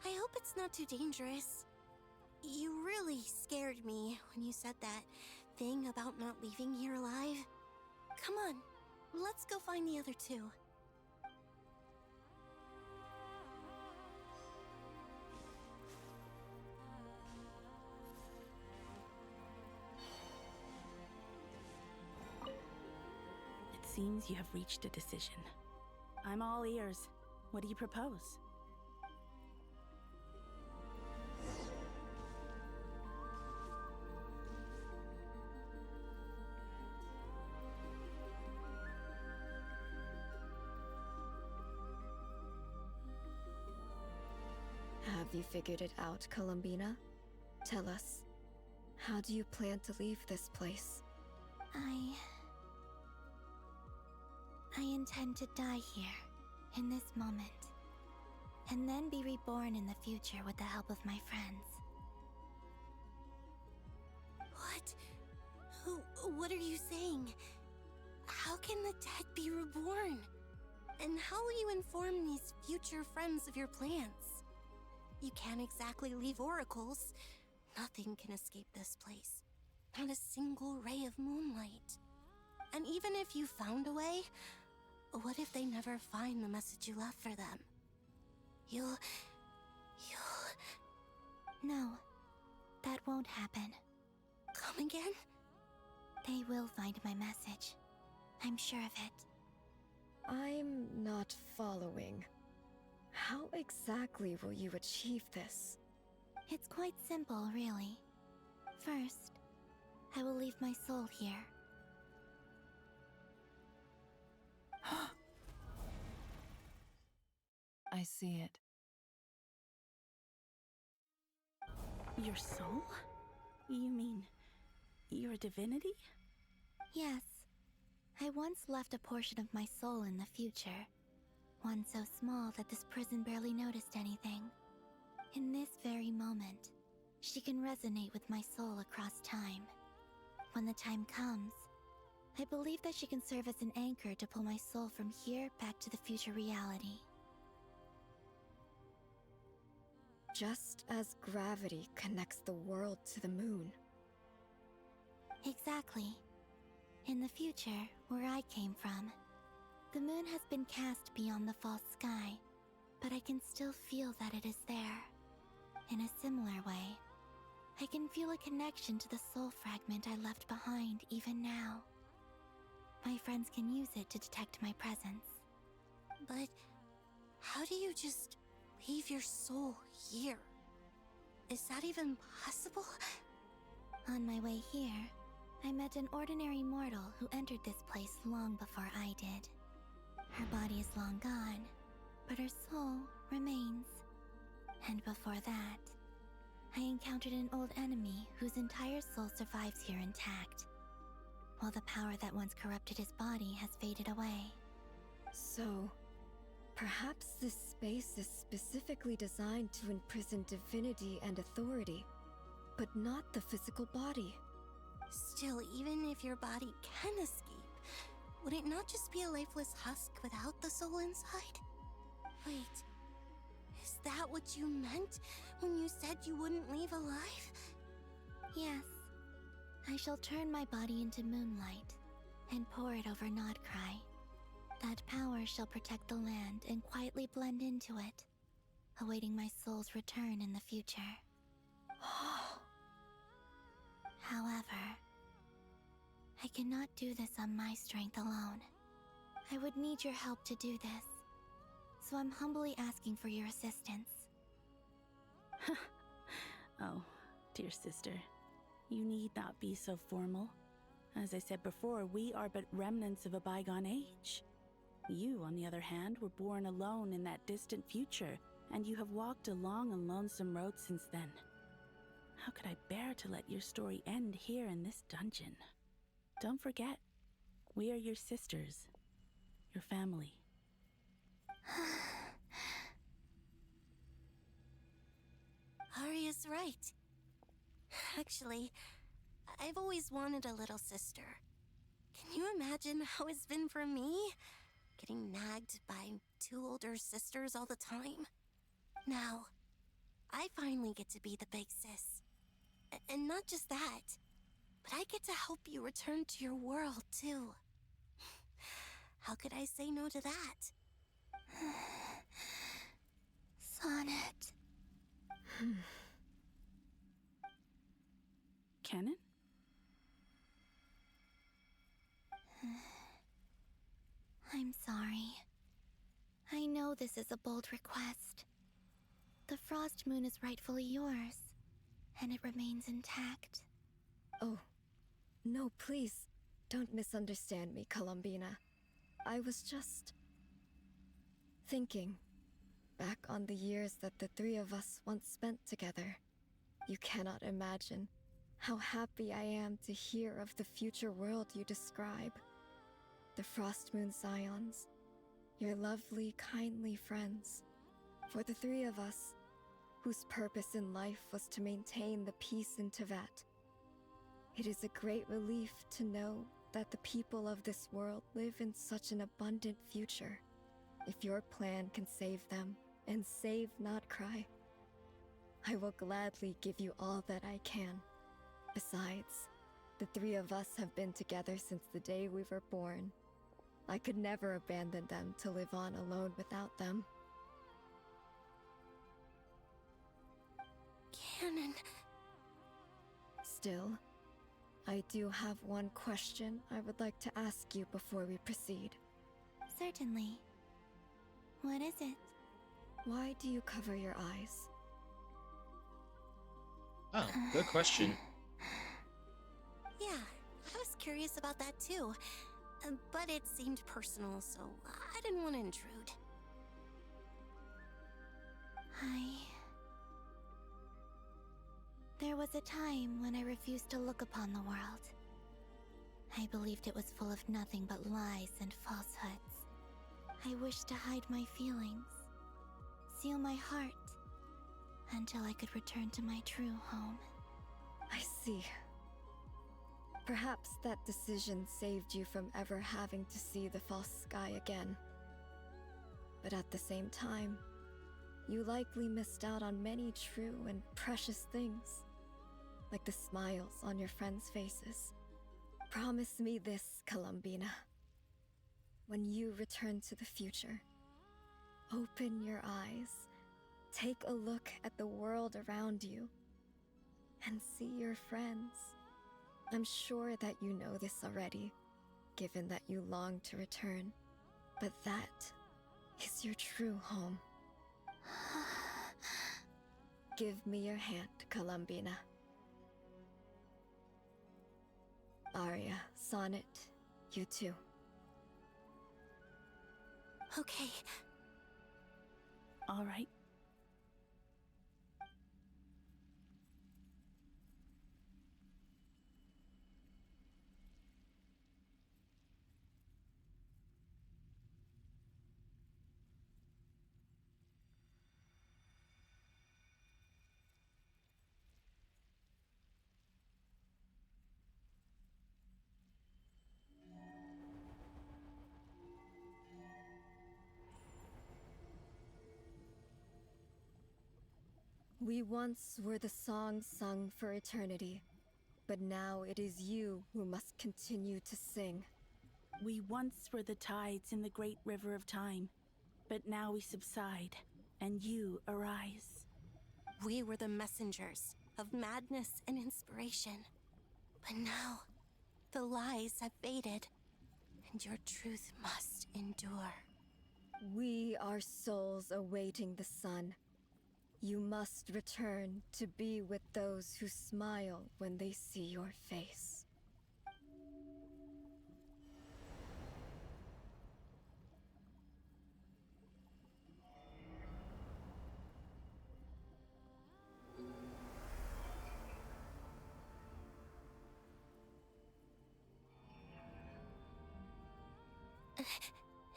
I hope it's not too dangerous. You really scared me when you said that thing about not leaving here alive. Come on, let's go find the other two. It seems you have reached a decision. I'm all ears. What do you propose? Have you figured it out, Columbina? Tell us, how do you plan to leave this place? I intend to die here, in this moment, and then be reborn in the future with the help of my friends. What? What are you saying? How can the dead be reborn? And how will you inform these future friends of your plans? You can't exactly leave oracles. Nothing can escape this place. Not a single ray of moonlight. And even if you found a way, what if they never find the message you left for them? No, that won't happen. Come again? They will find my message. I'm sure of it. I'm not following. How exactly will you achieve this? It's quite simple, really. First, I will leave my soul here. I see it. Your soul? You mean your divinity? Yes. I once left a portion of my soul in the future. One so small that this prison barely noticed anything. In this very moment, she can resonate with my soul across time. When the time comes, I believe that she can serve as an anchor to pull my soul from here back to the future reality. Just as gravity connects the world to the moon. Exactly. In the future, where I came from, the moon has been cast beyond the false sky, but I can still feel that it is there. In a similar way, I can feel a connection to the soul fragment I left behind even now. My friends can use it to detect my presence. But how do you just leave your soul here? Is that even possible? On my way here, I met an ordinary mortal who entered this place long before I did. Her body is long gone, but her soul remains. And before that, I encountered an old enemy whose entire soul survives here intact, while the power that once corrupted his body has faded away. So, perhaps this space is specifically designed to imprison divinity and authority, but not the physical body. Still, even if your body can escape, would it not just be a lifeless husk without the soul inside? Wait, is that what you meant when you said you wouldn't leave alive? Yes. I shall turn my body into moonlight and pour it over NODKRAI. That power shall protect the land and quietly blend into it, awaiting my soul's return in the future. However, I cannot do this on my strength alone. I would need your help to do this, so I'm humbly asking for your assistance. Oh, dear sister, you need not be so formal. As I said before, we are but remnants of a bygone age. You, on the other hand, were born alone in that distant future, and you have walked a long and lonesome road since then. How could I bear to let your story end here in this dungeon? Don't forget, we are your sisters, your family. Arya's right. Actually, I've always wanted a little sister. Can you imagine how it's been for me? Getting nagged by two older sisters all the time. Now, I finally get to be the big sis. And not just that, but I get to help you return to your world, too. How could I say no to that? Sonnet. Canon? I'm sorry. I know this is a bold request. The Frost Moon is rightfully yours, and it remains intact. Oh, no, please, don't misunderstand me, Columbina. I was just thinking back on the years that the three of us once spent together. You cannot imagine how happy I am to hear of the future world you describe. The Frost Moon Scions, your lovely, kindly friends. For the three of us, whose purpose in life was to maintain the peace in Teyvat. It is a great relief to know that the people of this world live in such an abundant future. If your plan can save them, and save NODKRAI, I will gladly give you all that I can. Besides, the three of us have been together since the day we were born. I could never abandon them to live on alone without them. canon. Still, I do have one question I would like to ask you before we proceed. Certainly. What is it? Why do you cover your eyes? Oh, good question. Yeah, I was curious about that too. But it seemed personal, so I didn't want to intrude. There was a time when I refused to look upon the world. I believed it was full of nothing but lies and falsehoods. I wished to hide my feelings, seal my heart, until I could return to my true home. I see. Perhaps that decision saved you from ever having to see the false sky again. But at the same time, you likely missed out on many true and precious things, like the smiles on your friends' faces. Promise me this, Columbina. When you return to the future, open your eyes, take a look at the world around you, and see your friends. I'm sure that you know this already, given that you long to return, but that is your true home. Give me your hand, Columbina. Arya, Sonnet, you too. Okay. All right. We once were the songs sung for eternity, but now it is you who must continue to sing. We once were the tides in the great river of time, but now we subside, and you arise. We were the messengers of madness and inspiration. But now, the lies have faded, and your truth must endure. We are souls awaiting the sun. You must return to be with those who smile when they see your face.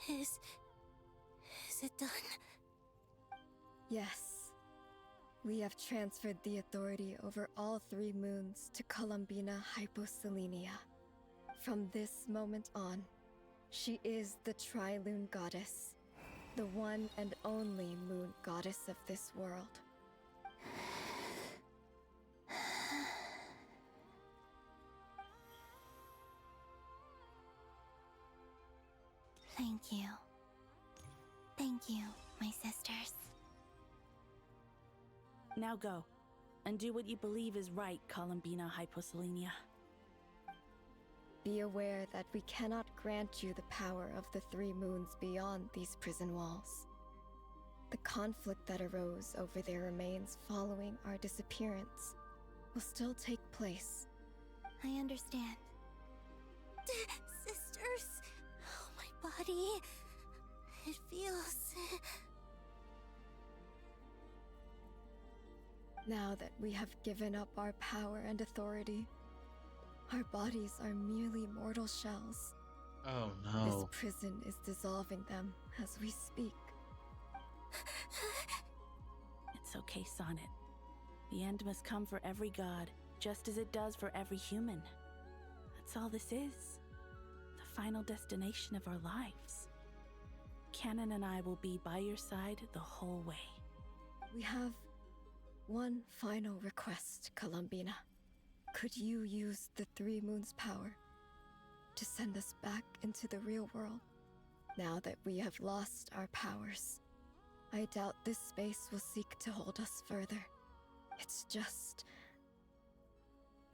Is it done? Yes. We have transferred the authority over all 3 moons to Columbina Hyposelenia. From this moment on, she is the Tri-Lune Goddess, the one and only moon goddess of this world. Thank you. Thank you, my sisters. Now go, and do what you believe is right, Columbina Hyposelenia. Be aware that we cannot grant you the power of the 3 moons beyond these prison walls. The conflict that arose over their remains following our disappearance will still take place. I understand. Sisters, oh, my body, it feels... Now that we have given up our power and authority, our bodies are merely mortal shells. Oh This no. prison is dissolving them as we speak. It's okay, Sonnet. The end must come for every god, just as it does for every human. That's all this is. The final destination of our lives. Canon and I will be by your side the whole way. We have one final request, Columbina. Could you use the 3 moons' power to send us back into the real world? Now that we have lost our powers, I doubt this space will seek to hold us further. It's just...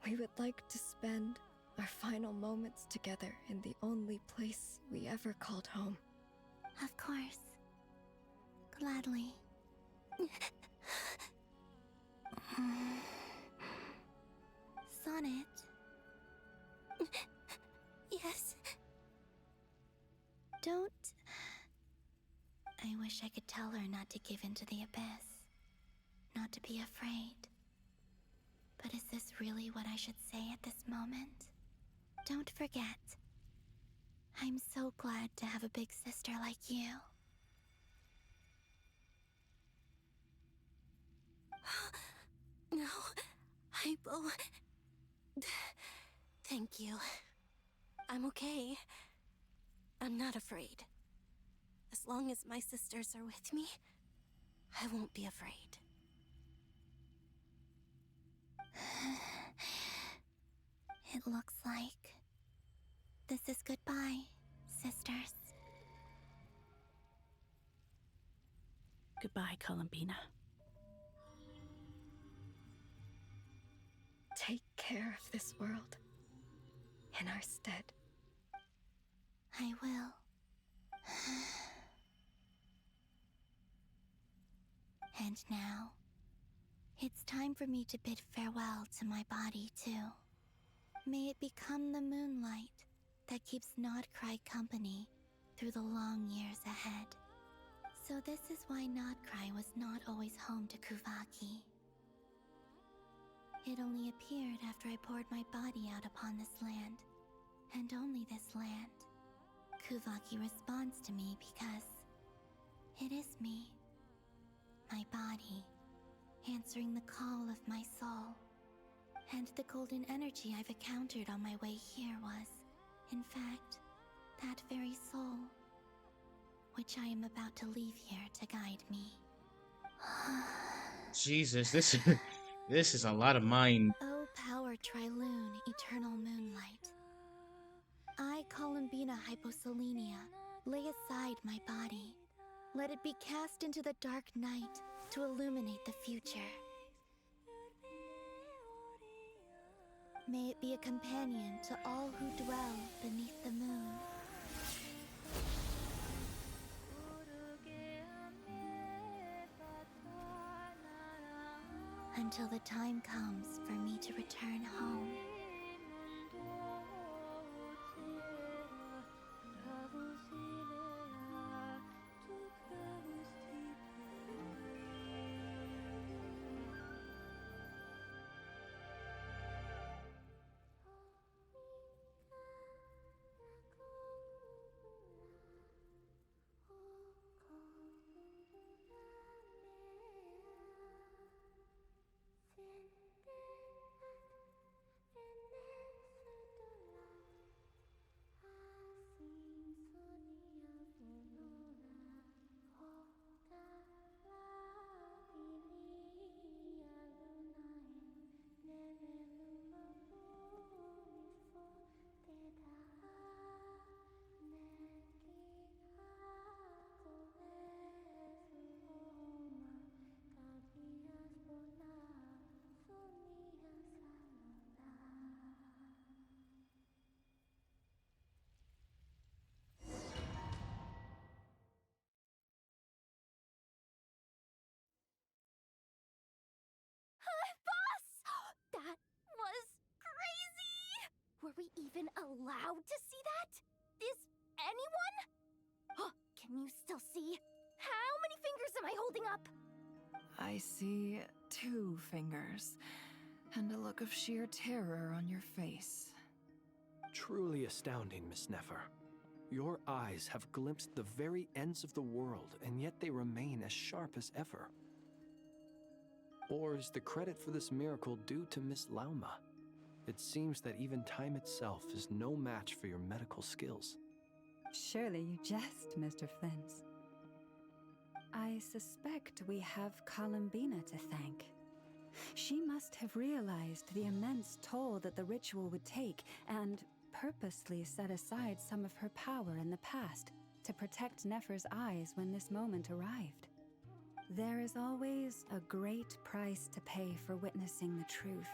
we would like to spend our final moments together in the only place we ever called home. Of course. Gladly. Sonnet. Yes. Don't... I wish I could tell her not to give in to the abyss. Not to be afraid. But is this really what I should say at this moment? Don't forget. I'm so glad to have a big sister like you. No, Hypo. Thank you. I'm okay. I'm not afraid. As long as my sisters are with me, I won't be afraid. It looks like this is goodbye, sisters. Goodbye, Columbina. Take care of this world in our stead. I will. And now, it's time for me to bid farewell to my body, too. May it become the moonlight that keeps NODKRAI company through the long years ahead. So this is why NODKRAI was not always home to Kuvaki. It only appeared after I poured my body out upon this land, and only this land. Kuvaki responds to me because it is me, my body, answering the call of my soul. And the golden energy I've encountered on my way here was, in fact, that very soul, which I am about to leave here to guide me. Jesus, this is a lot of mind. O power Triloon, eternal moonlight. I, Columbina Hyposelenia, lay aside my body. Let it be cast into the dark night to illuminate the future. May it be a companion to all who dwell beneath the moon. Until the time comes for me to return home. That was crazy! Were we even allowed to see that? Is anyone? Can you still see? How many fingers am I holding up? I see 2 fingers, and a look of sheer terror on your face. Truly astounding, Miss Nefer. Your eyes have glimpsed the very ends of the world, and yet they remain as sharp as ever. Or is the credit for this miracle due to Miss Lauma? It seems that even time itself is no match for your medical skills. Surely you jest, Mr. Flint. I suspect we have Columbina to thank. She must have realized the immense toll that the ritual would take and purposely set aside some of her power in the past to protect Nefer's eyes when this moment arrived. There is always a great price to pay for witnessing the truth,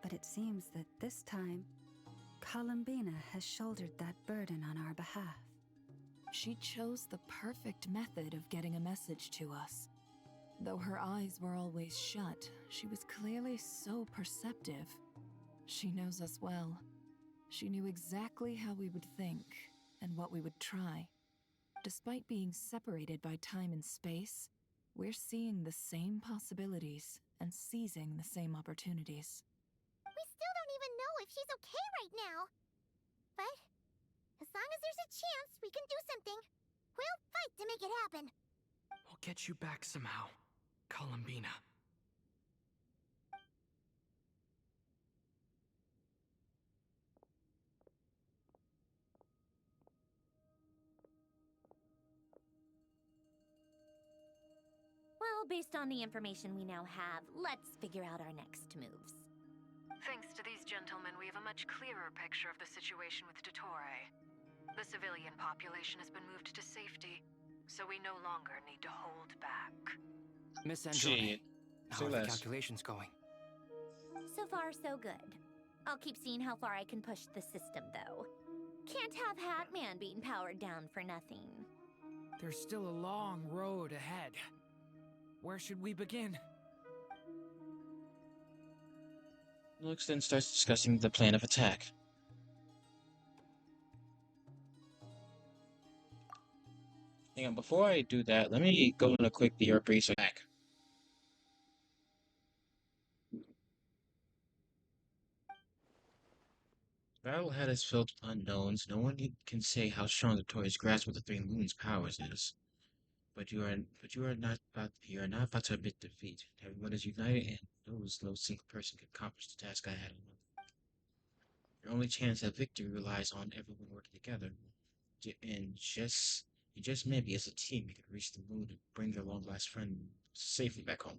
but it seems that this time, Columbina has shouldered that burden on our behalf. She chose the perfect method of getting a message to us. Though her eyes were always shut, she was clearly so perceptive. She knows us well. She knew exactly how we would think and what we would try. Despite being separated by time and space, we're seeing the same possibilities and seizing the same opportunities. We still don't even know if she's okay right now. But as long as there's a chance we can do something, we'll fight to make it happen. We'll get you back somehow, Columbina. Well, based on the information we now have, let's figure out our next moves. Thanks to these gentlemen, we have a much clearer picture of the situation with NODKRAI. The civilian population has been moved to safety, so we no longer need to hold back. Miss Angelone, how Say are the less. calculations going? So far, so good. I'll keep seeing how far I can push the system, though. Can't have Hatman being powered down for nothing. There's still a long road ahead. Where should we begin? Lux then starts discussing the plan of attack. Hang on, before I do that, let me go on a quick BR brief attack. Battle ahead is filled with unknowns. No one can say how strong the Toy's grasp of the Three Moons' powers is. But you are not about to admit defeat. Everyone is united and knows no single person can accomplish the task I had in mind. Your only chance at victory relies on everyone working together. And just maybe as a team you can reach the moon and bring your long-lost friend safely back home.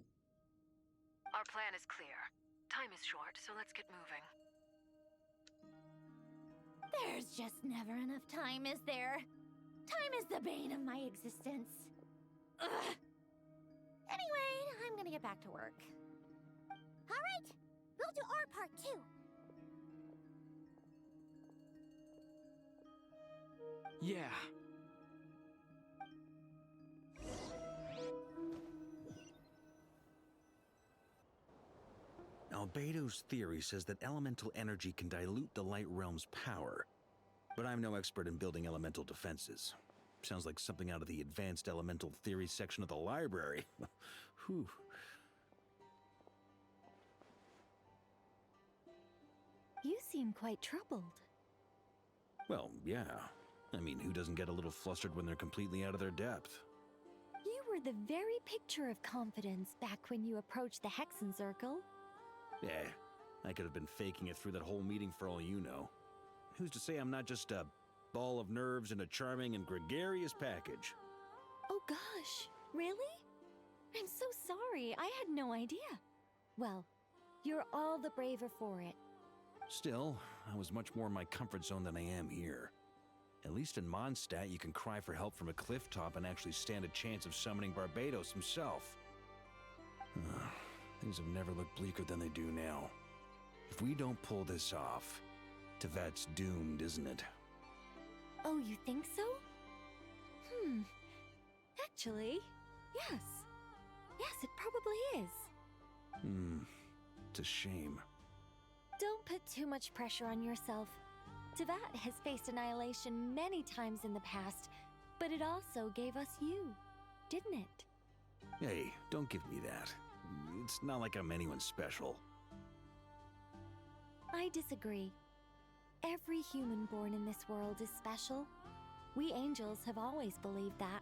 Our plan is clear. Time is short, so let's get moving. There's just never enough time, is there? Time is the bane of my existence. Ugh. Anyway, I'm gonna get back to work. All right, we'll do our part too. Yeah. Albedo's theory says that elemental energy can dilute the light realm's power, but I'm no expert in building elemental defenses. Sounds like something out of the advanced elemental theory section of the library. Whew. You seem quite troubled. Well, yeah. I mean, who doesn't get a little flustered when they're completely out of their depth? You were the very picture of confidence back when you approached the Hexen Circle. Yeah, I could have been faking it through that whole meeting for all you know. Who's to say I'm not just a ball of nerves in a charming and gregarious package? Oh gosh, really? I'm so sorry, I had no idea. Well, you're all the braver for it. Still, I was much more in my comfort zone than I am here. At least in Mondstadt, you can cry for help from a cliff top and actually stand a chance of summoning Barbados himself. Things have never looked bleaker than they do now. If we don't pull this off, Tevat's doomed, isn't it? Oh, you think so? Actually, yes. Yes, it probably is. It's a shame. Don't put too much pressure on yourself. Tevat has faced annihilation many times in the past, but it also gave us you, didn't it? Hey, don't give me that. It's not like I'm anyone special. I disagree. Every human born in this world is special. We angels have always believed that.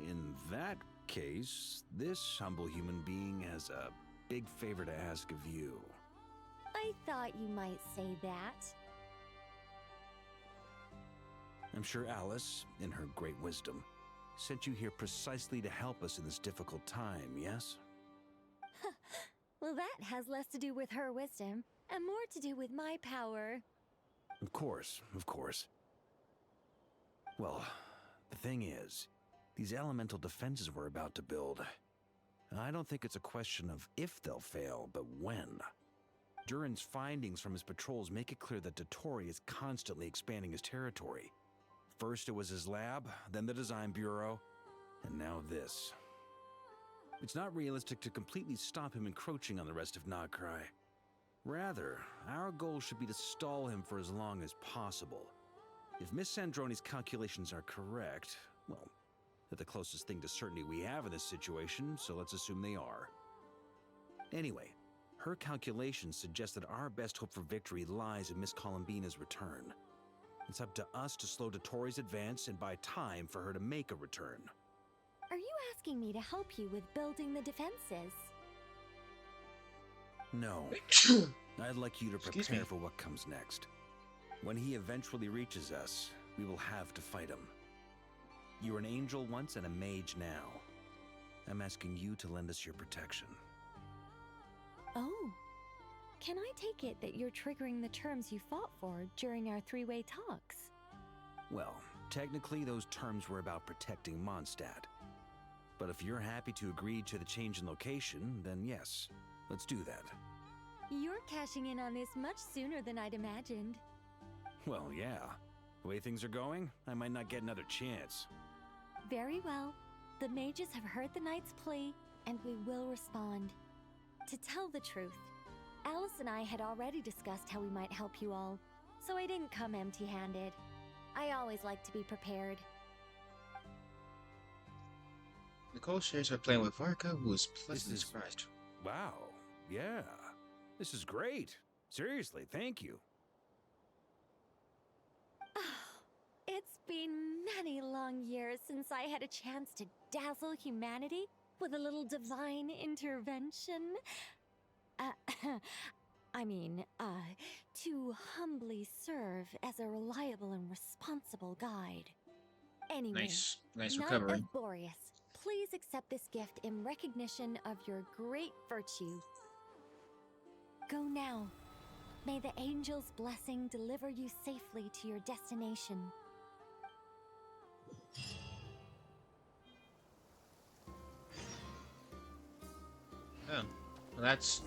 In that case, this humble human being has a big favor to ask of you. I thought you might say that. I'm sure Alice, in her great wisdom, sent you here precisely to help us in this difficult time, yes? Well, that has less to do with her wisdom and more to do with my power. Of course, of course. Well, the thing is, These elemental defenses we're about to build, I don't think it's a question of if they'll fail, but when. Durin's findings from his patrols make it clear that Dottore is constantly expanding his territory. First it was his lab, then the design bureau, and now this. It's not realistic to completely stop him encroaching on the rest of NODKRAI. Rather, our goal should be to stall him for as long as possible. If Miss Sandroni's calculations are correct, well, they're the closest thing to certainty we have in this situation, so let's assume they are. Anyway, her calculations suggest that our best hope for victory lies in Miss Columbina's return. It's up to us to slow Dottore's advance and buy time for her to make a return. Are you asking me to help you with building the defenses? No. I'd like you to prepare for what comes next. When he eventually reaches us, we will have to fight him. You were an angel once and a mage now. I'm asking you to lend us your protection. Oh. Can I take it that you're triggering the terms you fought for during our three-way talks? Well, technically those terms were about protecting Mondstadt. But if you're happy to agree to the change in location, then yes, let's do that. You're cashing in on this much sooner than I'd imagined. Well, yeah. The way things are going, I might not get another chance. Very well. The mages have heard the knight's plea, and we will respond. To tell the truth, Alice and I had already discussed how we might help you all, so I didn't come empty-handed. I always like to be prepared. Nicole shares her plan with Varka, who was pleasantly surprised. Wow. Yeah. This is great. Seriously, thank you. It's been many long years since I had a chance to dazzle humanity with a little divine intervention. To humbly serve as a reliable and responsible guide. Anyway, Nice Knight recovery. of Boreas, please accept this gift in recognition of your great virtue. Go now. May the angel's blessing deliver you safely to your destination. Oh, well that's...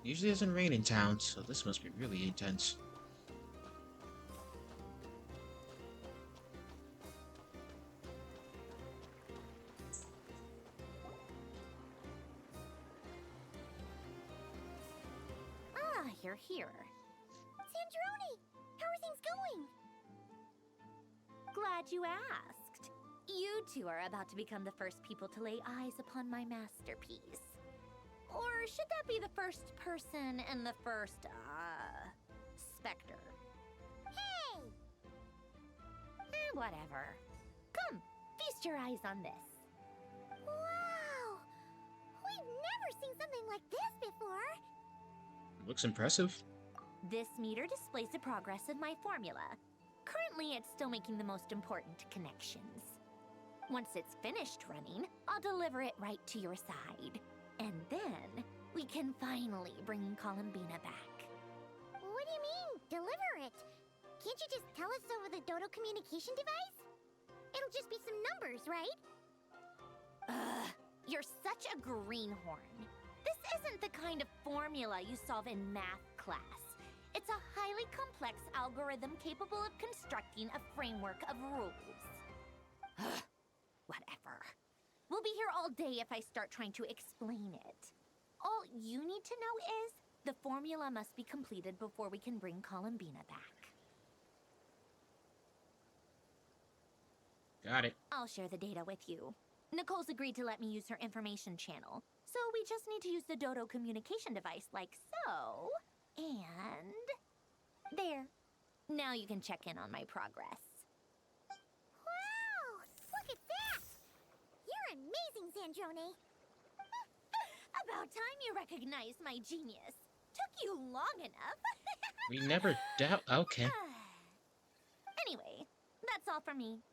Usually it doesn't rain in town, so this must be really intense. Ah, you're here. Sandroni! How are things going? Glad you asked. You two are about to become the first people to lay eyes upon my masterpiece. Or should that be the first person and the first, specter? Hey! Whatever. Come, feast your eyes on this. Wow! We've never seen something like this before! Looks impressive. This meter displays the progress of my formula. Currently, it's still making the most important connections. Once it's finished running, I'll deliver it right to your side. And then, we can finally bring Columbina back. What do you mean, deliver it? Can't you just tell us over the Dodo communication device? It'll just be some numbers, right? You're such a greenhorn. This isn't the kind of formula you solve in math class. It's a highly complex algorithm capable of constructing a framework of rules. Whatever. We'll be here all day if I start trying to explain it. All you need to know is the formula must be completed before we can bring Columbina back. Got it. I'll share the data with you. Nicole's agreed to let me use her information channel, so we just need to use the Dodo communication device like so. And... there. Now you can check in on my progress. Wow! Look at that! You're amazing, Sandroni! About time you recognized my genius. Took you long enough. We never doubt. Okay. Anyway, that's all from me.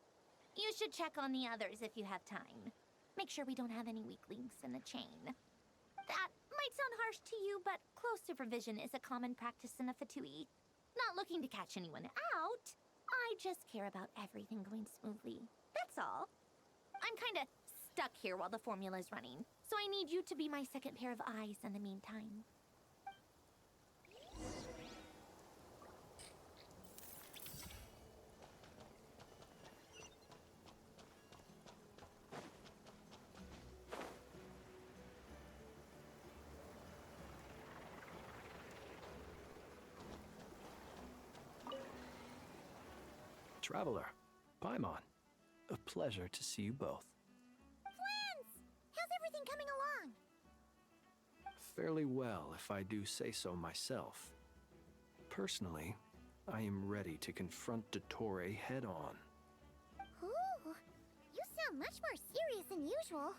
You should check on the others if you have time. Make sure we don't have any weak links in the chain. That might sound harsh to you, but close supervision is a common practice in a Fatui. Not looking to catch anyone out. I just care about everything going smoothly. That's all. I'm kinda stuck here while the formula's running, so I need you to be my second pair of eyes in the meantime. Traveler, Paimon, a pleasure to see you both. Friends! How's everything coming along? Fairly well, if I do say so myself. Personally, I am ready to confront Dottore head on. Ooh, you sound much more serious than usual.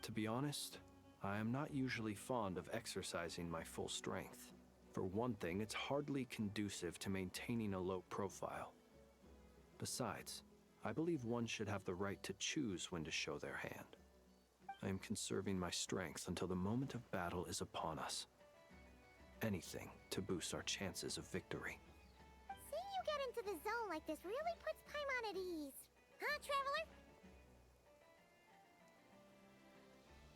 To be honest, I am not usually fond of exercising my full strength. For one thing, it's hardly conducive to maintaining a low profile. Besides, I believe one should have the right to choose when to show their hand. I am conserving my strength until the moment of battle is upon us. Anything to boost our chances of victory. Seeing you get into the zone like this really puts Paimon at ease. Huh,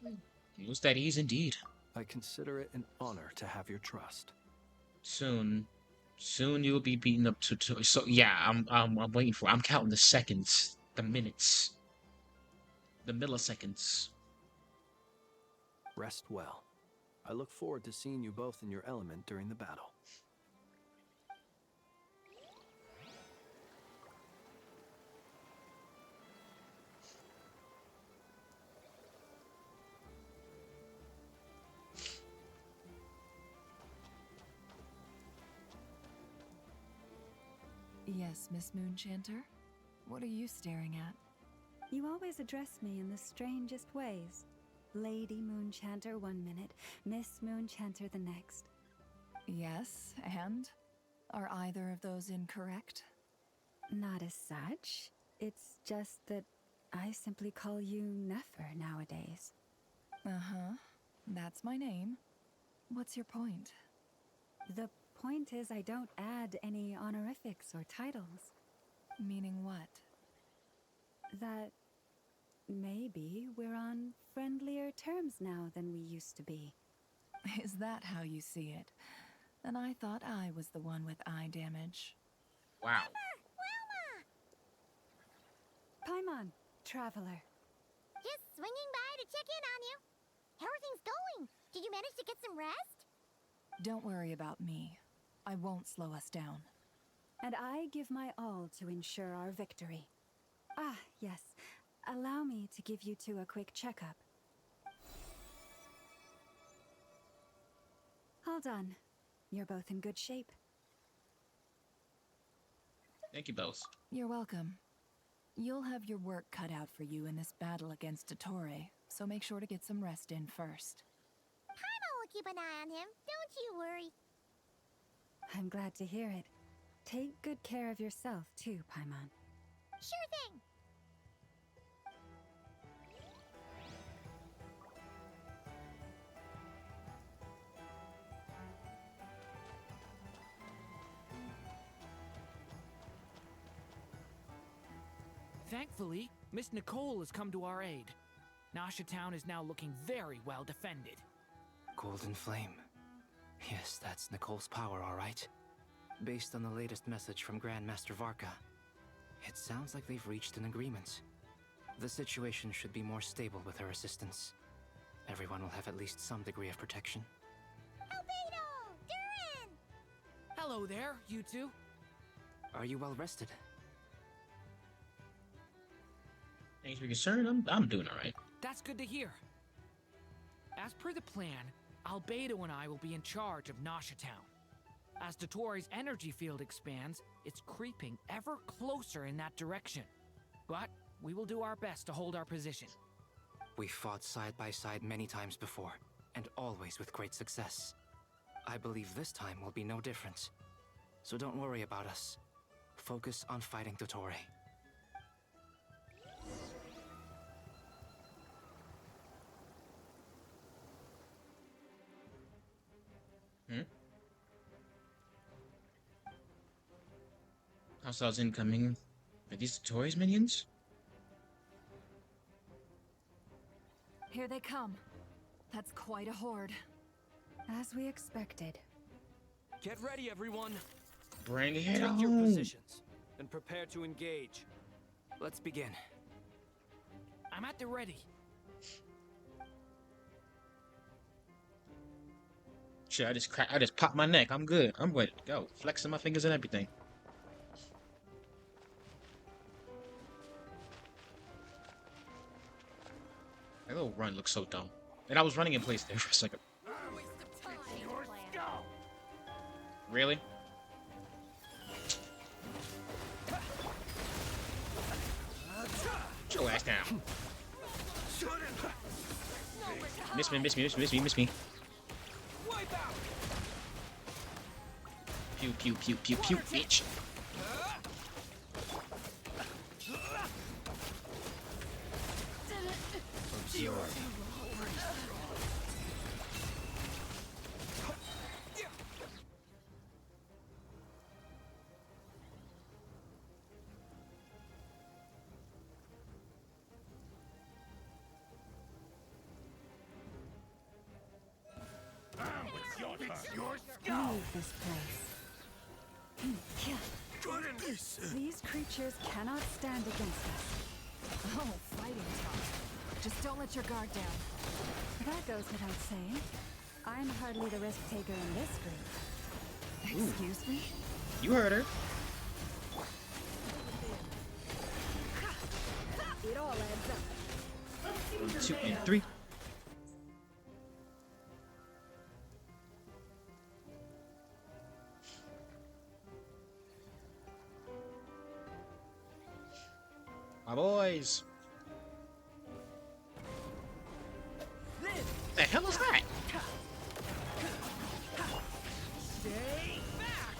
Traveler? Lose that ease indeed. I consider it an honor to have your trust. Soon you'll be beaten up to. So yeah, I'm waiting for. I'm counting the seconds, the minutes, the milliseconds. Rest well. I look forward to seeing you both in your element during the battle. Yes, Miss Moonchanter? What are you staring at? You always address me in the strangest ways. Lady Moonchanter 1 minute, Miss Moonchanter the next. Yes, and? Are either of those incorrect? Not as such. It's just that I simply call you Nefer nowadays. Uh-huh. That's my name. What's your point? The point is I don't add any honorifics or titles. Meaning what? That maybe we're on friendlier terms now than we used to be. Is that how you see it? And I thought I was the one with eye damage. Wow. Paimon, Traveler. Just swinging by to check in on you. How are things going? Did you manage to get some rest? Don't worry about me. I won't slow us down. And I give my all to ensure our victory. Ah, yes. Allow me to give you two a quick checkup. All done. You're both in good shape. Thank you both. You're welcome. You'll have your work cut out for you in this battle against Dottore, so make sure to get some rest in first. Paimon will keep an eye on him, don't you worry. I'm glad to hear it. Take good care of yourself, too, Paimon. Sure thing. Thankfully, Miss Nicole has come to our aid. Nasha Town is now looking very well defended. Golden Flame. Yes, that's Nicole's power, all right. Based on the latest message from Grandmaster Varka, it sounds like they've reached an agreement. The situation should be more stable with her assistance. Everyone will have at least some degree of protection. Albedo! Durin! Hello there, you two. Are you well rested? Thanks for your concern. I'm doing all right. That's good to hear. As per the plan, Albedo and I will be in charge of Nasha Town. As Dottore's energy field expands, it's creeping ever closer in that direction. But we will do our best to hold our position. We've fought side by side many times before, and always with great success. I believe this time will be no different. So don't worry about us. Focus on fighting Dottore. Hostiles incoming. Are these Dottore's minions? Here they come. That's quite a horde. As we expected. Get ready, everyone. Bring it Take your on. positions and prepare to engage. Let's begin. I'm at the ready. Shit, I just popped my neck. I'm good. I'm ready to go. Flexing my fingers and everything. That little run looks so dumb. And I was running in place there for a second. Really? Put your ass down. Miss me, miss me, miss me, miss me, miss me. Pew, pew, pew, pew, pew, bitch. Absorb. Leave this place. These creatures cannot stand against us. Oh, fighting talk. Just don't let your guard down. That goes without saying. I'm hardly the risk taker in this group. Excuse me? You heard her. It all adds up. 1, 2, and 3. My boys. The hell is that? Stay back.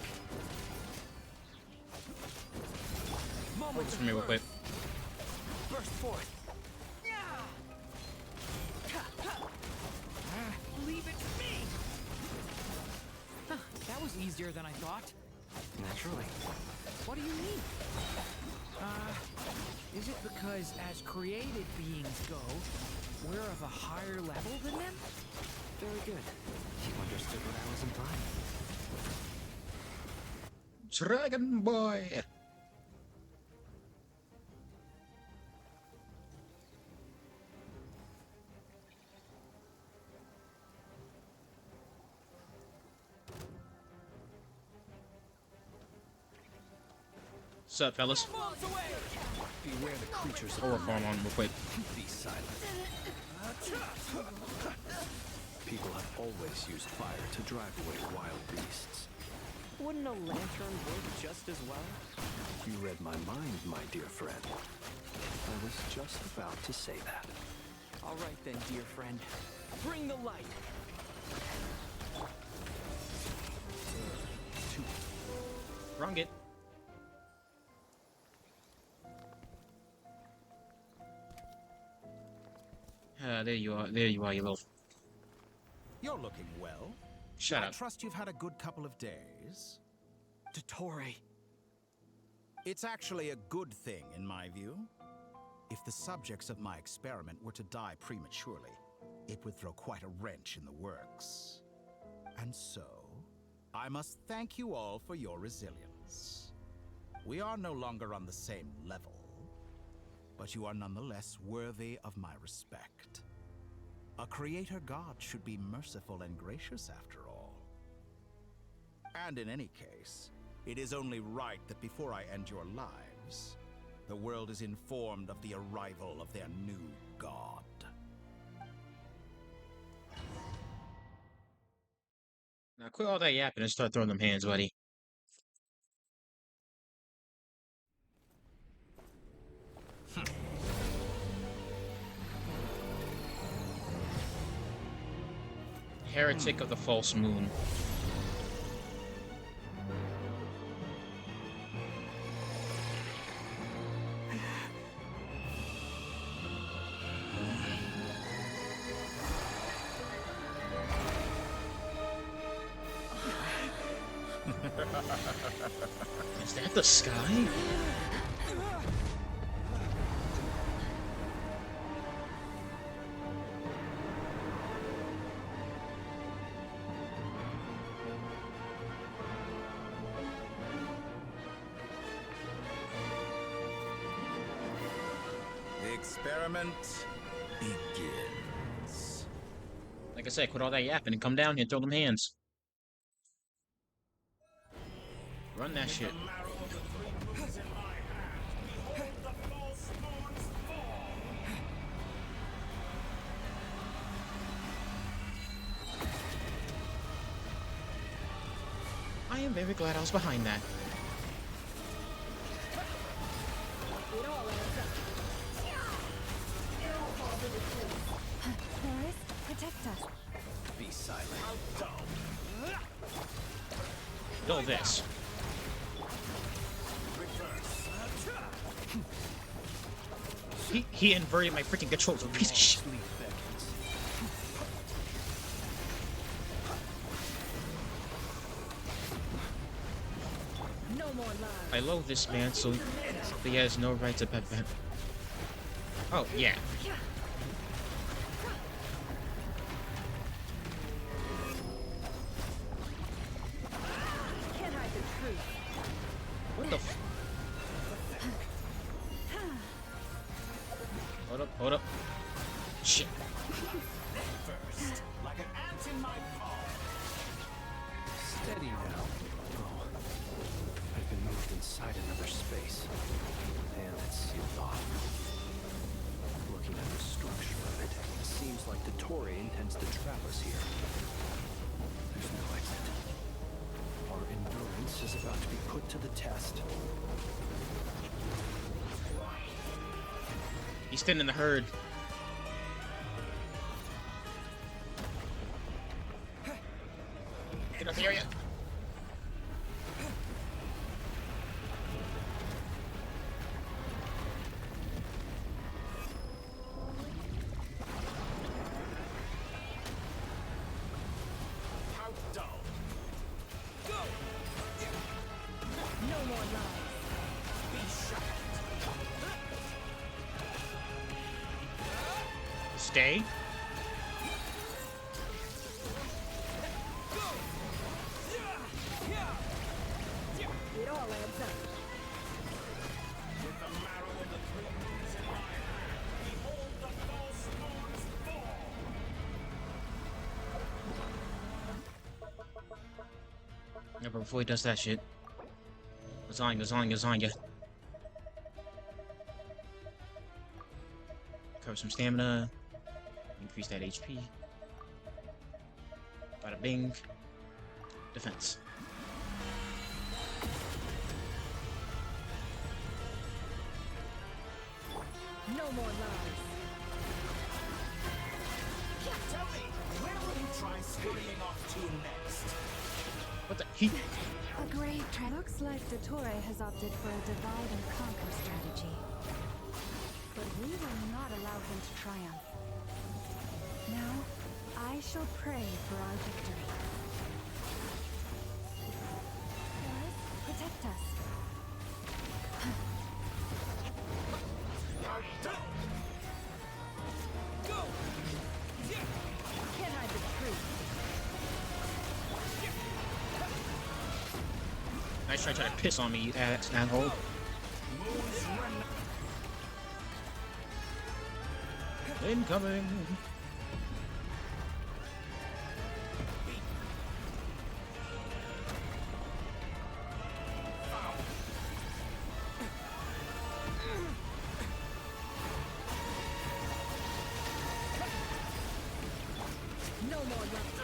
Focus for me real quick. Burst forth. Leave it to me. Huh, that was easier than I thought. Naturally. What do you mean? Is it because as created beings go, we're of a higher level than them? Very good. You understood what I was implying. Dragon Boy. What's up, fellas? Beware the creatures. Overform on real quick. Be silent. People have always used fire to drive away wild beasts. Wouldn't a lantern work just as well? You read my mind, my dear friend. I was just about to say that. All right then, dear friend. Bring the light. Wrong it. There you are. There you are, you little. You're looking well. Shut I up. trust you've had a good couple of days. Dottore. It's actually a good thing, in my view. If the subjects of my experiment were to die prematurely, it would throw quite a wrench in the works. And so, I must thank you all for your resilience. We are no longer on the same level, but you are nonetheless worthy of my respect. A creator god should be merciful and gracious after all. And in any case, it is only right that before I end your lives, the world is informed of the arrival of their new god. Now quit all that yapping and start throwing them hands, buddy. Heretic of the false moon. Is that the sky? experiment begins. Like I said, quit all that yapping and come down here and throw them hands. Run that shit. I am very glad I was behind that. Boris, protect us. Be silent. Know this. He inverted my freaking controls, a piece of shit. No more lies. I loathe this man, so he has no right to pet that. Oh, yeah. Can't hide the truth. What the f- Hold up. Shit. First, like an ant in my paw. Steady now. Oh, I've been moved inside another space, and it's sealed off. Looking at the structure of it, it seems like Dottore intends to trap us here. There's no exit. Our endurance is about to be put to the test. He's standing in the herd. Get up the area. How dull. Go! No more lies. Be shocked. Stay. It all adds up. With the marrow of the three moons in my hand, behold the false moons fall. Yeah, but before he does that shit. Lasagna. Cover some stamina. Increase that HP. Bada bing. Defense. No more lies. Tell me, where will you try scurrying off to next? What the? He. A grave looks like Dottore has opted for a divide and conquer strategy. But we will not allow him to triumph. Now, I shall pray for our victory. Boris, protect us. Go! Can't hide the truth. Nice try to piss on me, you asshole. Incoming. No more left.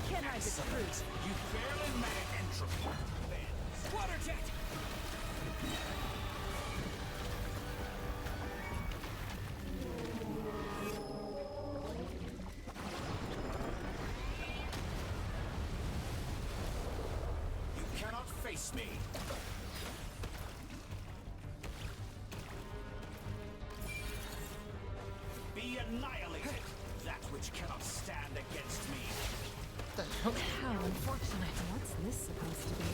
Can't hide the truth. You barely met an entropy. Water jet! You cannot face me. Be annihilated, that which cannot stand against me. What the hell? How unfortunate. What's this supposed to be?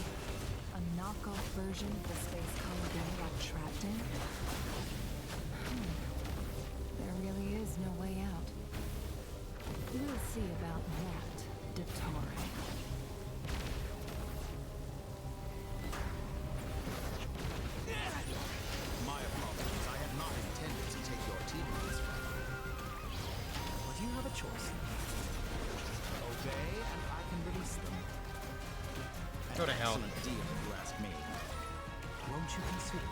A A knockoff version of the space Columbine got trapped in? There really is no way out. We'll see about that, Dottore. My apologies. I had not intended to take your teammates from you. But you have a choice. Obey, and I can release them. Go to hell. Excellent deal, if you ask me. Won't you consider it?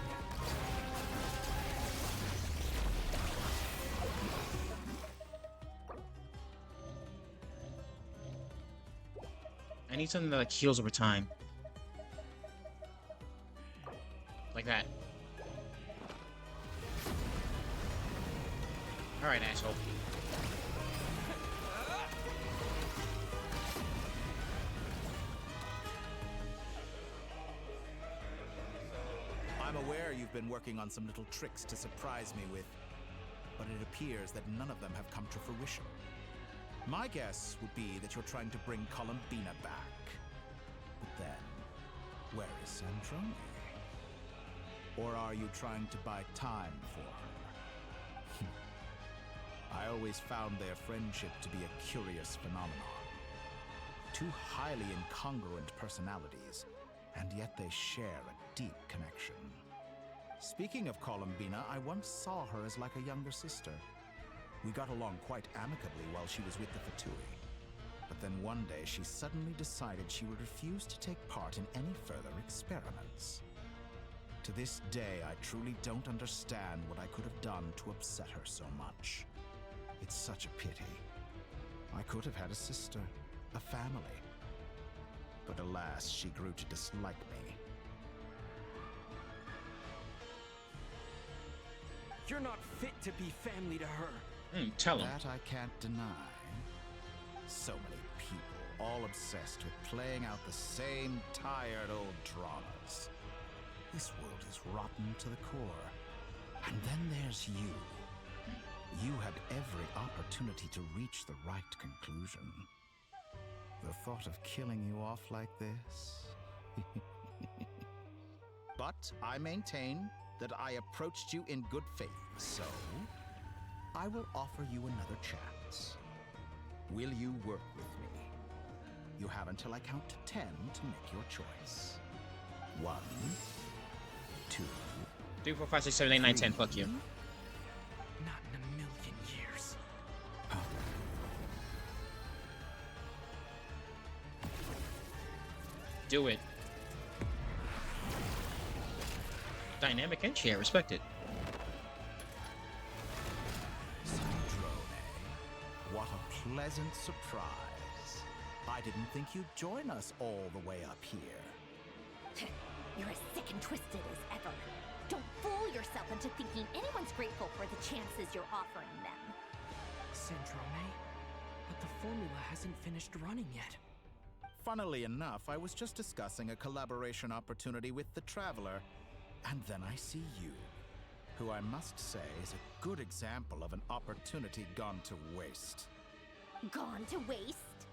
I need something that like heals over time. Like that. Alright, asshole. I'm aware you've been working on some little tricks to surprise me with, but it appears that none of them have come to fruition. My guess would be that you're trying to bring Columbina back. But then, where is Sandrone? Or are you trying to buy time for her? I always found their friendship to be a curious phenomenon. Two highly incongruent personalities, and yet they share a deep connection. Speaking of Columbina, I once saw her as like a younger sister. We got along quite amicably while she was with the Fatui. But then one day she suddenly decided she would refuse to take part in any further experiments. To this day, I truly don't understand what I could have done to upset her so much. It's such a pity. I could have had a sister, a family. But alas, she grew to dislike me. You're not fit to be family to her. Tell him. That I can't deny. So many people, all obsessed with playing out the same tired old dramas. This world is rotten to the core. And then there's you. You had every opportunity to reach the right conclusion. The thought of killing you off like this? But I maintain that I approached you in good faith, so I will offer you another chance. Will you work with me? You have until I count to 10 to make your choice. 1, 2, 3, 4, 5, 6, 7, 8, 9, 10. Fuck you. Not in a million years. Do it. Dynamic entry, I respect it. Sandrone, what a pleasant surprise. I didn't think you'd join us all the way up here. You're as sick and twisted as ever. Don't fool yourself into thinking anyone's grateful for the chances you're offering them. Sandrone, but the formula hasn't finished running yet. Funnily enough, I was just discussing a collaboration opportunity with the Traveler, and then I see you, who I must say is a good example of an opportunity gone to waste. Gone to waste?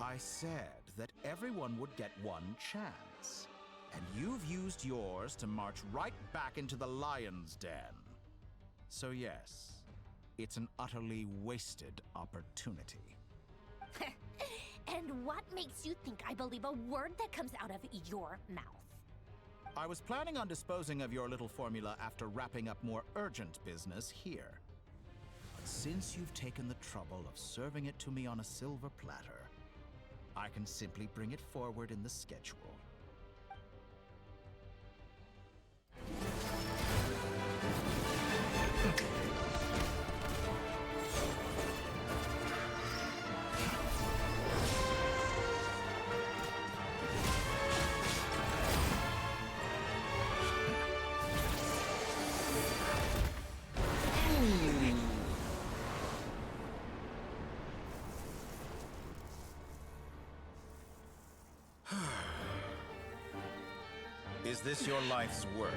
I said that everyone would get one chance, and you've used yours to march right back into the lion's den. So yes, it's an utterly wasted opportunity. And what makes you think I believe a word that comes out of your mouth? I was planning on disposing of your little formula after wrapping up more urgent business here. But since you've taken the trouble of serving it to me on a silver platter, I can simply bring it forward in the schedule. Is this your life's work?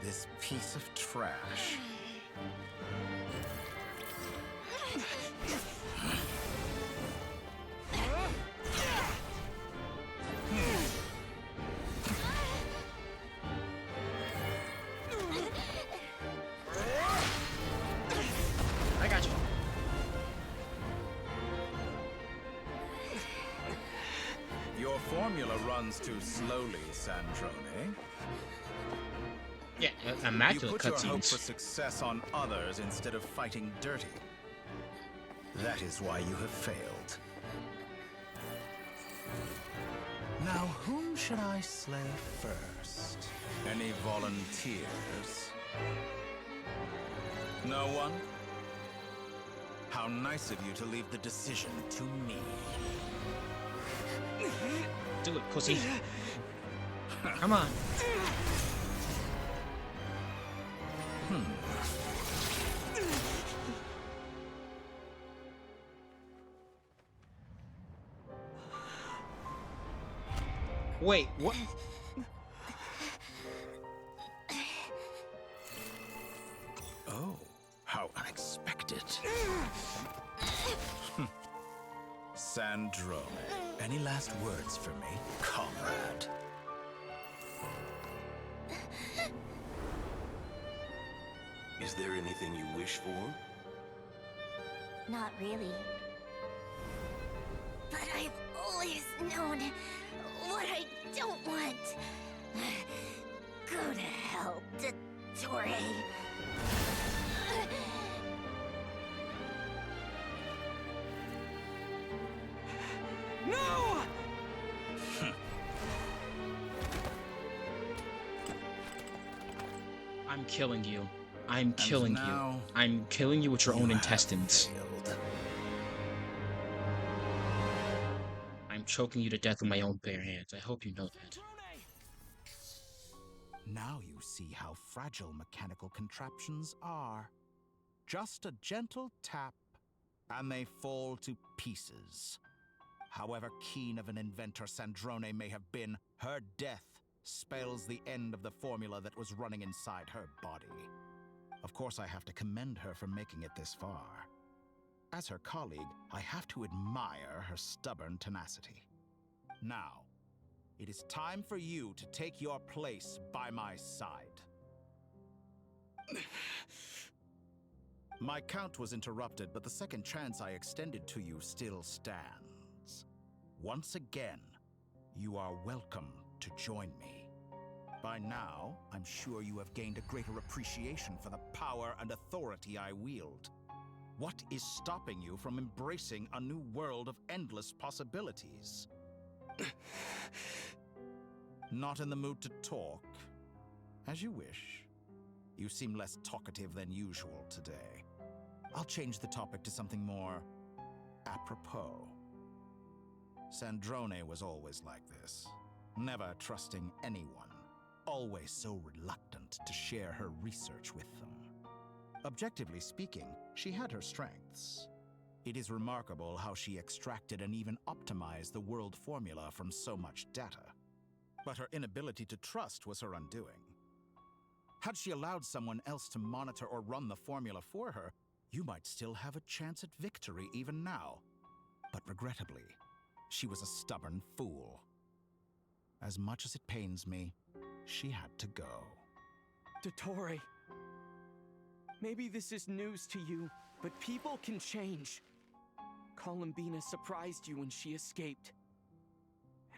This piece of trash? formula runs too slowly, Sandrone. Yeah, You immaculate put your hope for cutscenes. success on others instead of fighting dirty. That is why you have failed. Now, whom should I slay first? Any volunteers? No one? How nice of you to leave the decision to me. Do it, pussy. Come on. Wait, what? Oh, how unexpected. Sandrone, any last words for me, comrade? Is there anything you wish for? Not really. But I've always known what I don't want. Go to hell, Dottore. No! I'm killing you. I'm killing you. now I'm killing you with your own you have intestines. failed. I'm choking you to death with my own bare hands. I hope you know that. Now you see how fragile mechanical contraptions are. Just a gentle tap, and they fall to pieces. However keen of an inventor Sandrone may have been, her death spells the end of the formula that was running inside her body. Of course, I have to commend her for making it this far. As her colleague, I have to admire her stubborn tenacity. Now, it is time for you to take your place by my side. My count was interrupted, but the second chance I extended to you still stands. Once again, you are welcome to join me. By now, I'm sure you have gained a greater appreciation for the power and authority I wield. What is stopping you from embracing a new world of endless possibilities? Not in the mood to talk? As you wish. You seem less talkative than usual today. I'll change the topic to something more apropos. Sandrone was always like this, never trusting anyone, always so reluctant to share her research with them. Objectively speaking, she had her strengths. It is remarkable how she extracted and even optimized the world formula from so much data. But her inability to trust was her undoing. Had she allowed someone else to monitor or run the formula for her, you might still have a chance at victory even now. But regrettably, she was a stubborn fool. As much as it pains me, she had to go. Dottore, maybe this is news to you, but people can change. Columbina surprised you when she escaped.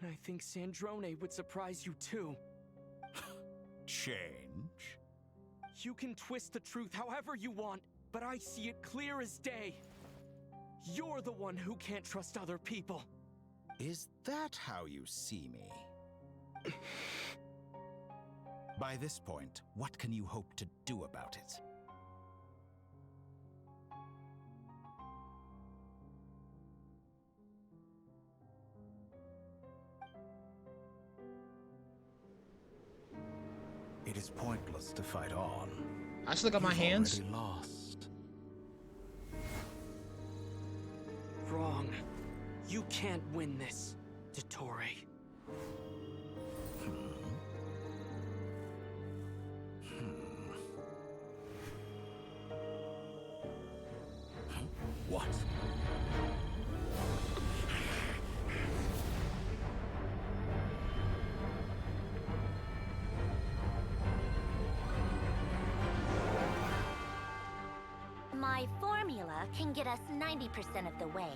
And I think Sandrone would surprise you too. Change? You can twist the truth however you want, but I see it clear as day. You're the one who can't trust other people. Is that how you see me? By this point, what can you hope to do about it? It is pointless to fight on. I still got my You've hands. already lost. Wrong. You can't win this, Dottore. What? My formula can get us 90% of the way.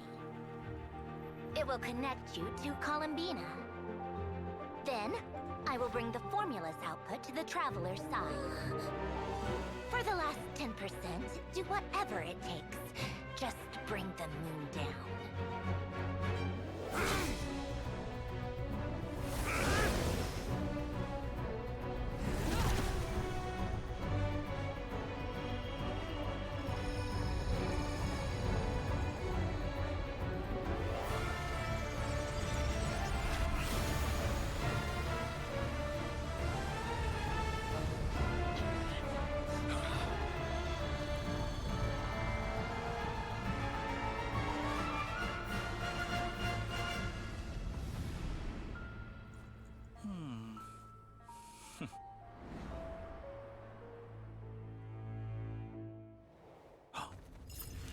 It will connect you to Columbina. Then, I will bring the formula's output to the traveler's side. For the last 10%, do whatever it takes. Just bring the moon down.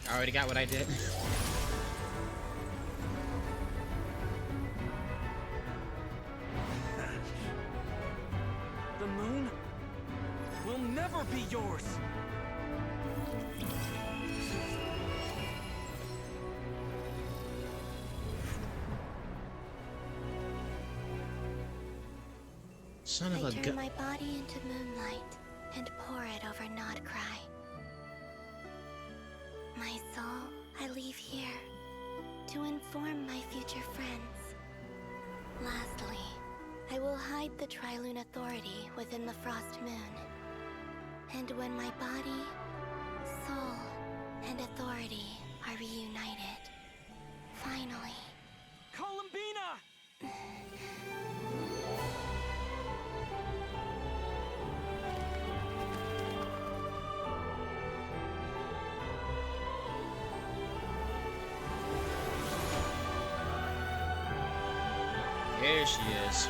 I already got what I did. The moon will never be yours! Son of I a turn gun. my body into moonlight and pour it over NODKRAI. My soul, I leave here to inform my future friends. Lastly, I will hide the Trilune Authority within the Frost Moon. And when my body, soul, and authority are reunited, finally... Columbina! There she is.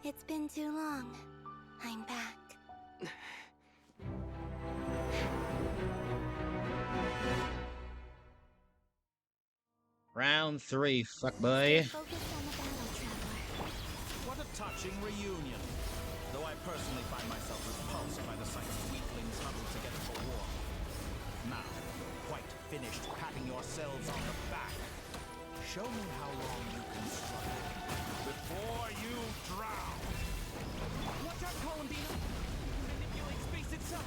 It's been too long. I'm back. Round 3, fuck boy. What a touching reunion. Though I personally find myself repulsed by the sight of weaklings huddled together for war. Now, quite finished patting yourselves on the back. Show me how long you can struggle before you drown. Watch out, Columbina! Manipulate space itself!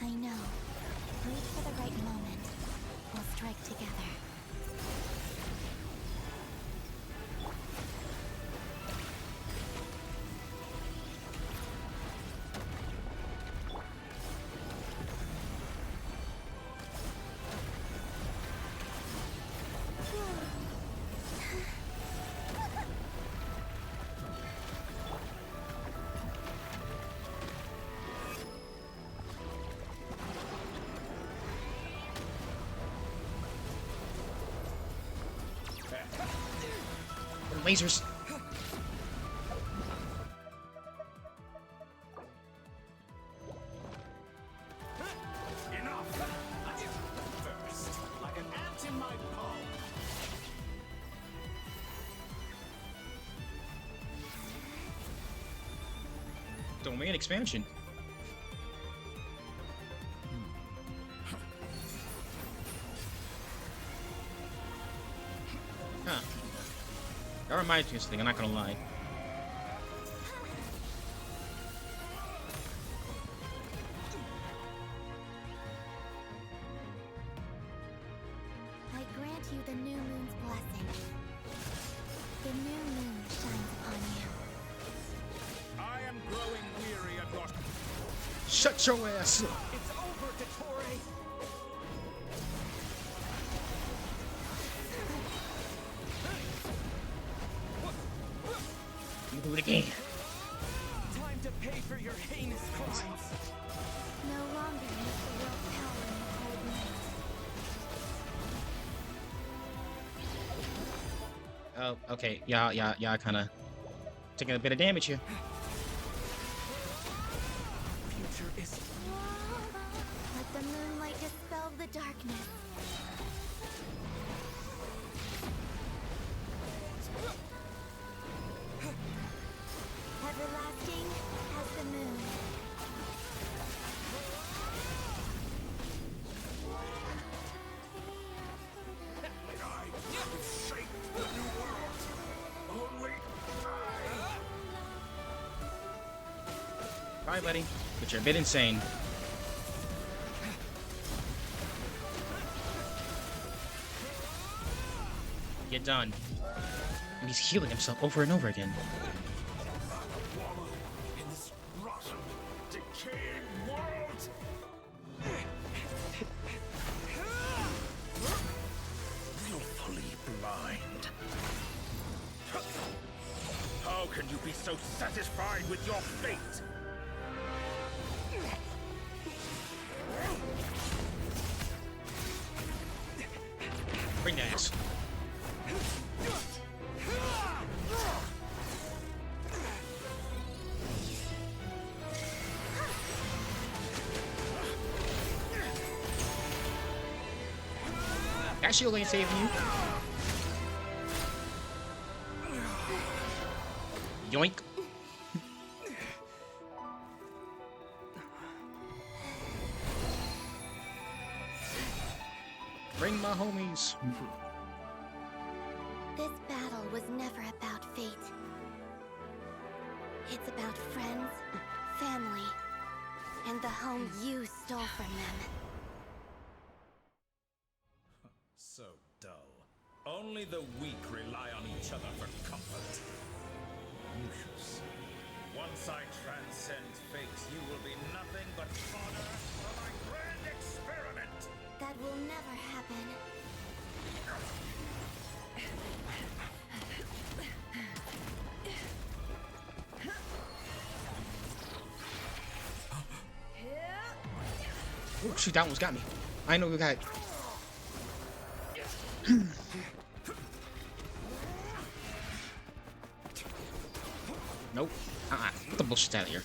I know. Wait for the right moment. We'll strike together. Lasers. Enough! First, like an ant in my palm. Domain expansion. Huh. That reminds me of something, I'm not gonna lie. I grant you the new moon's blessing. The new moon shines upon you. I am growing weary of your... Shut your ass! It's over, Dottore! You do it again. Time to pay for your heinous crimes! No longer is the world power in the cold night. Oh, okay. Yeah, kinda taking a bit of damage here. Future is... Let the moonlight dispel the darkness. Hi, buddy. But you're a bit insane. Get done. And he's healing himself over and over again. In this rotten, decaying world. Willfully blind. How can you be so satisfied with your fate? Bring the ass. That shield ain't saving you. Yoink. Bring my homies. This battle was never about fate. It's about friends, family, and the home you stole from them. So dull. Only the weak rely on each other for comfort. You shall see. Once I transcend fate, you will be nothing but fodder for my grand experiment. That will never happen. Oh, shoot, that almost got me. I know who got it. Nope. Get the bullshit out of here.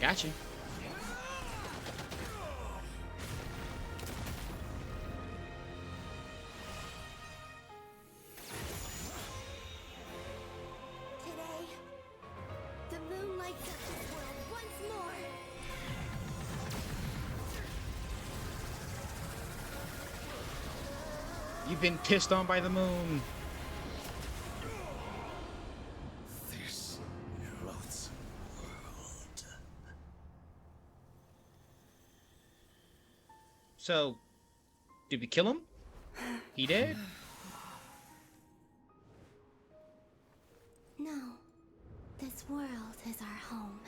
Gotcha. Today, the moon lights up this world once more. You've been pissed on by the moon. This loathsome world. So, did we kill him? He did? No, this world is our home.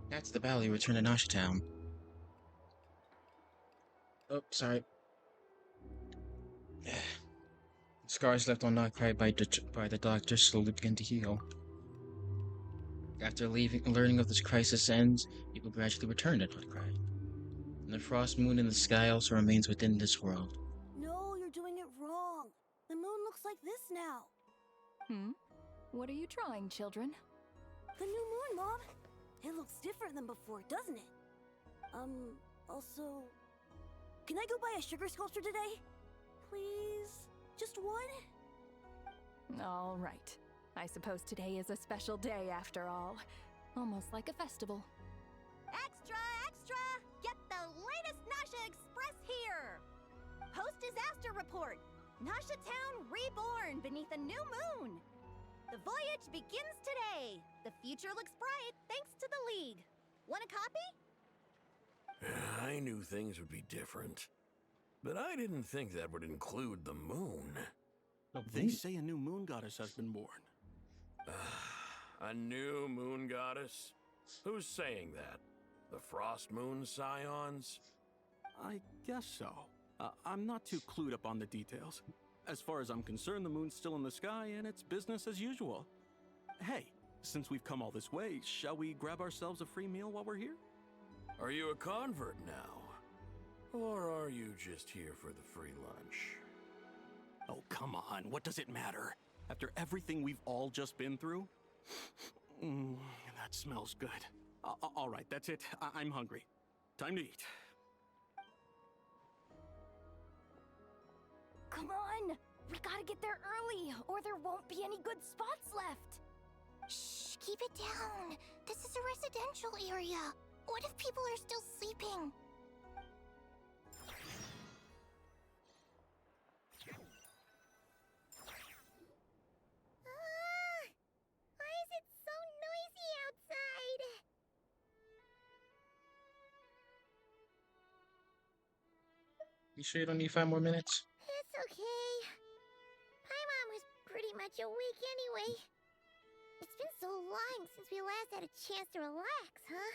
That's the battle you return to Nasha Town. Oh, sorry. Scars left on NODKRAI by the doctor slowly begin to heal. After learning of this crisis ends, people gradually return to NODKRAI. And the frost moon in the sky also remains within this world. No, you're doing it wrong. The moon looks like this now. Hmm? What are you drawing, children? The new moon, Mom. It looks different than before, doesn't it? Also... Can I go buy a sugar sculpture today? Please? Just one? All right. I suppose today is a special day after all. Almost like a festival. Extra, extra! Get the latest Nasha Express here! Post-disaster report! Nasha Town reborn beneath a new moon! The voyage begins today! The future looks bright thanks to the League. Want a copy? I knew things would be different, but I didn't think that would include the moon. They say a new moon goddess has been born. A new moon goddess? Who's saying that? The Frost Moon Scions? I guess so. I'm not too clued up on the details. As far as I'm concerned, the moon's still in the sky and it's business as usual. Hey, since we've come all this way, shall we grab ourselves a free meal while we're here? Are you a convert now? Or are you just here for the free lunch? Oh, come on. What does it matter? After everything we've all just been through? That smells good. All right, that's it. I'm hungry. Time to eat. Come on! We gotta get there early, or there won't be any good spots left! Shh, keep it down. This is a residential area. What if people are still sleeping? Why is it so noisy outside? You sure you don't need 5 more minutes? It's okay. Paimon was pretty much awake anyway. It's been so long since we last had a chance to relax, huh?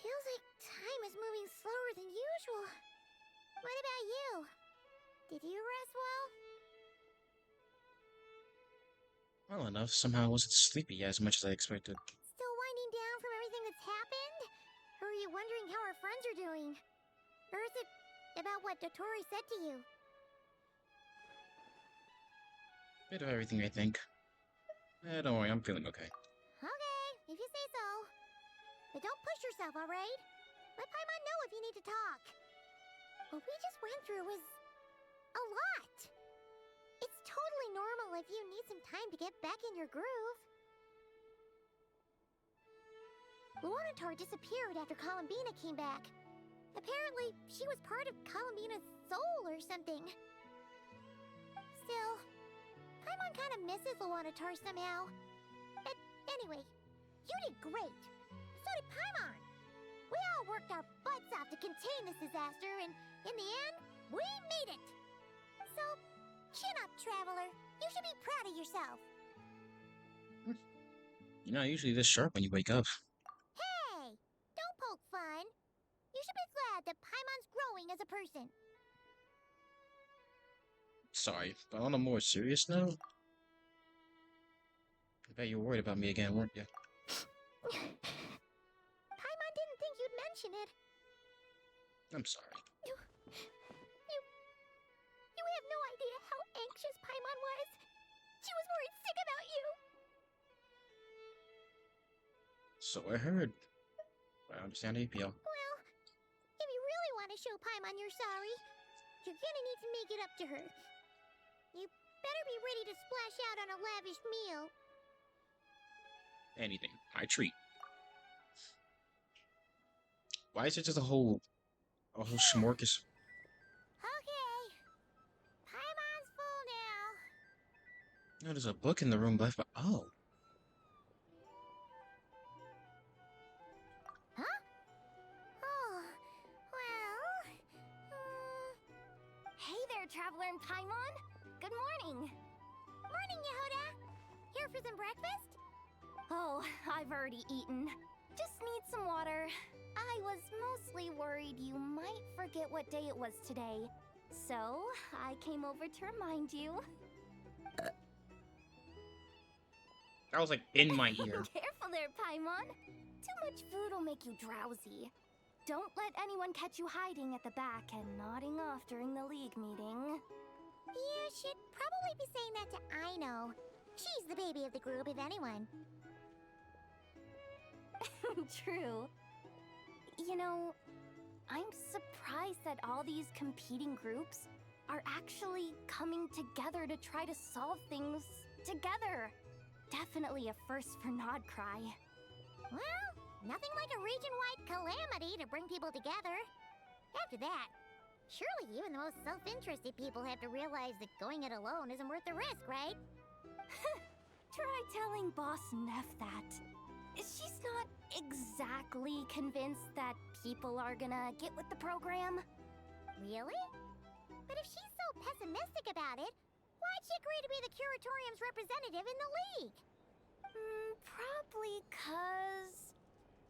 Feels like time is moving slower than usual. What about you? Did you rest well? Well enough. Somehow I wasn't sleepy as much as I expected. Still winding down from everything that's happened? Or are you wondering how our friends are doing? Or is it about what Dotori said to you? Bit of everything, I think. Don't worry, I'm feeling okay. Okay, if you say so. But don't push yourself, alright? Let Paimon know if you need to talk. What we just went through was a lot. It's totally normal if you need some time to get back in your groove. Luonatar disappeared after Columbina came back. Apparently, she was part of Columbina's soul or something. Still, Paimon kind of misses Luonatar somehow. But anyway, you did great. So did Paimon. We all worked our butts off to contain this disaster, and in the end, we made it. So, chin up, Traveler. You should be proud of yourself. You're not usually this sharp when you wake up. Hey! Don't poke fun. You should be glad that Paimon's growing as a person. Sorry, but on a more serious note, I bet you were worried about me again, weren't you? Paimon didn't think you'd mention it. I'm sorry. You have no idea how anxious Paimon was. She was worried sick about you. So I heard. I understand how you feel. Well, if you really want to show Paimon you're sorry, you're gonna need to make it up to her. You better be ready to splash out on a lavish meal. Anything. I treat. Why is it just a whole smorgasbord? Okay. Paimon's full now. No, there's a book in the room left, but oh. Huh? Oh, well... Hey there, Traveler and Paimon! Good morning! Morning, Yehoda! Here for some breakfast? Oh, I've already eaten. Just need some water. I was mostly worried you might forget what day it was today. So, I came over to remind you. That was like in my ear. Careful there, Paimon. Too much food will make you drowsy. Don't let anyone catch you hiding at the back and nodding off during the league meeting. You should probably be saying that to Aino. She's the baby of the group, if anyone. True. You know, I'm surprised that all these competing groups are actually coming together to try to solve things together. Definitely a first for NODKRAI. Well, nothing like a region-wide calamity to bring people together. After that, surely even the most self-interested people have to realize that going it alone isn't worth the risk, right? Try telling Boss Neff that. She's not exactly convinced that people are gonna get with the program. Really? But if she's so pessimistic about it, why'd she agree to be the Curatorium's representative in the league? Probably 'cause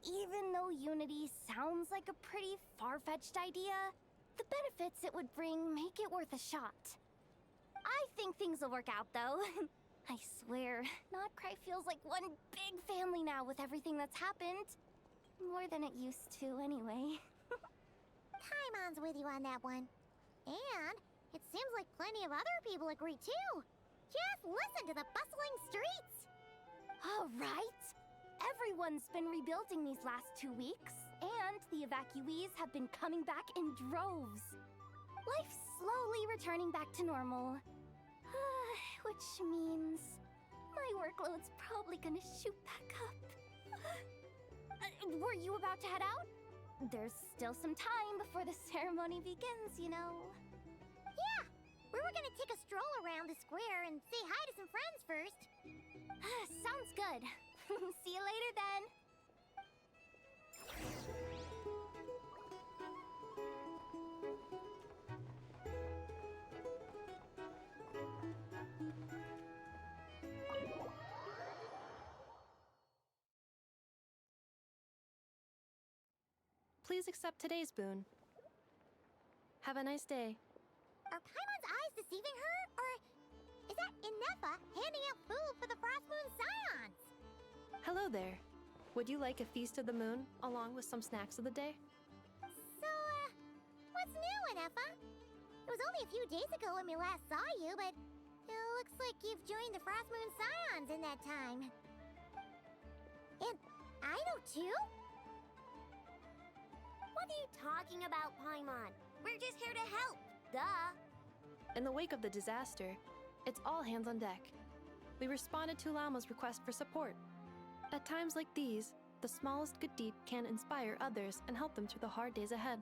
even though Unity sounds like a pretty far-fetched idea, the benefits it would bring make it worth a shot. I think things will work out, though. I swear, NODKRAI feels like one big family now with everything that's happened. More than it used to, anyway. Paimon's with you on that one. And it seems like plenty of other people agree too. Just listen to the bustling streets. All right. Everyone's been rebuilding these last 2 weeks, and the evacuees have been coming back in droves. Life's slowly returning back to normal. Which means my workload's probably gonna shoot back up. Were you about to head out? There's still some time before the ceremony begins, you know. Yeah, we were gonna take a stroll around the square and say hi to some friends first. Sounds good. See you later then. Please accept today's boon. Have a nice day. Are Paimon's eyes deceiving her? Or is that Inefa handing out food for the Frost Moon Scions? Hello there. Would you like a feast of the moon, along with some snacks of the day? So, what's new, Inefa? It was only a few days ago when we last saw you, but it looks like you've joined the Frost Moon Scions in that time. And I know too? What are you talking about, Paimon? We're just here to help. Duh. In the wake of the disaster, it's all hands on deck. We responded to Lama's request for support. At times like these, the smallest good deed can inspire others and help them through the hard days ahead.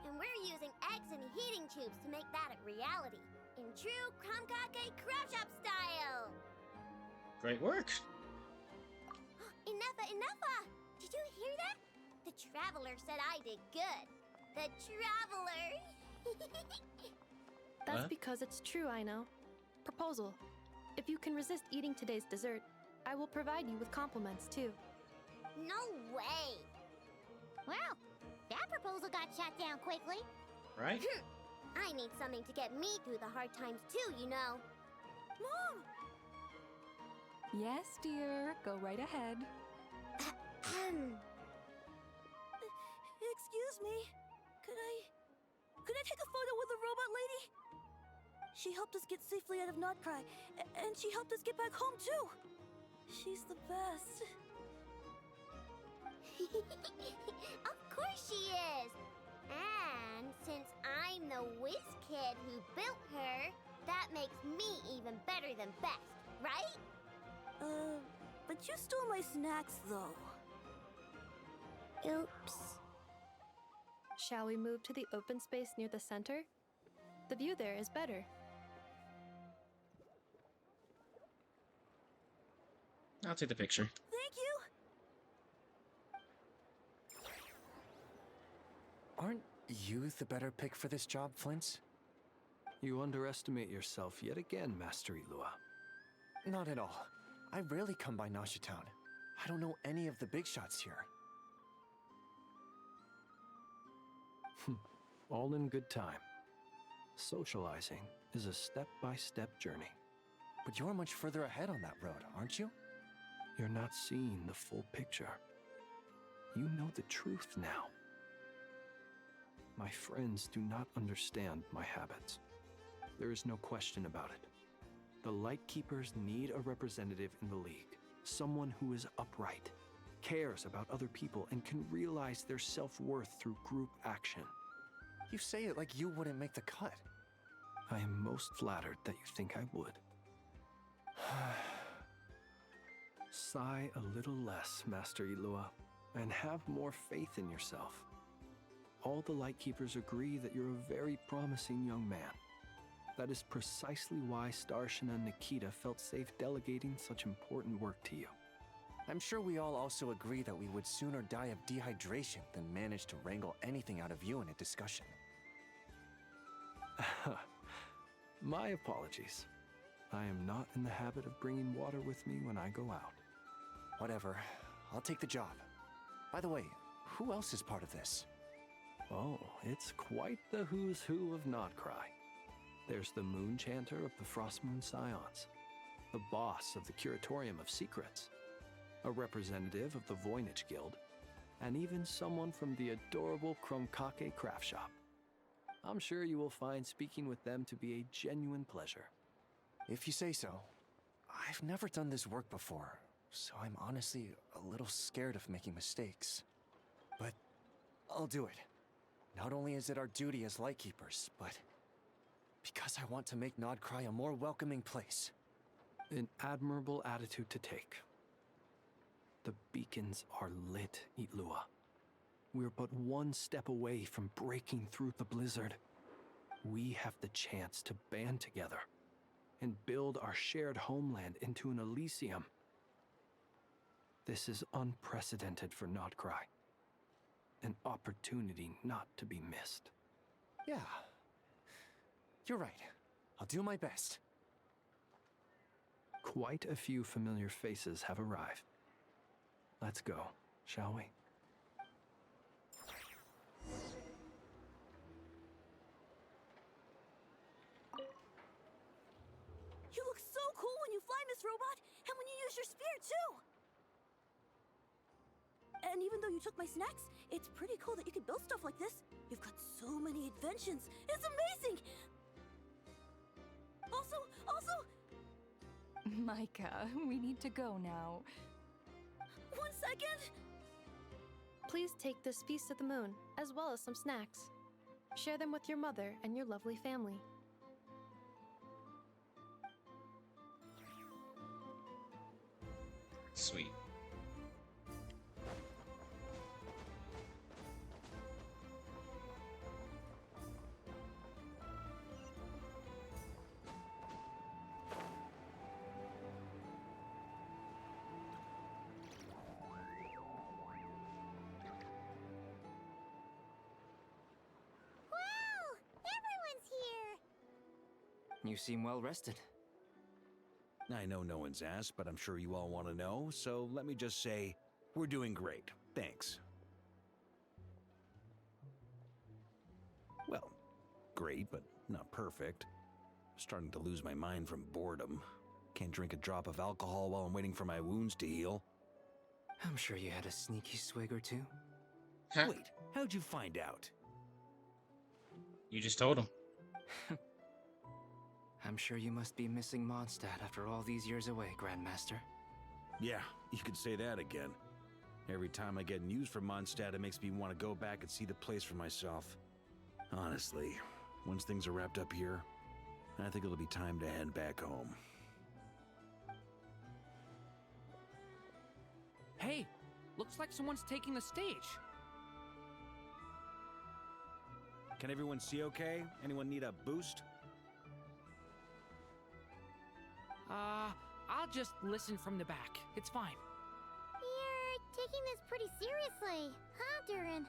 And we're using eggs and heating tubes to make that a reality. In true Kromkake crab shop style. Great work. Enough! Did you hear that? The Traveler said I did good. The Traveler! That's because it's true, I know. Proposal. If you can resist eating today's dessert, I will provide you with compliments, too. No way! Well, that proposal got shot down quickly. Right? I need something to get me through the hard times, too, you know. Mom! Yes, dear. Go right ahead. Excuse me. Could I take a photo with the robot lady? She helped us get safely out of NODKRAI, and she helped us get back home too. She's the best. Of course she is. And since I'm the whiz kid who built her, that makes me even better than best, right? But you stole my snacks though. Oops. Shall we move to the open space near the center? The view there is better. I'll take the picture. Thank you! Aren't you the better pick for this job, Flint's? You underestimate yourself yet again, Master Ilua. Not at all. I rarely come by Nashi Town. I don't know any of the big shots here. All in good time. Socializing is a step-by-step journey. But you're much further ahead on that road, aren't you? You're not seeing the full picture. You know the truth now. My friends do not understand my habits. There is no question about it. The Lightkeepers need a representative in the League. Someone who is upright, cares about other people, and can realize their self-worth through group action. You say it like you wouldn't make the cut. I am most flattered that you think I would. Sigh a little less, Master Ilua, and have more faith in yourself. All the Lightkeepers agree that you're a very promising young man. That is precisely why Starshina and Nikita felt safe delegating such important work to you. I'm sure we all also agree that we would sooner die of dehydration than manage to wrangle anything out of you in a discussion. My apologies. I am not in the habit of bringing water with me when I go out. Whatever. I'll take the job. By the way, who else is part of this? Oh, it's quite the who's who of NODKRAI. There's the Moon Chanter of the Frost Moon Scions, the boss of the Curatorium of Secrets, a representative of the Voynich Guild, and even someone from the adorable Kromkake craft shop. I'm sure you will find speaking with them to be a genuine pleasure. If you say so. I've never done this work before, so I'm honestly a little scared of making mistakes. But I'll do it. Not only is it our duty as Lightkeepers, but because I want to make NODKRAI a more welcoming place. An admirable attitude to take. The beacons are lit, Itlua. We're but one step away from breaking through the blizzard. We have the chance to band together and build our shared homeland into an Elysium. This is unprecedented for NODKRAI. An opportunity not to be missed. Yeah. You're right. I'll do my best. Quite a few familiar faces have arrived. Let's go, shall we? You look so cool when you fly, Miss Robot, and when you use your spear, too! And even though you took my snacks, it's pretty cool that you can build stuff like this. You've got so many inventions. It's amazing! Also... Micah, we need to go now. 1 second! Please take this feast of the moon, as well as some snacks. Share them with your mother and your lovely family. Sweet. You seem well rested. I know no one's asked, but I'm sure you all want to know, so let me just say, we're doing great. Thanks. Well, great, but not perfect. Starting to lose my mind from boredom. Can't drink a drop of alcohol while I'm waiting for my wounds to heal. I'm sure you had a sneaky swig or two. Wait, how'd you find out? You just told him. I'm sure you must be missing Mondstadt after all these years away, Grandmaster. Yeah, you could say that again. Every time I get news from Mondstadt, it makes me want to go back and see the place for myself. Honestly, once things are wrapped up here, I think it'll be time to head back home. Hey, looks like someone's taking the stage. Can everyone see okay? Anyone need a boost? I'll just listen from the back. It's fine. You're taking this pretty seriously, huh, Durin?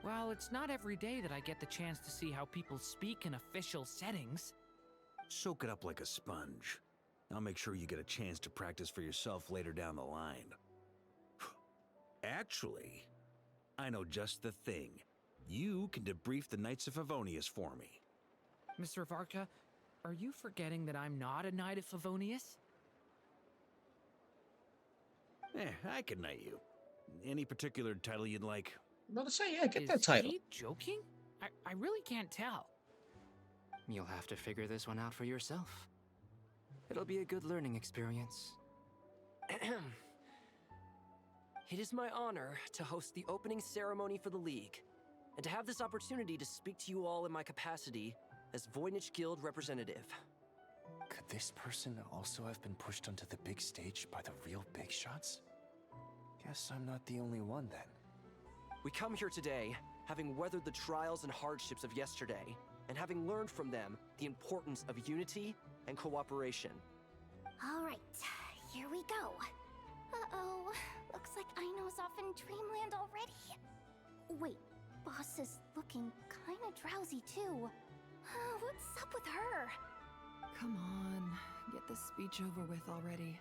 Well, it's not every day that I get the chance to see how people speak in official settings. Soak it up like a sponge. I'll make sure you get a chance to practice for yourself later down the line. Actually, I know just the thing. You can debrief the Knights of Favonius for me. Mr. Varka, are you forgetting that I'm not a Knight of Favonius? I can knight you. Any particular title you'd like? Well, to say, yeah, get Is that title. he joking? I really can't tell. You'll have to figure this one out for yourself. It'll be a good learning experience. It is my honor to host the opening ceremony for the League, and to have this opportunity to speak to you all in my capacity as Voynich Guild representative. Could this person also have been pushed onto the big stage by the real big shots? Guess I'm not the only one then. We come here today, having weathered the trials and hardships of yesterday, and having learned from them the importance of unity and cooperation. All right, here we go. Uh-oh, looks like Aino's off in Dreamland already. Wait, Boss is looking kinda drowsy too. What's up with her? Come on, get this speech over with already.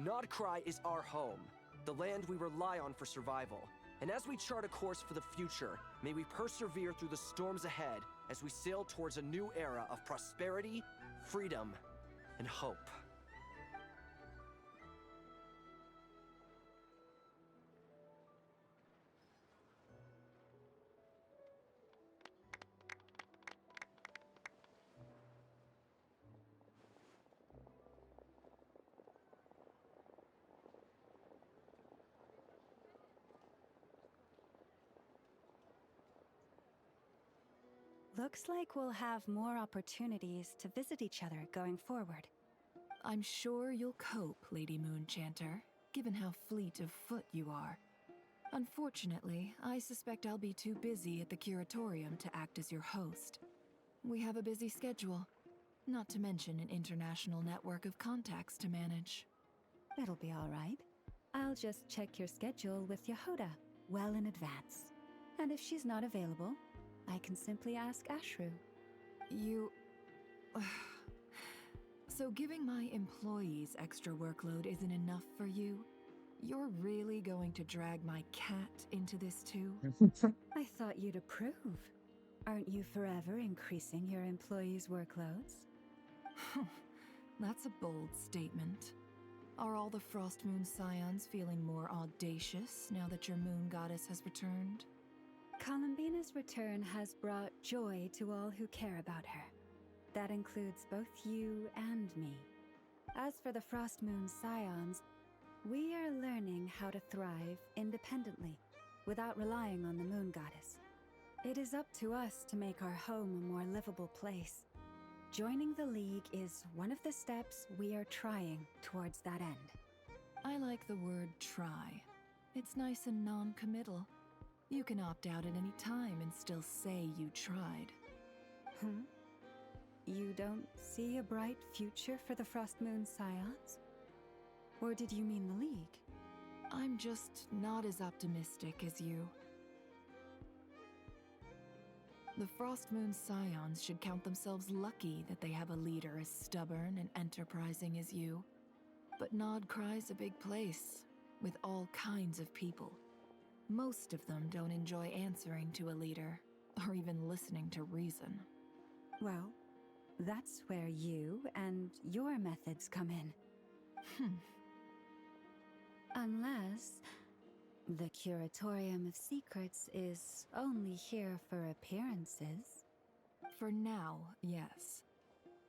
NODKRAI is our home, the land we rely on for survival. And as we chart a course for the future, may we persevere through the storms ahead as we sail towards a new era of prosperity, freedom, and hope. Looks like we'll have more opportunities to visit each other going forward. I'm sure you'll cope, Lady Moonchanter, given how fleet of foot you are. Unfortunately, I suspect I'll be too busy at the Curatorium to act as your host. We have a busy schedule, not to mention an international network of contacts to manage. It'll be all right. I'll just check your schedule with Yehoda well in advance. And if she's not available, I can simply ask Ashru. You... So giving my employees extra workload isn't enough for you? You're really going to drag my cat into this too? I thought you'd approve. Aren't you forever increasing your employees' workloads? That's a bold statement. Are all the Frost Moon Scions feeling more audacious now that your moon goddess has returned? Columbina's return has brought joy to all who care about her. That includes both you and me. As for the Frost Moon Scions, we are learning how to thrive independently, without relying on the moon goddess. It is up to us to make our home a more livable place. Joining the League is one of the steps we are trying towards that end. I like the word try. It's nice and non-committal. You can opt out at any time and still say you tried. You don't see a bright future for the Frost Moon Scions? Or did you mean the League? I'm just not as optimistic as you. The Frost Moon Scions should count themselves lucky that they have a leader as stubborn and enterprising as you. But NODKRAI's a big place, with all kinds of people. Most of them don't enjoy answering to a leader, or even listening to reason. Well, that's where you and your methods come in. Unless the Curatorium of Secrets is only here for appearances. For now, yes.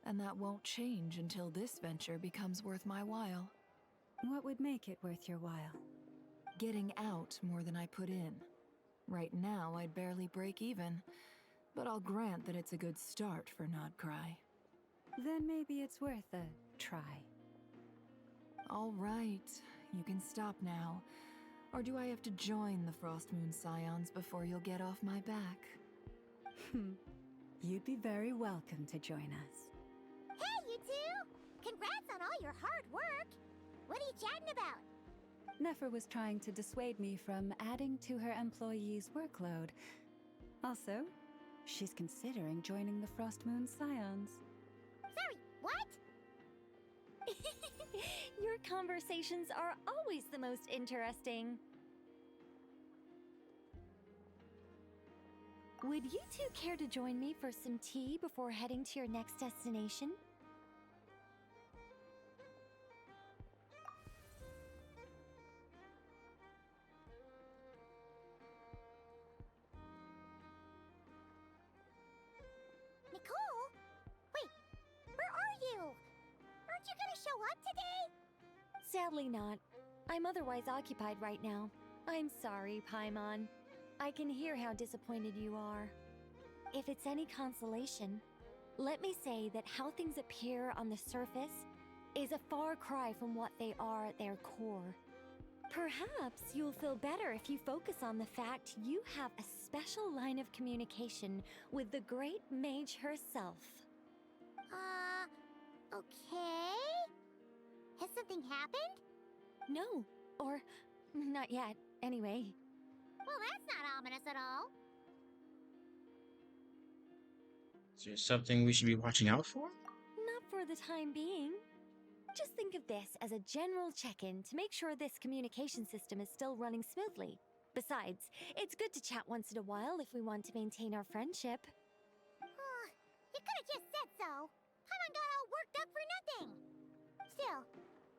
And that won't change until this venture becomes worth my while. What would make it worth your while? Getting out more than I put in. Right now, I'd barely break even, but I'll grant that it's a good start for NODKRAI. Then maybe it's worth a try. All right, you can stop now. Or do I have to join the Frost Moon Scions before you'll get off my back? You'd be very welcome to join us. Hey, you two! Congrats on all your hard work! What are you chatting about? Nefer was trying to dissuade me from adding to her employees' workload. Also, she's considering joining the Frost Moon Scions. Sorry, what? Your conversations are always the most interesting. Would you two care to join me for some tea before heading to your next destination? Nicole? Wait, where are you? Aren't you gonna show up today? Sadly not. I'm otherwise occupied right now. I'm sorry, Paimon. I can hear how disappointed you are. If it's any consolation, let me say that how things appear on the surface is a far cry from what they are at their core. Perhaps you'll feel better if you focus on the fact you have a special line of communication with the great mage herself. Okay? Has something happened? No, or not yet, anyway. Well, that's not ominous at all. Is there something we should be watching out for? Not for the time being. Just think of this as a general check-in to make sure this communication system is still running smoothly. Besides, it's good to chat once in a while if we want to maintain our friendship. You could have just said so. Paimon got all worked up for nothing. Still,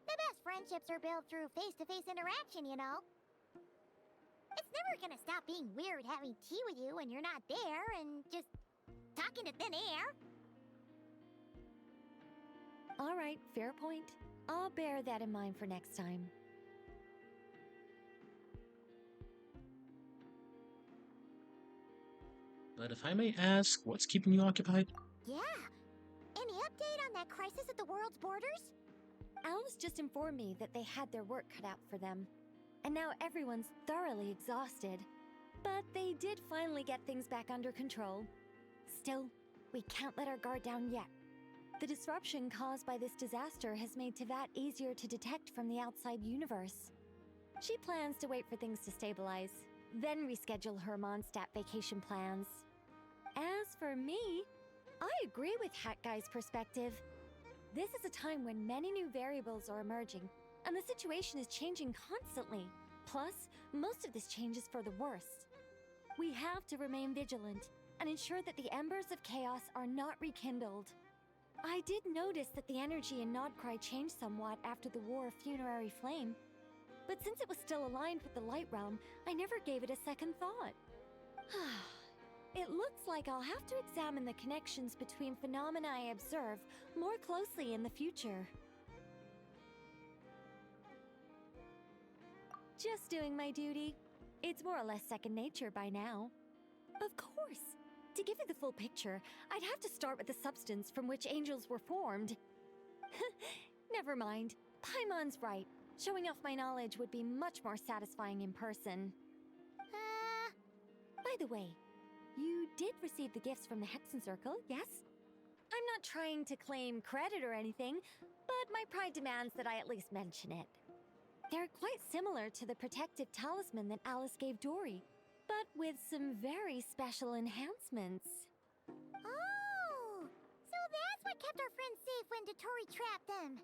the best friendships are built through face-to-face interaction, you know. It's never gonna stop being weird having tea with you when you're not there and just talking to thin air. All right, fair point. I'll bear that in mind for next time. But if I may ask, what's keeping you occupied? Yeah. Any update on that crisis at the world's borders? Alice just informed me that they had their work cut out for them. And now everyone's thoroughly exhausted. But they did finally get things back under control. Still, we can't let our guard down yet. The disruption caused by this disaster has made Teyvat easier to detect from the outside universe. She plans to wait for things to stabilize, then reschedule her Mondstadt vacation plans. As for me, I agree with Hat Guy's perspective. This is a time when many new variables are emerging, and the situation is changing constantly. Plus, most of this change is for the worse. We have to remain vigilant and ensure that the embers of chaos are not rekindled. I did notice that the energy in NODKRAI changed somewhat after the War of Funerary Flame, but since it was still aligned with the Light Realm, I never gave it a second thought. It looks like I'll have to examine the connections between phenomena I observe more closely in the future. Just doing my duty. It's more or less second nature by now. Of course. To give you the full picture, I'd have to start with the substance from which angels were formed. Never mind. Paimon's right. Showing off my knowledge would be much more satisfying in person. By the way, you did receive the gifts from the Hexen Circle, yes? I'm not trying to claim credit or anything, but my pride demands that I at least mention it. They're quite similar to the protective talisman that Alice gave Dory, but with some very special enhancements. Oh! So that's what kept our friends safe when Dotori trapped them.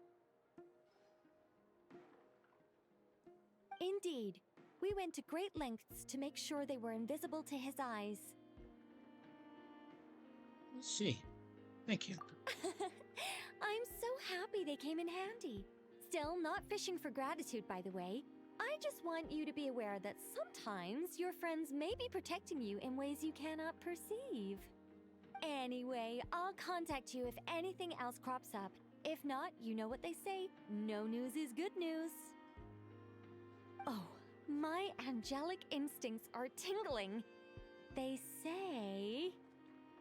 Indeed. We went to great lengths to make sure they were invisible to his eyes. Let's see. Thank you. I'm so happy they came in handy. Still, not fishing for gratitude, by the way. I just want you to be aware that sometimes your friends may be protecting you in ways you cannot perceive. Anyway, I'll contact you if anything else crops up. If not, you know what they say, no news is good news. Oh, my angelic instincts are tingling. They say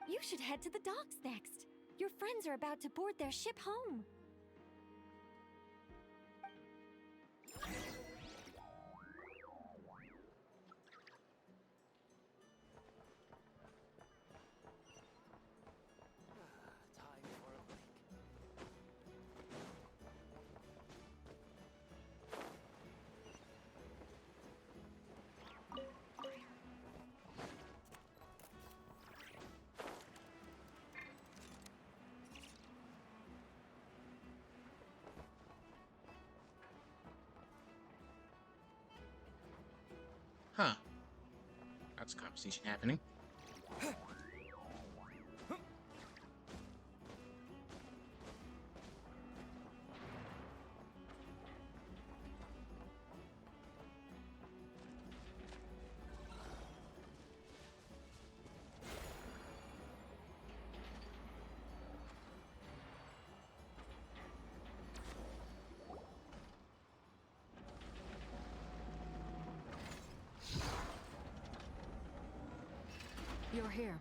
you should head to the docks next. Your friends are about to board their ship home. Huh. That's a conversation happening. You're here.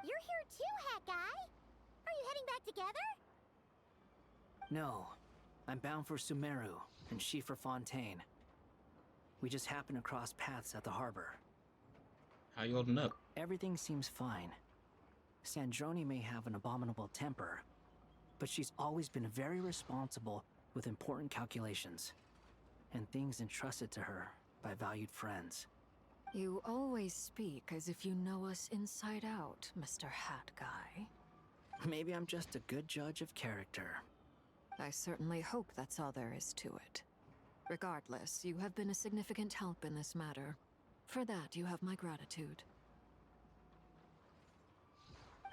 You're here too, Hat Guy! Are you heading back together? No. I'm bound for Sumeru, and she for Fontaine. We just happened to cross paths at the harbor. How you holding up? Everything seems fine. Sandrone may have an abominable temper, but she's always been very responsible with important calculations, and things entrusted to her by valued friends. You always speak as if you know us inside out, Mr. Hat Guy. Maybe I'm just a good judge of character. I certainly hope that's all there is to it. Regardless, you have been a significant help in this matter. For that, you have my gratitude.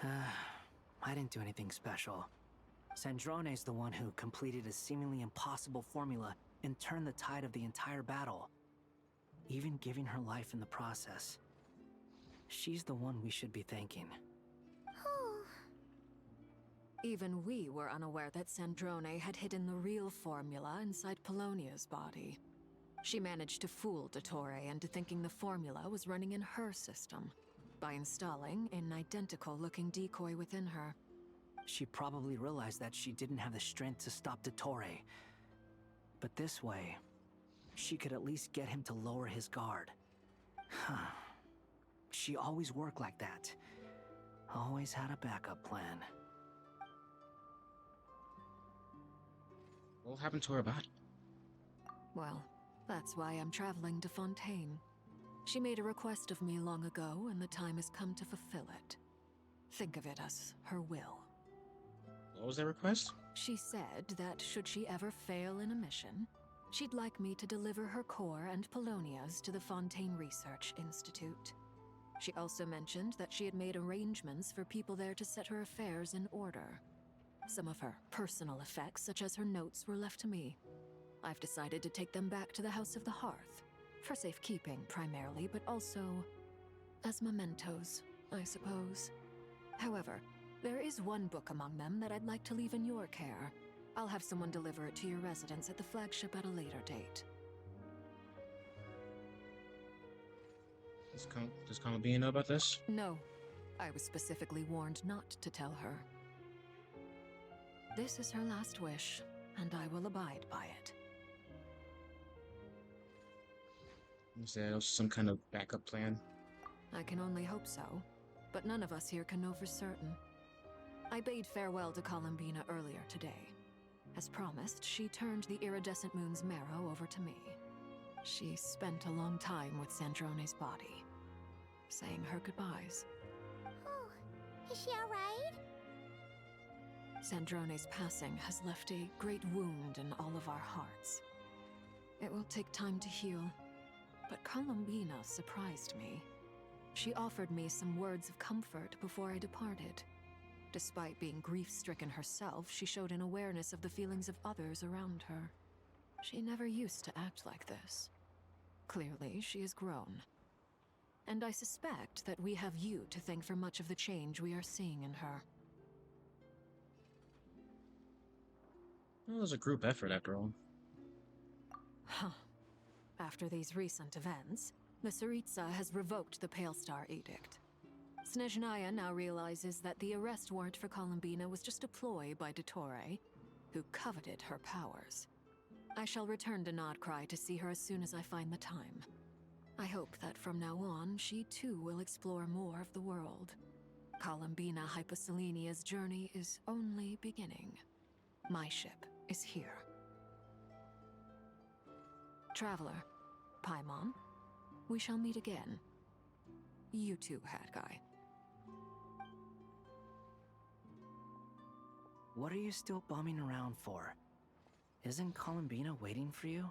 I didn't do anything special. Sandrone's the one who completed a seemingly impossible formula and turned the tide of the entire battle, even giving her life in the process. She's the one we should be thanking. Even we were unaware that Sandrone had hidden the real formula inside Polonia's body. She managed to fool Dottore into thinking the formula was running in her system by installing an identical-looking decoy within her. She probably realized that she didn't have the strength to stop Dottore. But this way, she could at least get him to lower his guard. She always worked like that. Always had a backup plan. What happened to her body? Well, that's why I'm traveling to Fontaine. She made a request of me long ago, and the time has come to fulfill it. Think of it as her will. What was that request? She said that should she ever fail in a mission, she'd like me to deliver her core and Polonia's to the Fontaine Research Institute. She also mentioned that she had made arrangements for people there to set her affairs in order. Some of her personal effects, such as her notes, were left to me. I've decided to take them back to the House of the Hearth, for safekeeping primarily, but also as mementos, I suppose. However, there is one book among them that I'd like to leave in your care. I'll have someone deliver it to your residence at the flagship at a later date. Does Columbine know about this? No. I was specifically warned not to tell her. This is her last wish, and I will abide by it. You said it was some kind of backup plan? I can only hope so, but none of us here can know for certain. I bade farewell to Columbina earlier today. As promised, she turned the iridescent moon's marrow over to me. She spent a long time with Sandrone's body, saying her goodbyes. Oh, is she alright? Sandrone's passing has left a great wound in all of our hearts. It will take time to heal, but Columbina surprised me. She offered me some words of comfort before I departed. Despite being grief-stricken herself, she showed an awareness of the feelings of others around her. She never used to act like this. Clearly, she has grown. And I suspect that we have you to thank for much of the change we are seeing in her. Well, it was a group effort, after all. Huh. After these recent events, the Tsaritsa has revoked the Pale Star Edict. Snezhnaya now realizes that the arrest warrant for Columbina was just a ploy by Dottore, who coveted her powers. I shall return to NODKRAI to see her as soon as I find the time. I hope that from now on, she too will explore more of the world. Columbina Hyposelenia's journey is only beginning. My ship is here. Traveler, Paimon, we shall meet again. You too, Hat Guy. What are you still bumming around for? Isn't Columbina waiting for you?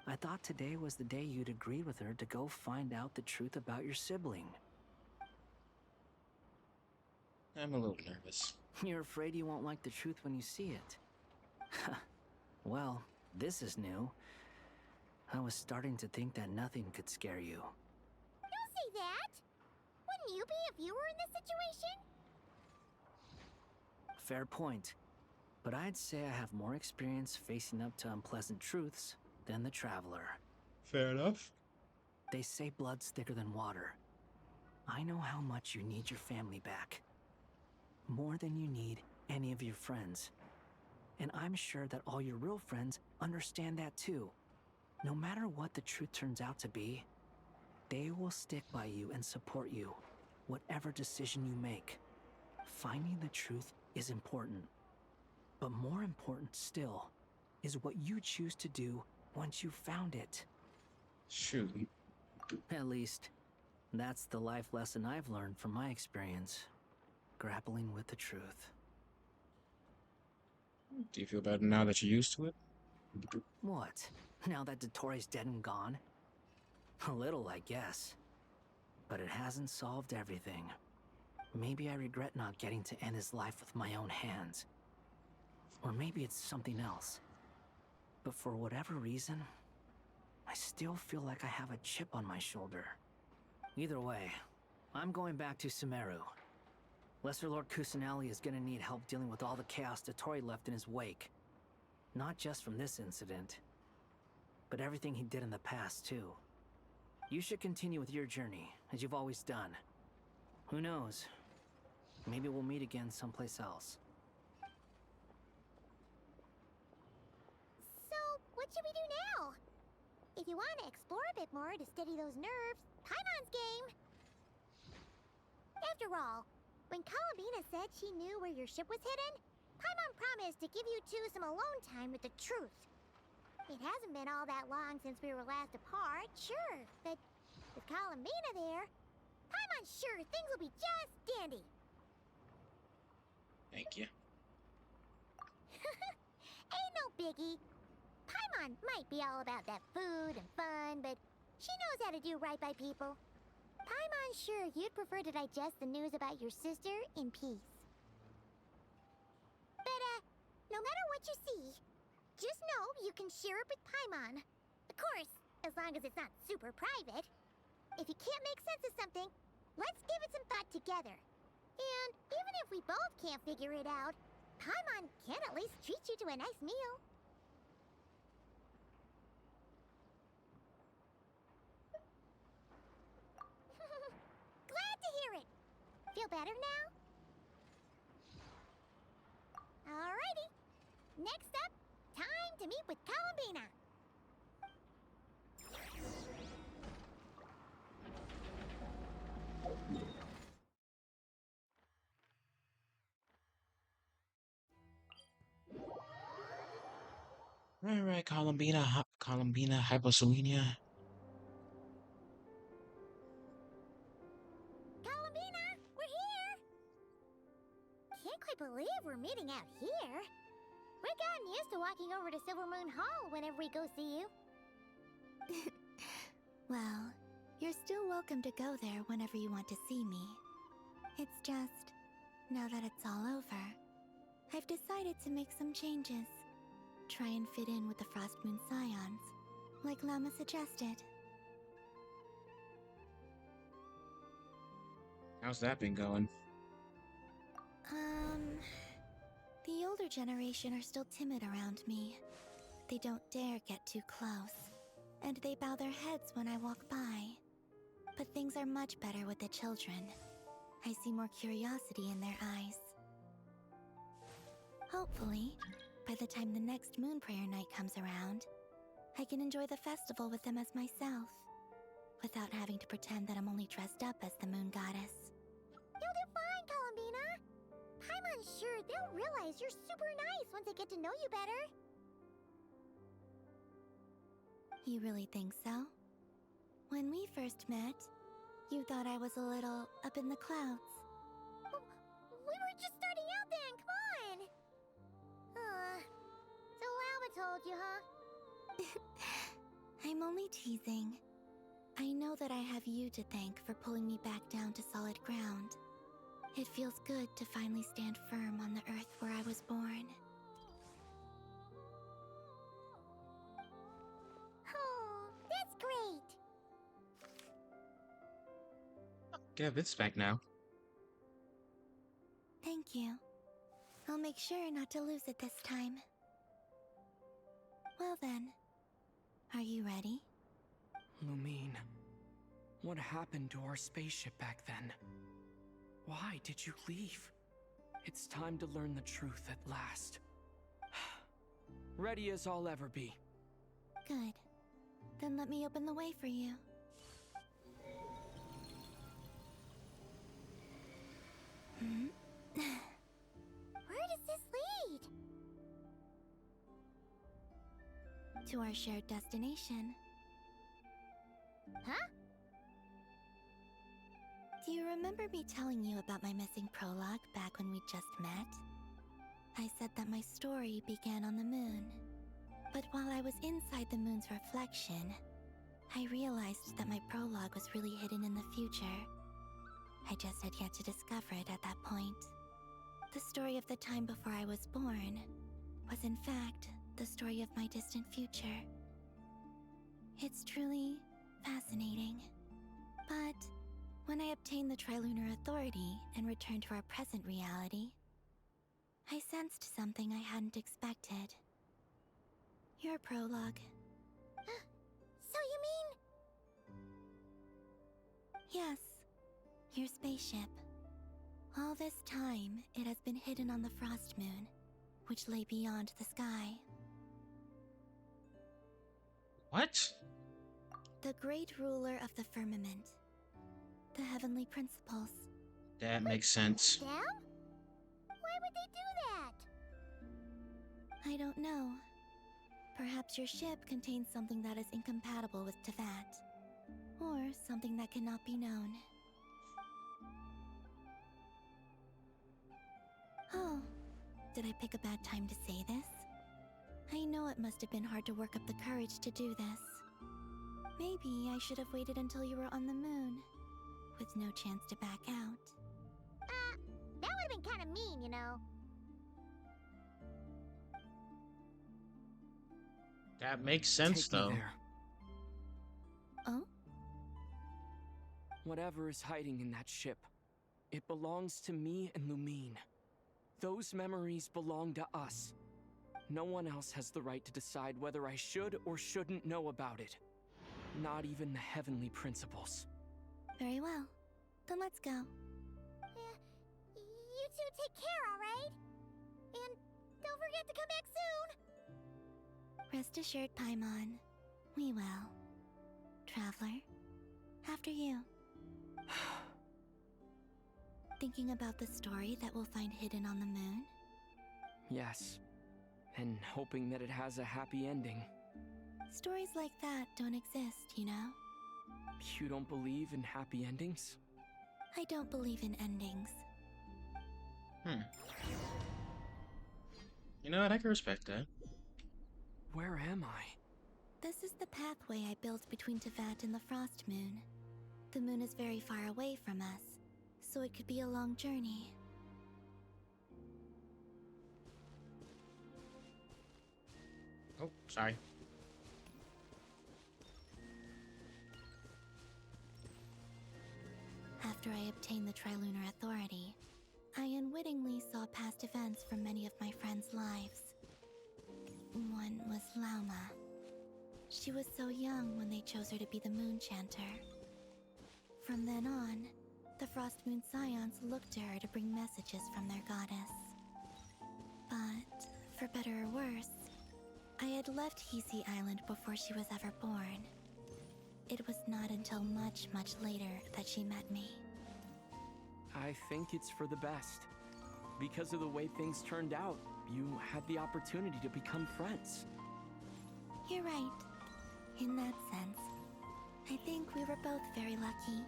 I thought today was the day you'd agreed with her to go find out the truth about your sibling. I'm a little nervous. You're afraid you won't like the truth when you see it. Well, this is new. I was starting to think that nothing could scare you. Don't say that! Wouldn't you be if you were in this situation? Fair point. But I'd say I have more experience facing up to unpleasant truths than the Traveler. Fair enough. They say blood's thicker than water. I know how much you need your family back. More than you need any of your friends. And I'm sure that all your real friends understand that too. No matter what the truth turns out to be, they will stick by you and support you, whatever decision you make. Finding the truth is important. But more important still is what you choose to do once you've found it. Shoot. At least, that's the life lesson I've learned from my experience. Grappling with the truth. Do you feel better now that you're used to it? What? Now that Dottore's dead and gone? A little, I guess. But it hasn't solved everything. Maybe I regret not getting to end his life with my own hands. Or maybe it's something else. But for whatever reason, I still feel like I have a chip on my shoulder. Either way, I'm going back to Sumeru. Lesser Lord Kusanali is gonna need help dealing with all the chaos Dottore left in his wake. Not just from this incident, but everything he did in the past, too. You should continue with your journey, as you've always done. Who knows? Maybe we'll meet again someplace else. So, what should we do now? If you want to explore a bit more to steady those nerves, Paimon's game! After all, when Columbina said she knew where your ship was hidden, Paimon promised to give you two some alone time with the truth. It hasn't been all that long since we were last apart, sure, but with Columbina there, Paimon's sure things will be just dandy. Thank you. Ain't no biggie. Paimon might be all about that food and fun, but she knows how to do right by people. Paimon's sure you'd prefer to digest the news about your sister in peace. But, no matter what you see, just know you can share it with Paimon. Of course, as long as it's not super private. If you can't make sense of something, let's give it some thought together. And even if we both can't figure it out, Paimon can at least treat you to a nice meal. Glad to hear it. Feel better now? Alrighty. Next up, time to meet with Columbina. Alright, Columbina, hyposelenia. Columbina, we're here! Can't quite believe we're meeting out here. We've gotten used to walking over to Silver Moon Hall whenever we go see you. Well, you're still welcome to go there whenever you want to see me. It's just, now that it's all over, I've decided to make some changes. Try and fit in with the Frost Moon Scions, like Llama suggested. How's that been going? The older generation are still timid around me. They don't dare get too close, and they bow their heads when I walk by. But things are much better with the children. I see more curiosity in their eyes. Hopefully, by the time the next Moon Prayer Night comes around, I can enjoy the festival with them as myself, without having to pretend that I'm only dressed up as the Moon Goddess. You'll do fine, Columbina. Paimon's sure they'll realize you're super nice once they get to know you better. You really think so? When we first met, you thought I was a little up in the clouds. We were just starting out then, come on! So Llama told you, huh? I'm only teasing. I know that I have you to thank for pulling me back down to solid ground. It feels good to finally stand firm on the earth where I was born. Oh, that's great! Yeah, Vince back now. Thank you. I'll make sure not to lose it this time. Well then, are you ready? Lumine, what happened to our spaceship back then? Why did you leave? It's time to learn the truth at last. Ready as I'll ever be. Good. Then let me open the way for you. Where does this lead? To our shared destination. Huh? Do you remember me telling you about my missing prologue back when we just met? I said that my story began on the moon. But while I was inside the moon's reflection, I realized that my prologue was really hidden in the future. I just had yet to discover it at that point. The story of the time before I was born was in fact the story of my distant future. It's truly fascinating. But when I obtained the Trilunar Authority and returned to our present reality, I sensed something I hadn't expected. Your prologue. Yes, your spaceship. All this time, it has been hidden on the Frost Moon, which lay beyond the sky. What? The great ruler of the firmament. The heavenly principles. That makes sense. Them? Why would they do that? I don't know. Perhaps your ship contains something that is incompatible with Teyvat. Or something that cannot be known. Oh, did I pick a bad time to say this? I know it must have been hard to work up the courage to do this. Maybe I should have waited until you were on the moon, with no chance to back out. That would have been kind of mean, you know. That makes sense, Take me though. there. Oh? Whatever is hiding in that ship, it belongs to me and Lumine. Those memories belong to us. No one else has the right to decide whether I should or shouldn't know about it. Not even the heavenly principles. Very well. Then let's go. Yeah, you two take care, alright? And don't forget to come back soon! Rest assured, Paimon. We will. Traveler, after you. Thinking about the story that we'll find hidden on the moon? Yes. And hoping that it has a happy ending. Stories like that don't exist, you know? You don't believe in happy endings? I don't believe in endings. You know what? I can respect that. Where am I? This is the pathway I built between Teyvat and the Frost Moon. The moon is very far away from us, so it could be a long journey. Oh, sorry. After I obtained the Trilunar Authority, I unwittingly saw past events from many of my friends' lives. One was Lauma. She was so young when they chose her to be the Moon Chanter. From then on, the Frost Moon Scions looked to her to bring messages from their goddess. But, for better or worse, I had left Hisi Island before she was ever born. It was not until much, much later that she met me. I think it's for the best. Because of the way things turned out, you had the opportunity to become friends. You're right. In that sense, I think we were both very lucky.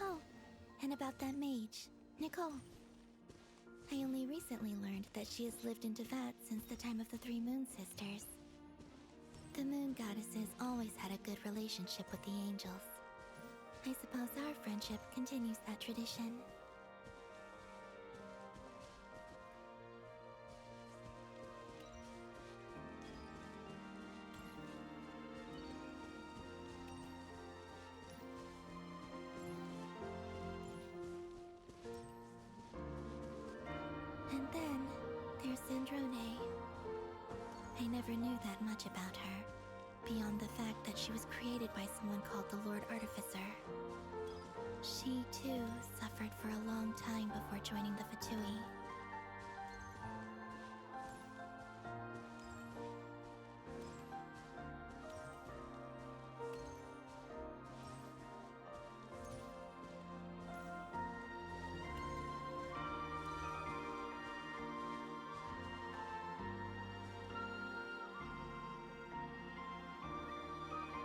Oh, and about that mage, Nicole. I only recently learned that she has lived in Teyvat since the time of the Three Moon Sisters. The Moon Goddesses always had a good relationship with the angels. I suppose our friendship continues that tradition. And then there's Zandrone. I never knew that much about her, beyond the fact that she was created by someone called the Lord Artificer. She, too, suffered for a long time before joining the Fatui.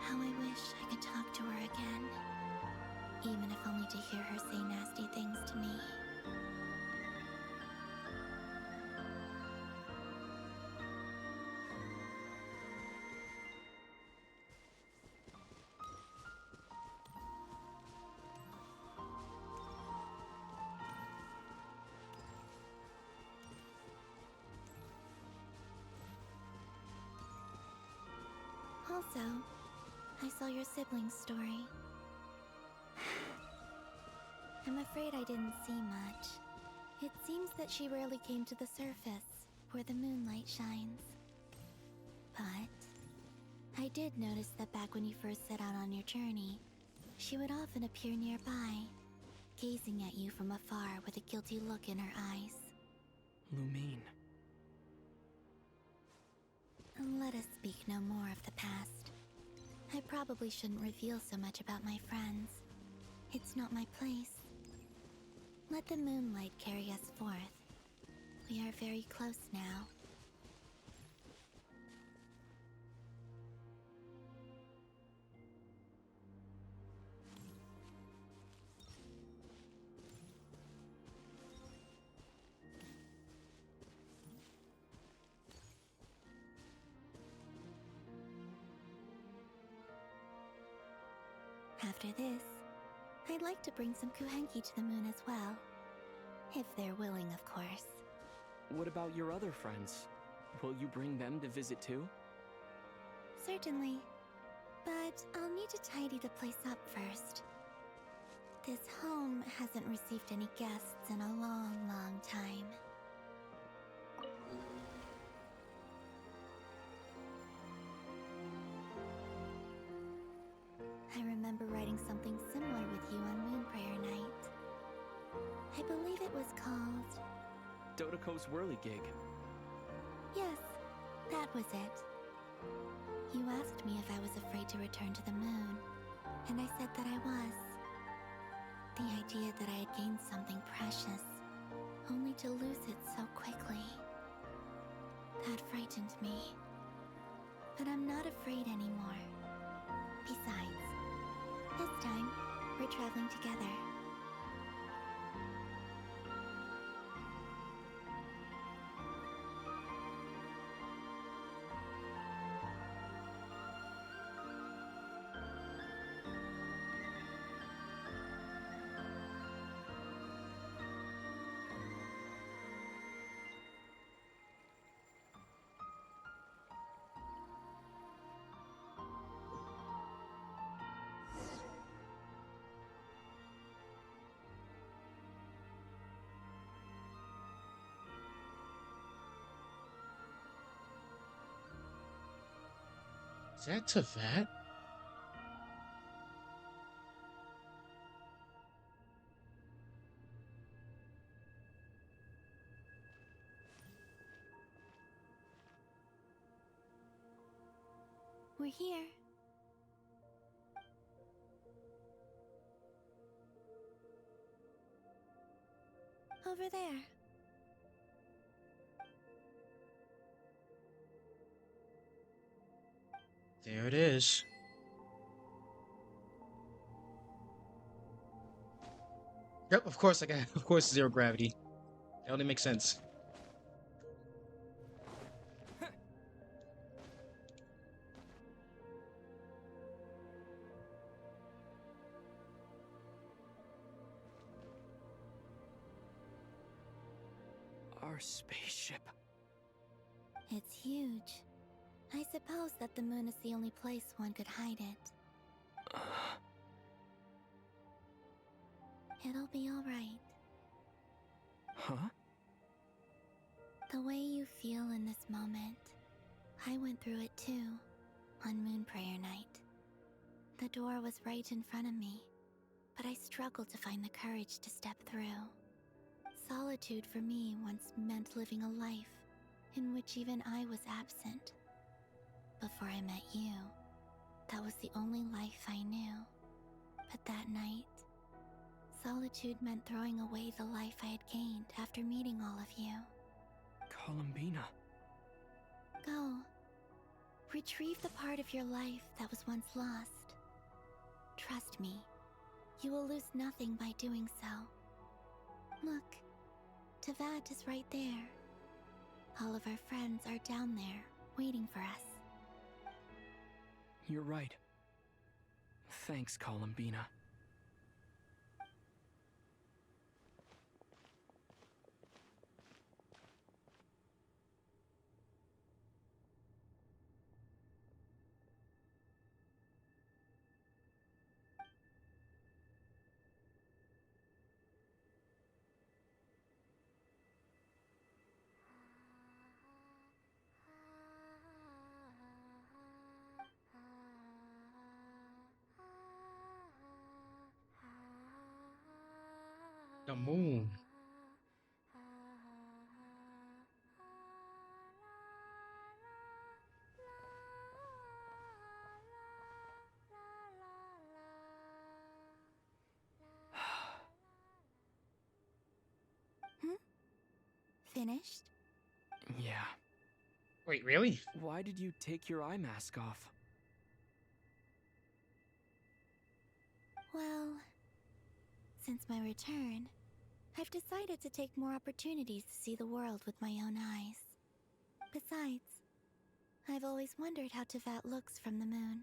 How I wish I could talk to her again. Even if only to hear her say nasty things to me. Also, I saw your siblings' story. I'm afraid I didn't see much. It seems that she rarely came to the surface, where the moonlight shines. But I did notice that back when you first set out on your journey, she would often appear nearby, gazing at you from afar with a guilty look in her eyes. Lumine. Let us speak no more of the past. I probably shouldn't reveal so much about my friends. It's not my place. Let the moonlight carry us forth. We are very close now. After this, I'd like to bring some Kuhenki to the moon as well. If they're willing, of course. What about your other friends? Will you bring them to visit too? Certainly. But I'll need to tidy the place up first. This home hasn't received any guests in a long, long time. I remember writing something similar with you on Moon Prayer Night. I believe it was called... Dodoko's Whirly Gig. Yes, that was it. You asked me if I was afraid to return to the moon, and I said that I was. The idea that I had gained something precious, only to lose it so quickly. That frightened me. But I'm not afraid anymore. Besides, this time, we're traveling together. Is that Teyvat? We're here. Over there. There it is. Yep, of course of course zero gravity. That only makes sense. Our spaceship. It's huge. I suppose that the moon is the only place one could hide it. It'll be alright. Huh? The way you feel in this moment, I went through it too, on Moon Prayer Night. The door was right in front of me, but I struggled to find the courage to step through. Solitude for me once meant living a life in which even I was absent. Before I met you, that was the only life I knew. But that night, solitude meant throwing away the life I had gained after meeting all of you. Columbina. Go. Retrieve the part of your life that was once lost. Trust me, you will lose nothing by doing so. Look, Teyvat is right there. All of our friends are down there, waiting for us. You're right. Thanks, Columbina. moon. Finished? Yeah. Wait, really? Why did you take your eye mask off? Well, since my return, I've decided to take more opportunities to see the world with my own eyes. Besides, I've always wondered how Tevat looks from the moon.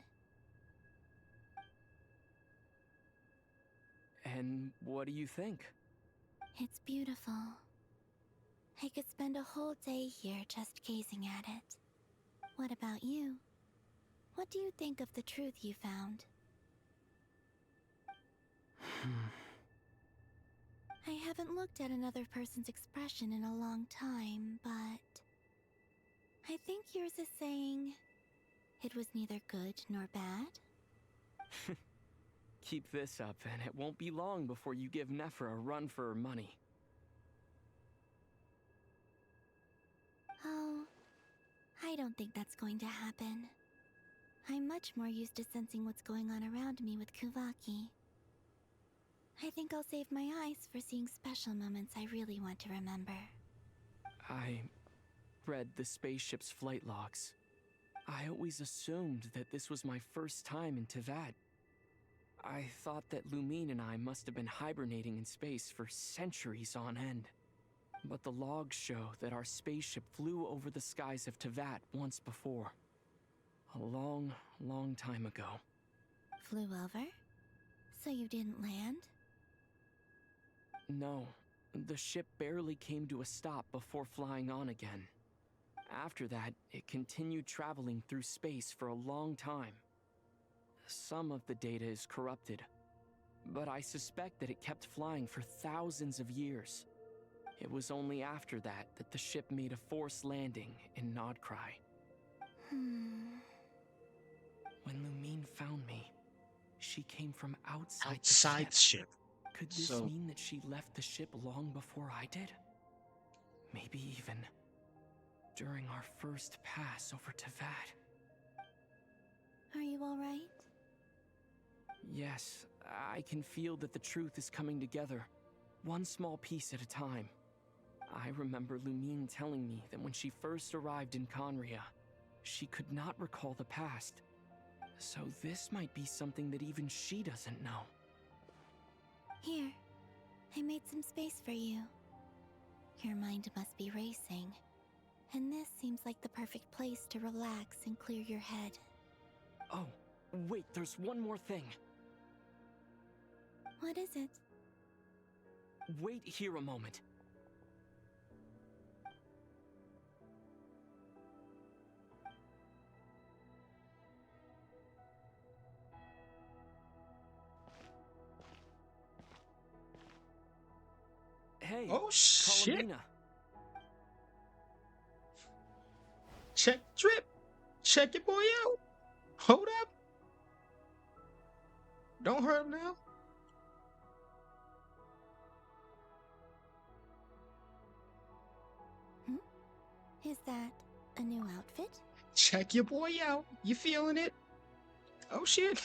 And what do you think? It's beautiful. I could spend a whole day here just gazing at it. What about you? What do you think of the truth you found? I haven't looked at another person's expression in a long time, but I think yours is saying it was neither good nor bad. Keep this up, and it won't be long before you give Nephra a run for her money. Oh, I don't think that's going to happen. I'm much more used to sensing what's going on around me with Kuvaki. I think I'll save my eyes for seeing special moments I really want to remember. I read the spaceship's flight logs. I always assumed that this was my first time in Tevat. I thought that Lumine and I must have been hibernating in space for centuries on end. But the logs show that our spaceship flew over the skies of Tevat once before. A long, long time ago. Flew over? So you didn't land? No, the ship barely came to a stop before flying on again. After that, it continued traveling through space for a long time. Some of the data is corrupted, but I suspect that it kept flying for thousands of years. It was only after that that the ship made a forced landing in NODKRAI. When Lumine found me, she came from outside the ship. Could this mean that she left the ship long before I did? Maybe even during our first pass over Tevat. Are you alright? Yes, I can feel that the truth is coming together, one small piece at a time. I remember Lumine telling me that when she first arrived in Conria, she could not recall the past. So this might be something that even she doesn't know. Here, I made some space for you. Your mind must be racing, and this seems like the perfect place to relax and clear your head. Oh, wait, there's one more thing. What is it? Wait here a moment. Hey, oh shit! Columbina. Check drip. Check your boy out. Hold up. Don't hurt him now. Is that a new outfit? Check your boy out. You feeling it? Oh shit.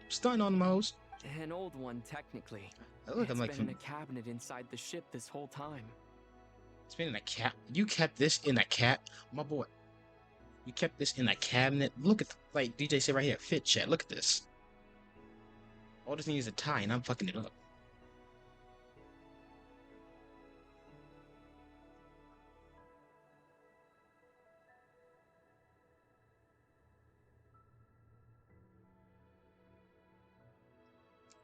Stun on Mose. An old one, technically. Look, I'm It's like been in a cabinet inside the ship this whole time. It's been in a cap. You kept this in a cap, my boy. You kept this in a cabinet. Look at, like DJ said right here, fit chat. Look at this. All this needs is a tie, and I'm fucking it up.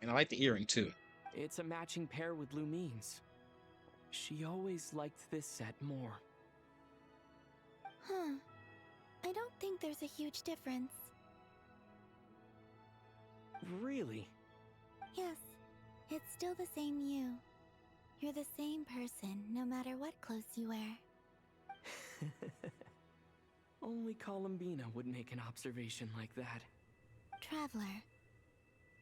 And I like the earring too. It's a matching pair with Lumine's. She always liked this set more. Huh. I don't think there's a huge difference. Really? Yes, it's still the same you. You're the same person, no matter what clothes you wear. Only Columbina would make an observation like that. Traveler,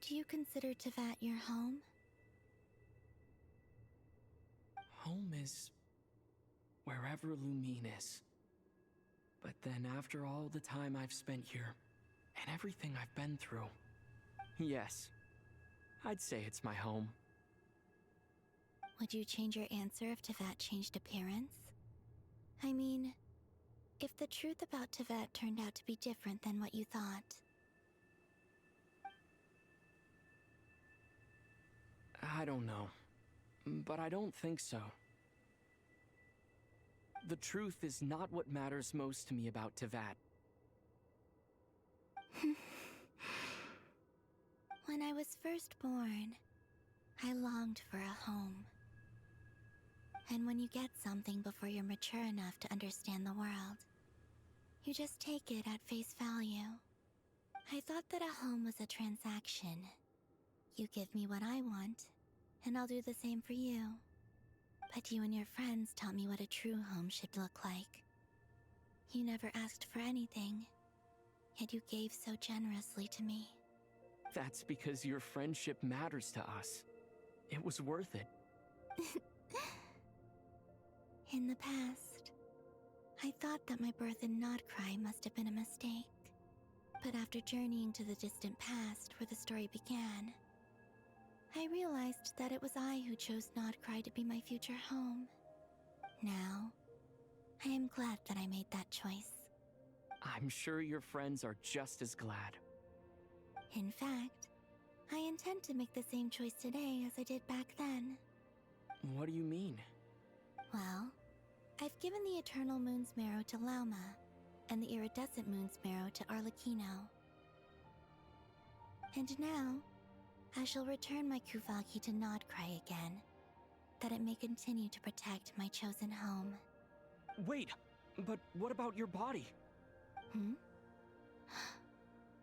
do you consider Tevat your home? Home is wherever Lumine is. But then after all the time I've spent here, and everything I've been through, yes, I'd say it's my home. Would you change your answer if Tevat changed appearance? I mean, if the truth about Tevat turned out to be different than what you thought. I don't know, but I don't think so. The truth is not what matters most to me about Tevat. When I was first born, I longed for a home. And when you get something before you're mature enough to understand the world, you just take it at face value. I thought that a home was a transaction. You give me what I want, and I'll do the same for you. But you and your friends taught me what a true home should look like. You never asked for anything, yet you gave so generously to me. That's because your friendship matters to us. It was worth it. In the past, I thought that my birth in NODKRAI must have been a mistake. But after journeying to the distant past where the story began, I realized that it was I who chose NODKRAI to be my future home. Now, I am glad that I made that choice. I'm sure your friends are just as glad. In fact, I intend to make the same choice today as I did back then. What do you mean? Well, I've given the Eternal Moon's Marrow to Lauma, and the Iridescent Moon's Marrow to Arlecchino. And now, I shall return my Kuvaki to NODKRAI again, that it may continue to protect my chosen home. Wait, but what about your body?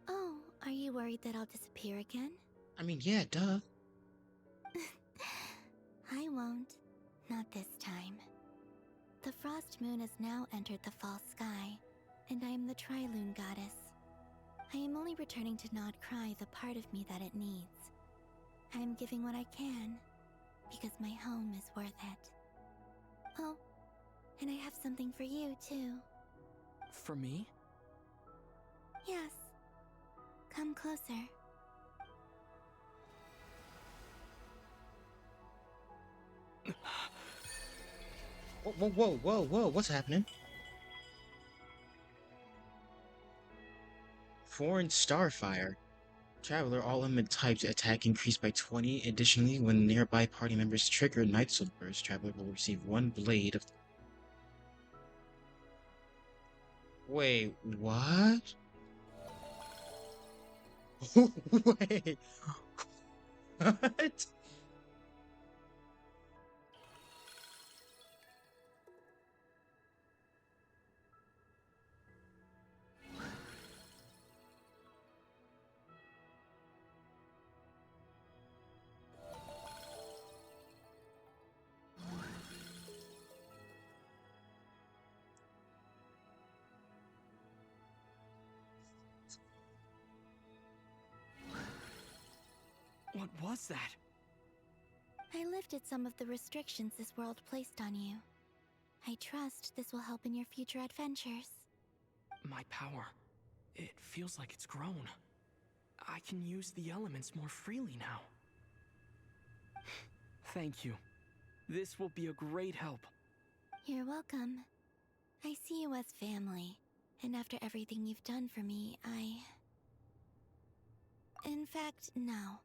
Oh, are you worried that I'll disappear again? I mean, yeah, duh. I won't. Not this time. The Frost Moon has now entered the Fall Sky, and I am the Tri-Lune Goddess. I am only returning to NODKRAI the part of me that it needs. I am giving what I can, because my home is worth it. Oh, and I have something for you, too. For me? Yes. Come closer. Whoa, what's happening? Foreign Starfire. Traveler, all element types attack increased by 20. Additionally, when nearby party members trigger Night Soul Burst, Traveler will receive one blade of... Wait, what? Wait. What? What was that? I lifted some of the restrictions this world placed on you. I trust this will help in your future adventures. My power. It feels like it's grown. I can use the elements more freely now. Thank you. This will be a great help. You're welcome. I see you as family, and after everything you've done for me, In fact, no.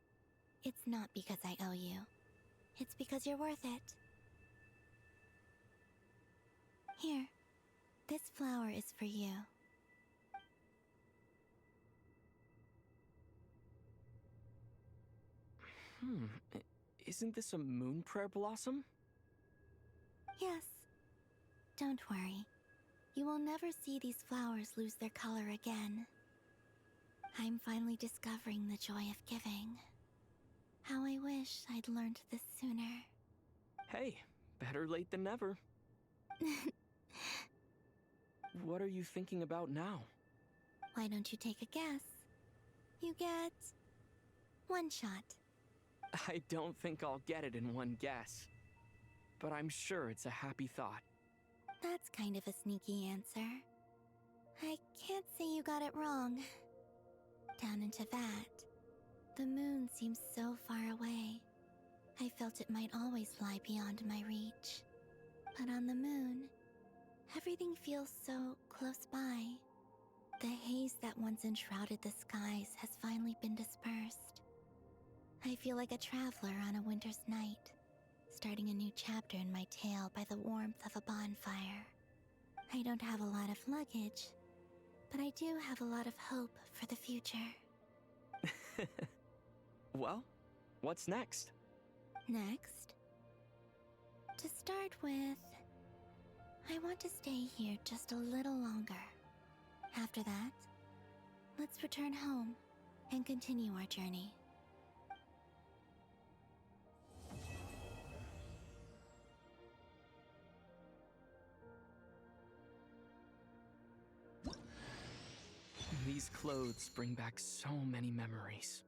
It's not because I owe you. It's because you're worth it. Here. This flower is for you. Isn't this a moon prayer blossom? Yes. Don't worry. You will never see these flowers lose their color again. I'm finally discovering the joy of giving. How I wish I'd learned this sooner. Hey, better late than never. What are you thinking about now? Why don't you take a guess? You get... one shot. I don't think I'll get it in one guess. but I'm sure it's a happy thought. That's kind of a sneaky answer. I can't say you got it wrong. Down into that, the moon seems so far away. I felt it might always lie beyond my reach. But on the moon, everything feels so close by. The haze that once enshrouded the skies has finally been dispersed. I feel like a traveler on a winter's night, starting a new chapter in my tale by the warmth of a bonfire. I don't have a lot of luggage, but I do have a lot of hope for the future. Well, what's next? Next? To start with, I want to stay here just a little longer. After that, let's return home and continue our journey. These clothes bring back so many memories.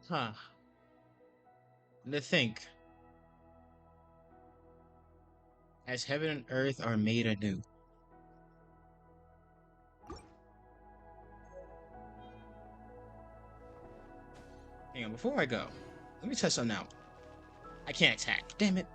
Huh. To think, as heaven and earth are made anew. Hang on, before I go, let me test something out. I can't attack. Damn it.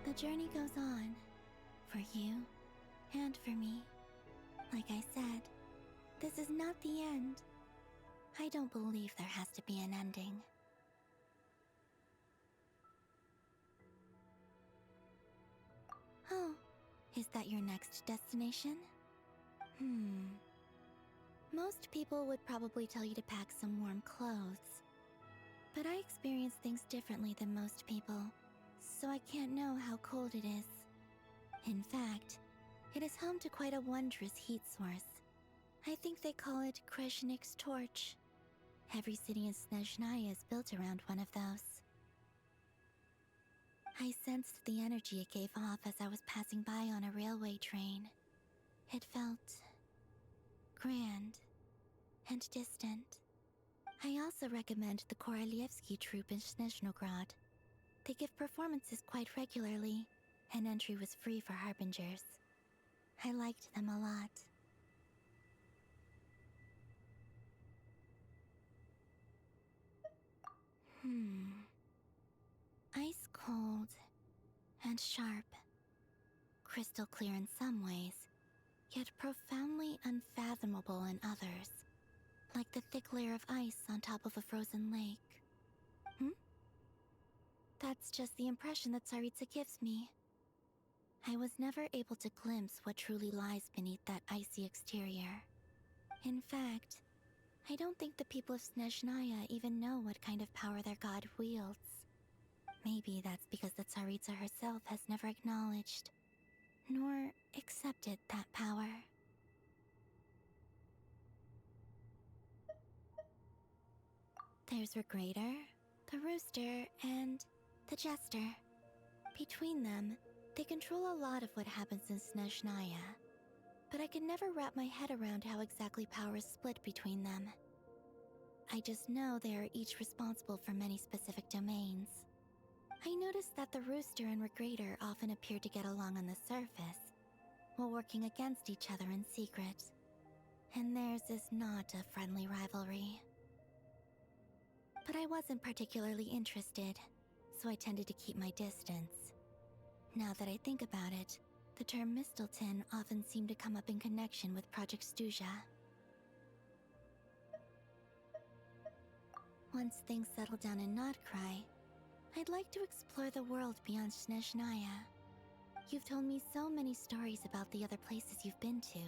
The journey goes on, for you and for me. Like I said, this is not the end. I don't believe there has to be an ending. Oh, is that your next destination? Most people would probably tell you to pack some warm clothes. But I experience things differently than most people, so I can't know how cold it is. In fact, it is home to quite a wondrous heat source. I think they call it Kreshnik's torch. Every city in Snezhnaya is built around one of those. I sensed the energy it gave off as I was passing by on a railway train. It felt grand and distant. I also recommend the Korolievsky troupe in Snezhnograd. They give performances quite regularly, and entry was free for harbingers. I liked them a lot. Ice cold and sharp. Crystal clear in some ways, yet profoundly unfathomable in others. Like the thick layer of ice on top of a frozen lake. That's just the impression that Tsaritsa gives me. I was never able to glimpse what truly lies beneath that icy exterior. In fact, I don't think the people of Snezhnaya even know what kind of power their god wields. Maybe that's because the Tsaritsa herself has never acknowledged, nor accepted that power. There's Regrator, the Rooster, and the Jester. Between them, they control a lot of what happens in Snezhnaya, but I can never wrap my head around how exactly power is split between them. I just know they are each responsible for many specific domains. I noticed that the Rooster and Regrator often appear to get along on the surface, while working against each other in secret. And theirs is not a friendly rivalry. But I wasn't particularly interested, so I tended to keep my distance. Now that I think about it, the term Mistelton often seemed to come up in connection with Project Stuja. Once things settle down in NODKRAI, I'd like to explore the world beyond Snezhnaya. You've told me so many stories about the other places you've been to,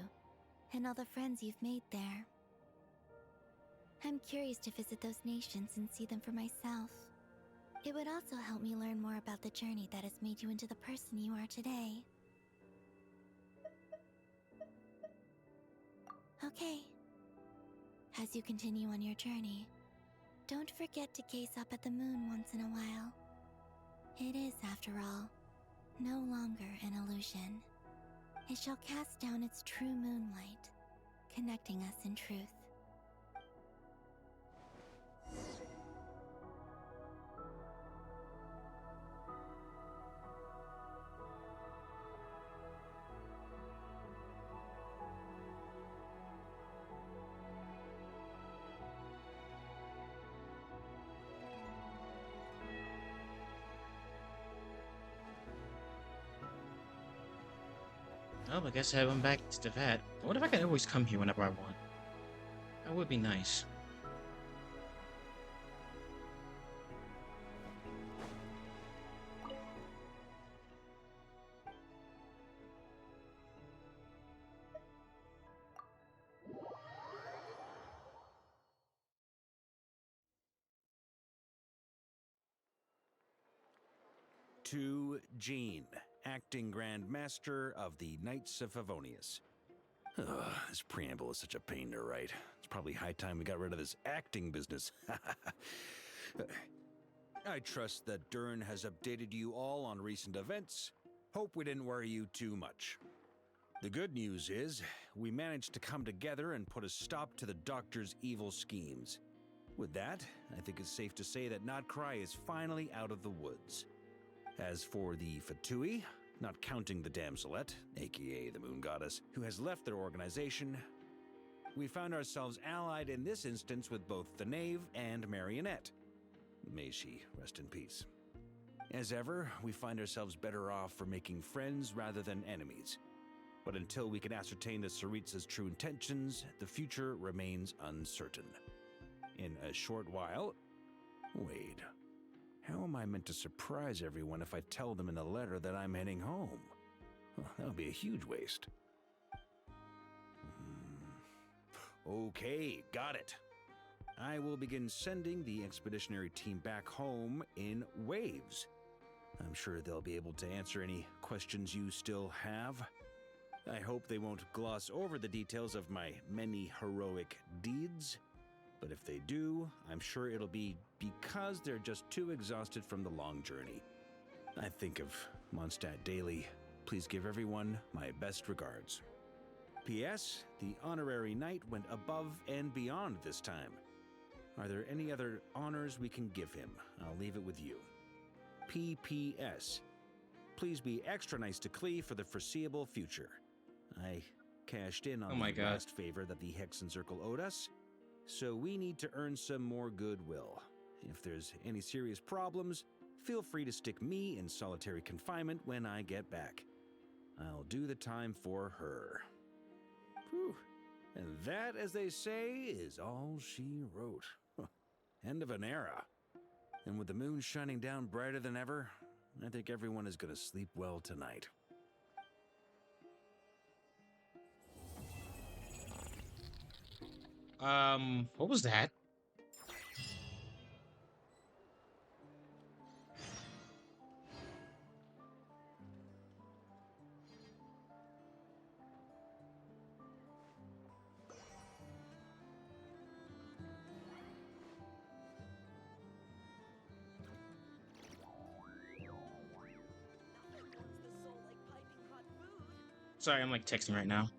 and all the friends you've made there. I'm curious to visit those nations and see them for myself. It would also help me learn more about the journey that has made you into the person you are today. Okay. As you continue on your journey, don't forget to gaze up at the moon once in a while. It is, after all, no longer an illusion. It shall cast down its true moonlight, connecting us in truth. Oh, I guess I went back to the vat. What if I could always come here whenever I want? That would be nice. To Jean, acting Grand Master of the Knights of Favonius. Ugh, this preamble is such a pain to write. It's probably high time we got rid of this acting business. I trust that Dern has updated you all on recent events. Hope we didn't worry you too much. The good news is, we managed to come together and put a stop to the Doctor's evil schemes. With that, I think it's safe to say that NODKRAI is finally out of the woods. As for the Fatui, not counting the damselette, aka the Moon Goddess, who has left their organization, we found ourselves allied in this instance with both the Knave and Marionette. May she rest in peace. As ever, we find ourselves better off for making friends rather than enemies. But until we can ascertain the Tsaritsa's true intentions, the future remains uncertain. In a short while... Wait... How am I meant to surprise everyone if I tell them in a letter that I'm heading home? Well, that would be a huge waste. Okay, got it. I will begin sending the expeditionary team back home in waves. I'm sure they'll be able to answer any questions you still have. I hope they won't gloss over the details of my many heroic deeds. But if they do, I'm sure it'll be because they're just too exhausted from the long journey. I think of Mondstadt daily. Please give everyone my best regards. P.S. The honorary knight went above and beyond this time. Are there any other honors we can give him? I'll leave it with you. P.P.S. Please be extra nice to Klee for the foreseeable future. I cashed in on the last favor that the Hexen Circle owed us. So we need to earn some more goodwill. If there's any serious problems, feel free to stick me in solitary confinement when I get back. I'll do the time for her. Whew. And that, as they say, is all she wrote. End of an era. And with the moon shining down brighter than ever, I think everyone is going to sleep well tonight. What was that? Sorry, I'm like texting right now.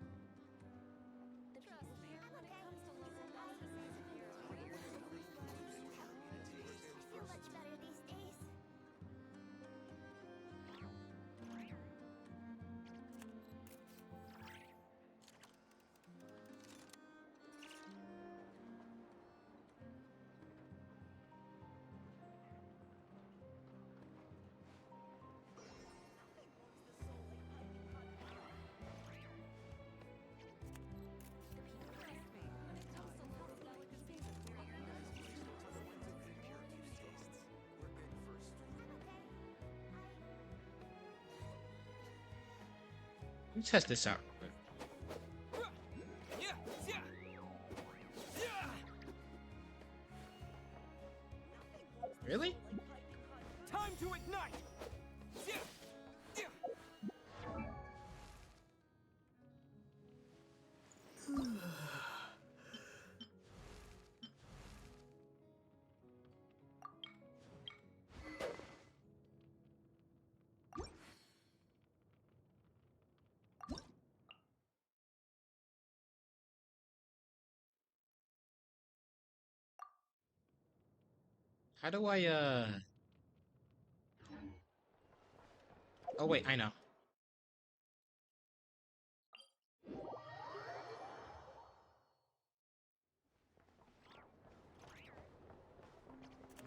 Let me test this out real quick. Really? Time to ignite! How do I, Oh, wait, I know.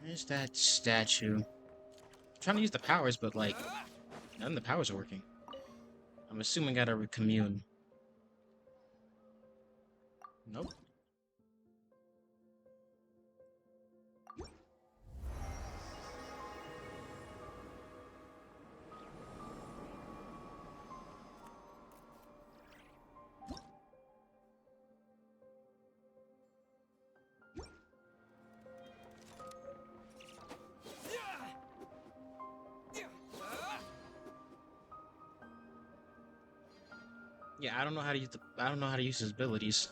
Where's that statue? I'm trying to use the powers, but, like, none of the powers are working. I'm assuming I gotta commune. Nope. Yeah, I don't know how to use I don't know how to use his abilities.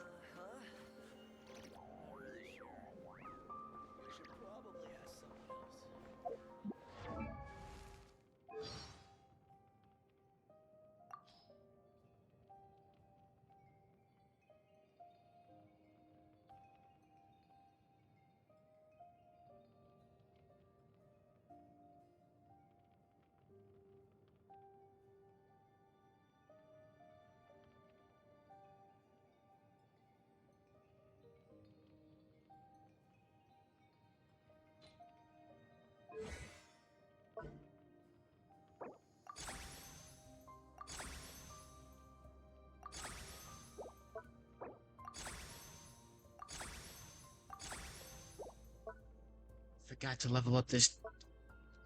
Forgot to level up this.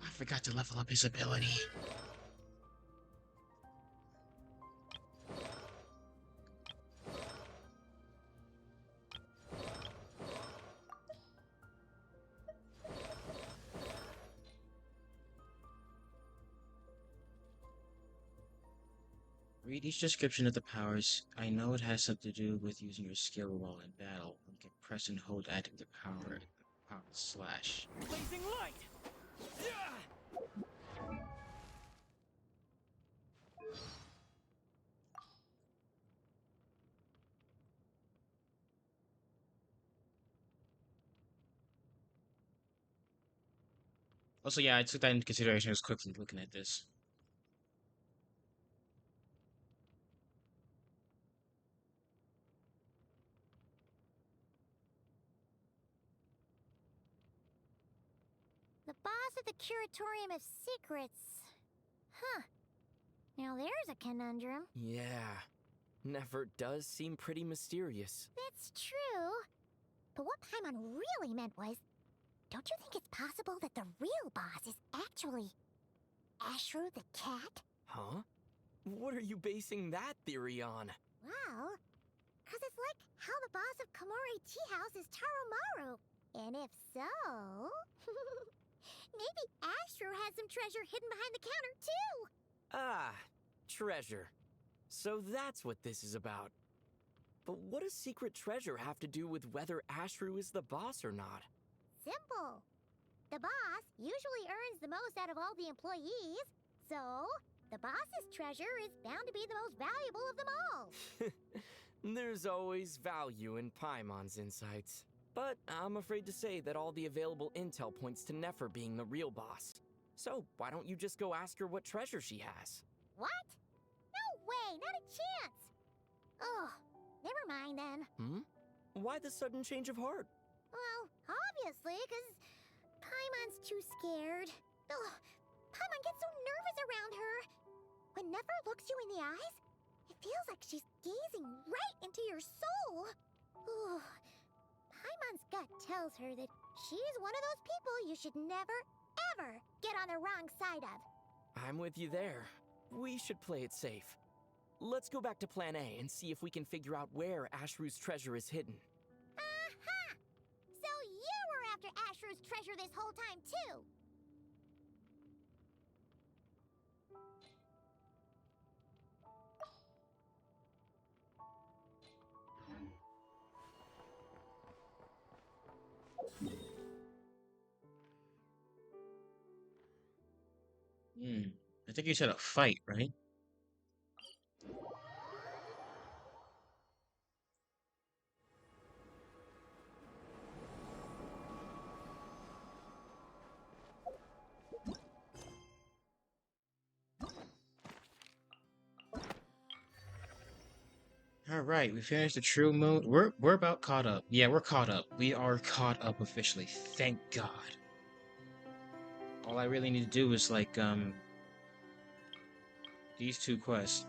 I forgot to level up his ability. Read each description of the powers. I know it has something to do with using your skill while in battle. You can press and hold adding the power slash. Blazing light! Also, yeah, I took that into consideration. I was quickly looking at this. The boss of the Curatorium of Secrets. Huh. Now there's a conundrum. Yeah. Nefer does seem pretty mysterious. That's true. But what Paimon really meant was, don't you think it's possible that the real boss is actually Ashru the cat? Huh? What are you basing that theory on? Well, 'cause it's like how the boss of Komore Tea House is Taromaru. And if so, maybe Ashru has some treasure hidden behind the counter too. Ah, treasure. So that's what this is about. But what does secret treasure have to do with whether Ashru is the boss or not? Simple. The boss usually earns the most out of all the employees, so the boss's treasure is bound to be the most valuable of them all. There's always value in Paimon's insights. But I'm afraid to say that all the available intel points to Nefer being the real boss. So why don't you just go ask her what treasure she has? What? No way, not a chance. Oh, never mind then. Why the sudden change of heart? Well, obviously, because Paimon's too scared. Ugh, Paimon gets so nervous around her. When Nefer looks you in the eyes, it feels like she's gazing right into your soul. Ugh. Paimon's gut tells her that she's one of those people you should never, ever get on the wrong side of. I'm with you there. We should play it safe. Let's go back to Plan A and see if we can figure out where Ashru's treasure is hidden. Aha! So you were after Ashru's treasure this whole time, too! Hmm. I think you said a fight, right? All right, we finished the True Moon. We're about caught up. Yeah, we're caught up. We are caught up officially. Thank God. All I really need to do is like these two quests.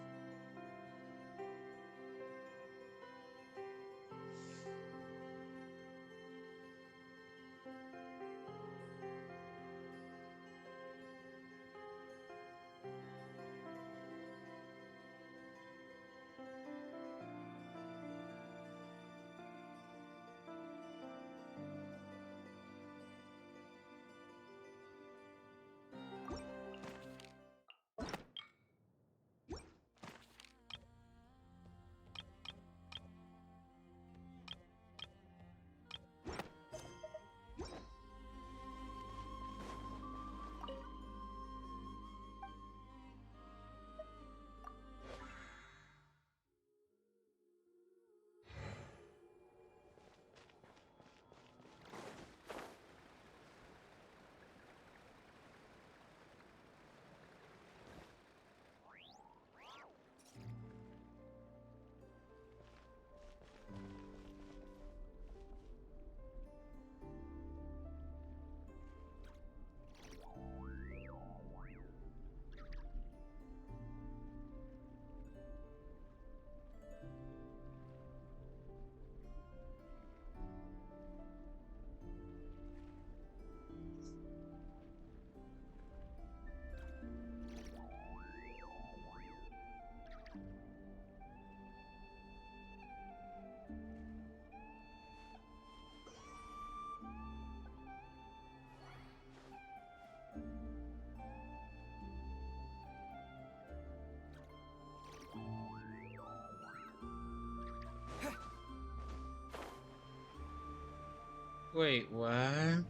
Wait, what?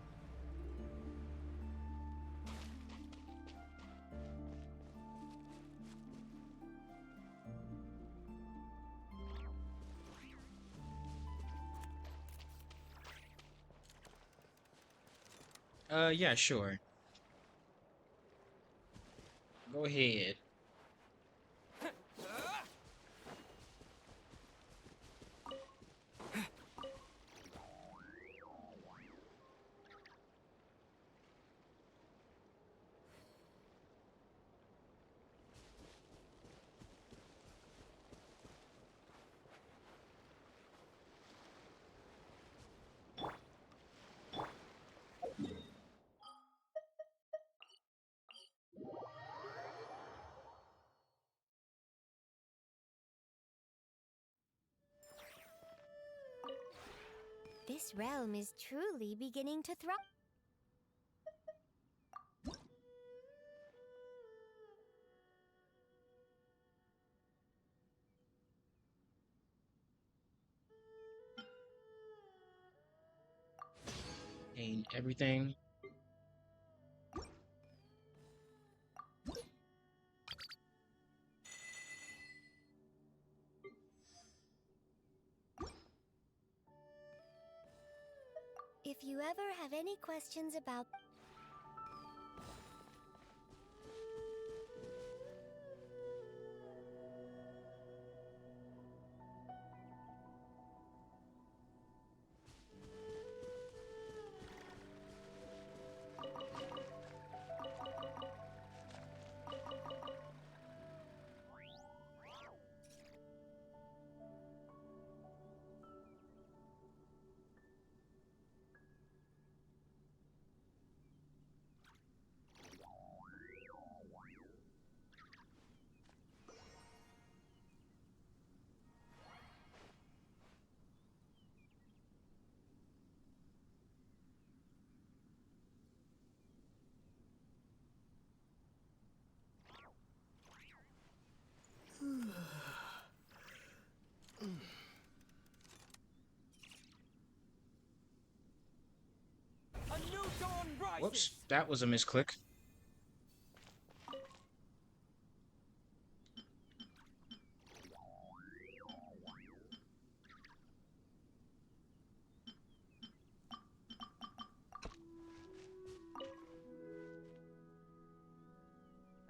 Yeah, sure. Go ahead. This realm is truly beginning to thrive. And everything. If you ever have any questions about Whoops, that was a misclick.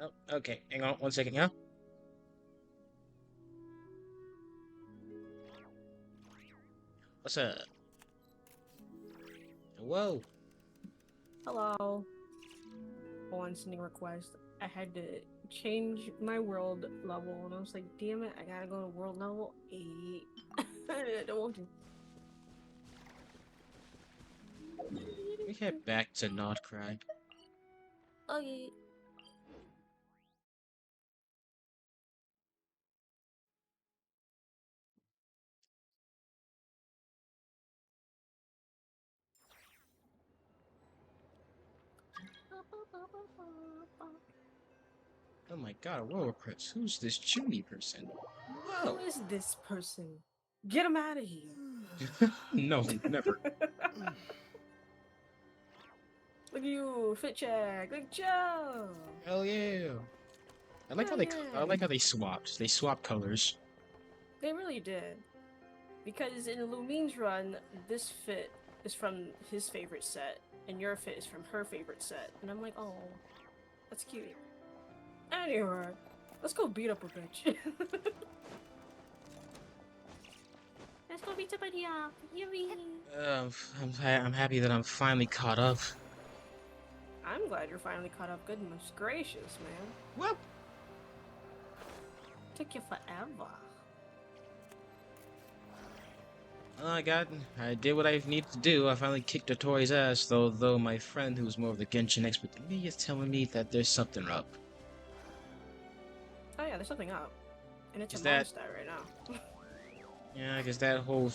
Oh, okay. Hang on 1 second, yeah? What's up? Whoa. Hello. On sending request. I had to change my world level, and I was like, damn it, I gotta go to world level 8. I don't want to. We head back to NODKRAI. Okay. Oh my god, Aurora Chris. Who's this Junie person? Who is this person? Get him out of here. No, never. Look at you, fit check. Good job. Hell yeah. I like how they swapped. They swapped colors. They really did. Because in Lumine's run, this fit is from his favorite set, and your fit is from her favorite set. And I'm like, oh, that's cute. Anyway, let's go beat up a bitch. Let's go beat somebody up. I'm happy that I'm finally caught up. I'm glad you're finally caught up. Goodness gracious, man. What? Took you forever. I did what I needed to do. I finally kicked the toy's ass, though my friend, who's more of the Genshin expert than me, is telling me that there's something up. Oh yeah, there's something up. And it's Is a that- monster right now. Yeah, because that whole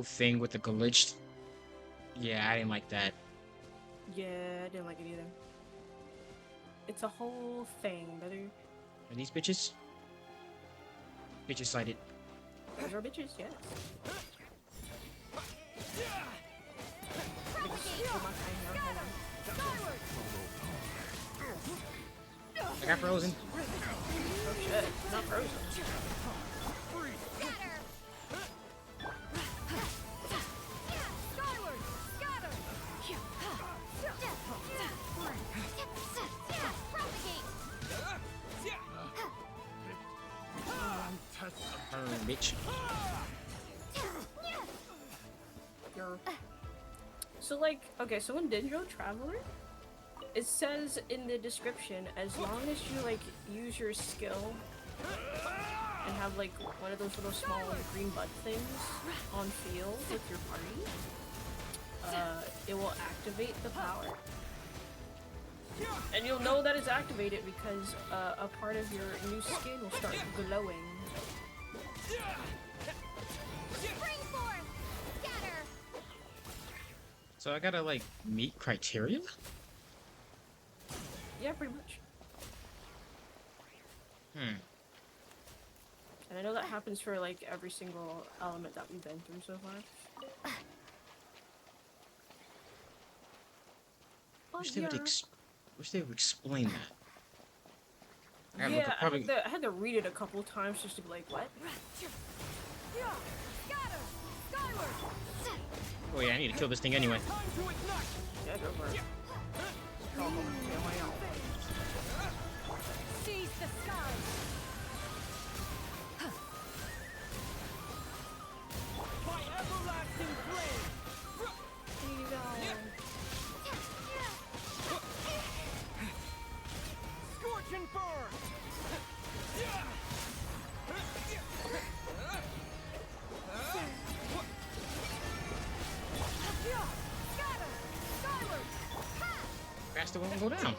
thing with the glitched. Yeah, I didn't like that. Yeah, I didn't like it either. It's a whole thing, brother. Are these bitches? Bitches sighted. Those are bitches, yes. I got frozen. Oh shit, not frozen. Bitch. So like, okay, so in Dendro Traveler, it says in the description, as long as you like use your skill and have like one of those little small green bud things on field with your party, it will activate the power. And you'll know that it's activated because a part of your new skin will start glowing. So I gotta like meet criteria? Yeah, pretty much. Hmm. And I know that happens for like every single element that we've been through so far. Wish they would explain that. Yeah, I had to read it a couple times just to be like, what? Oh yeah, I need to kill this thing anyway. Yeah, go for it. Seize the sky. My everlasting flame. Here you go. Scorch and burn. Faster won't go down. Yeah,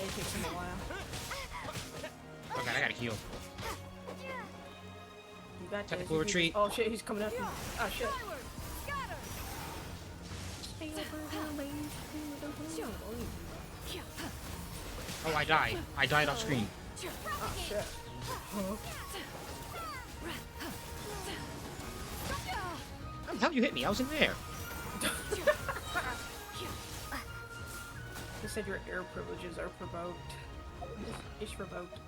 it takes him a while. Oh god, I gotta heal. You got this. Technical retreat. Oh shit, he's coming after me. Oh shit. Oh, I died. I died off screen. Oh shit. How you hit me? I was in there. He said your air privileges are provoked. It's revoked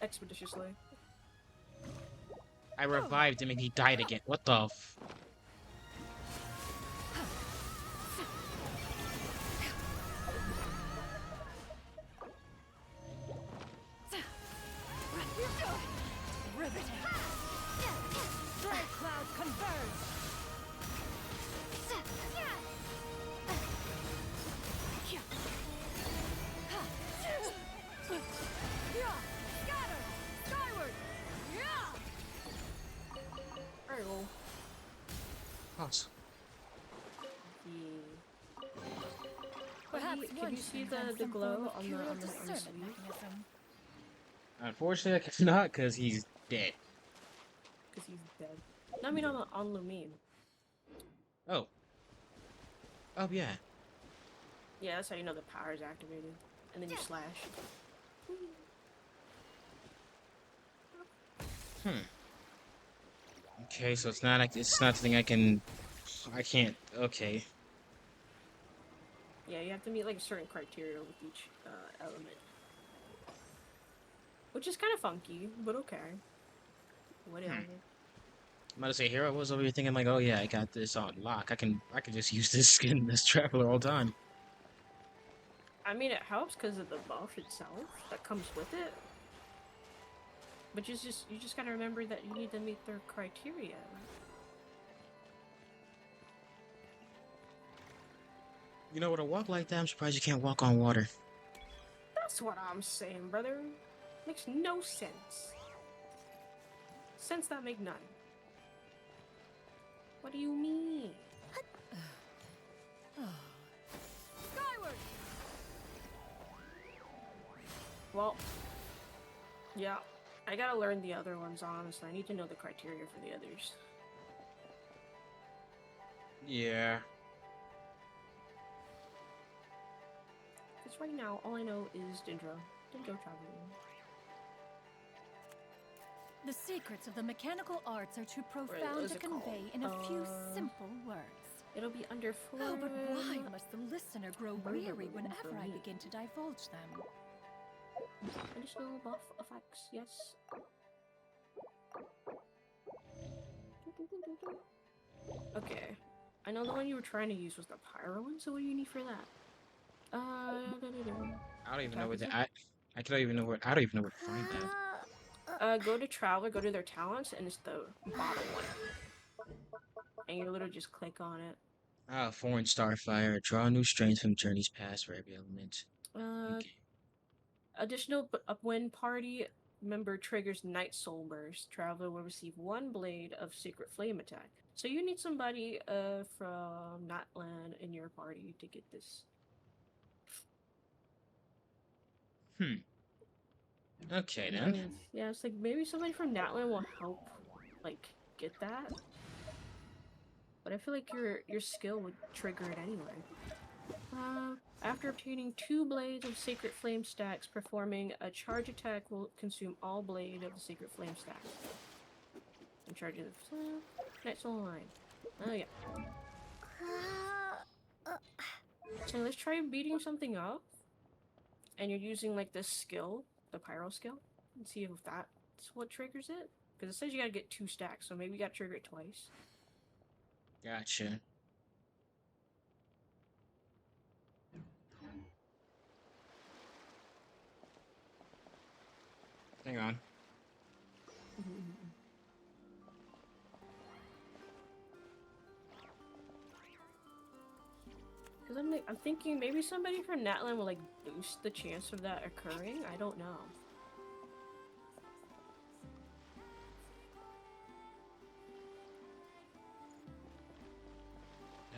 expeditiously. I revived him and he died again. What the f... Awesome. Perhaps can you see the glow on the sleeve? Unfortunately, I cannot because he's dead. Because he's dead. No, I mean on Lumine. Oh. Oh, yeah. Yeah, that's how you know the power is activated. And then you slash. Okay, so it's not like it's not something I can't. Okay. Yeah, you have to meet like a certain criteria with each element. Which is kind of funky, but okay. Whatever. I'm about to say, here I was over here thinking like, oh yeah, I got this on lock. I can just use this skin, this traveler all the time. I mean, it helps because of the buff itself that comes with it. But you just gotta remember that you need to meet their criteria. You know, with a walk like that, I'm surprised you can't walk on water. That's what I'm saying, brother. Makes no sense. Sense that make none. What do you mean? Skyward. Well, yeah, I gotta learn the other ones, honestly. I need to know the criteria for the others. Yeah. Because right now, all I know is Dendro. Dendro traveling. The secrets of the mechanical arts are too profound to convey in a few simple words. It'll be under Oh, but why must the listener grow weary whenever I begin to divulge them? Additional buff effects, yes. Okay. I know the one you were trying to use was the pyro one, so what do you need for that? I don't even know where I don't even know where to find that. Go to Traveler, go to their talents, and it's the bottom one. And you literally just click on it. Ah, Foreign Starfire. Draw new strains from journeys past for every element. Okay. Additional upwind party member triggers Night Soul Burst. Traveler will receive 1 blade of Secret Flame attack. So you need somebody from Natlan in your party to get this. Okay then. Yeah, it's like maybe somebody from Natlan will help, like, get that. But I feel like your skill would trigger it anyway. After obtaining 2 blades of Sacred Flame stacks, performing a charge attack will consume all blade of the Sacred Flame stacks. I'm charging the Night Soul line. Oh yeah. So let's try beating something up. And you're using like this skill, the pyro skill, and see if that's what triggers it. Because it says you gotta get 2 stacks, so maybe you gotta trigger it twice. Gotcha. Hang on. Because I'm thinking maybe somebody from Natlan will like boost the chance of that occurring. I don't know.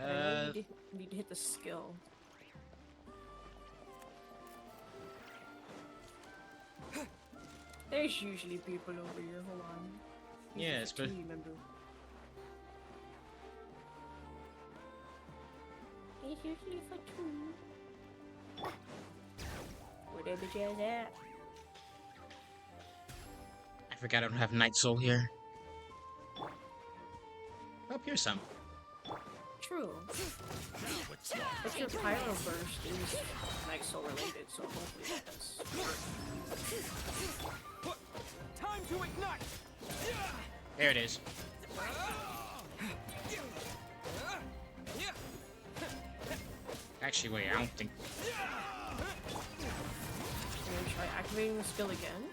I need to hit the skill. There's usually people over here. Hold on. Yes, but remember. There's usually Fatui. Where that bitch ass at? I forgot I don't have Night Soul here. Oh, here's some. True. But your pyro burst is Night Soul related, so hopefully that does. Time to ignite! There it is. Actually, wait, I don't think. I'm gonna try activating the skill again.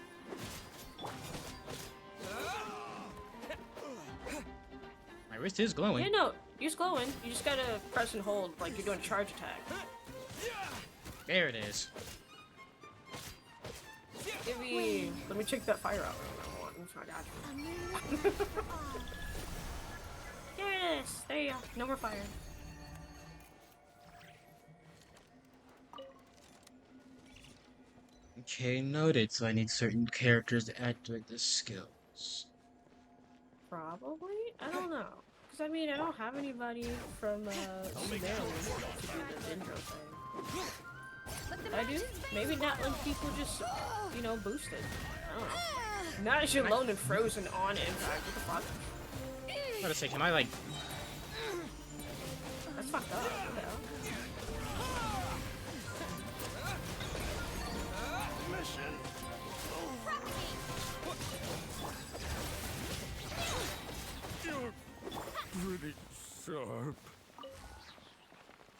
My My wrist is glowing. Yeah, no, it's glowing. You just gotta press and hold like you're doing a charge attack. There it is. Let me check that fire out. I got you. Yes, there you go. No more fire. Okay, noted. So I need certain characters to activate the skills. Probably? I don't know. Because, I mean, I don't have anybody from, Maryland to do the intro thing. I do? Maybe not when people just, you know, boost it. I don't know. Not as you're alone and frozen on impact. What the fuck? I was gonna say, can I, like... That's fucked up. What the hell? Pretty sharp.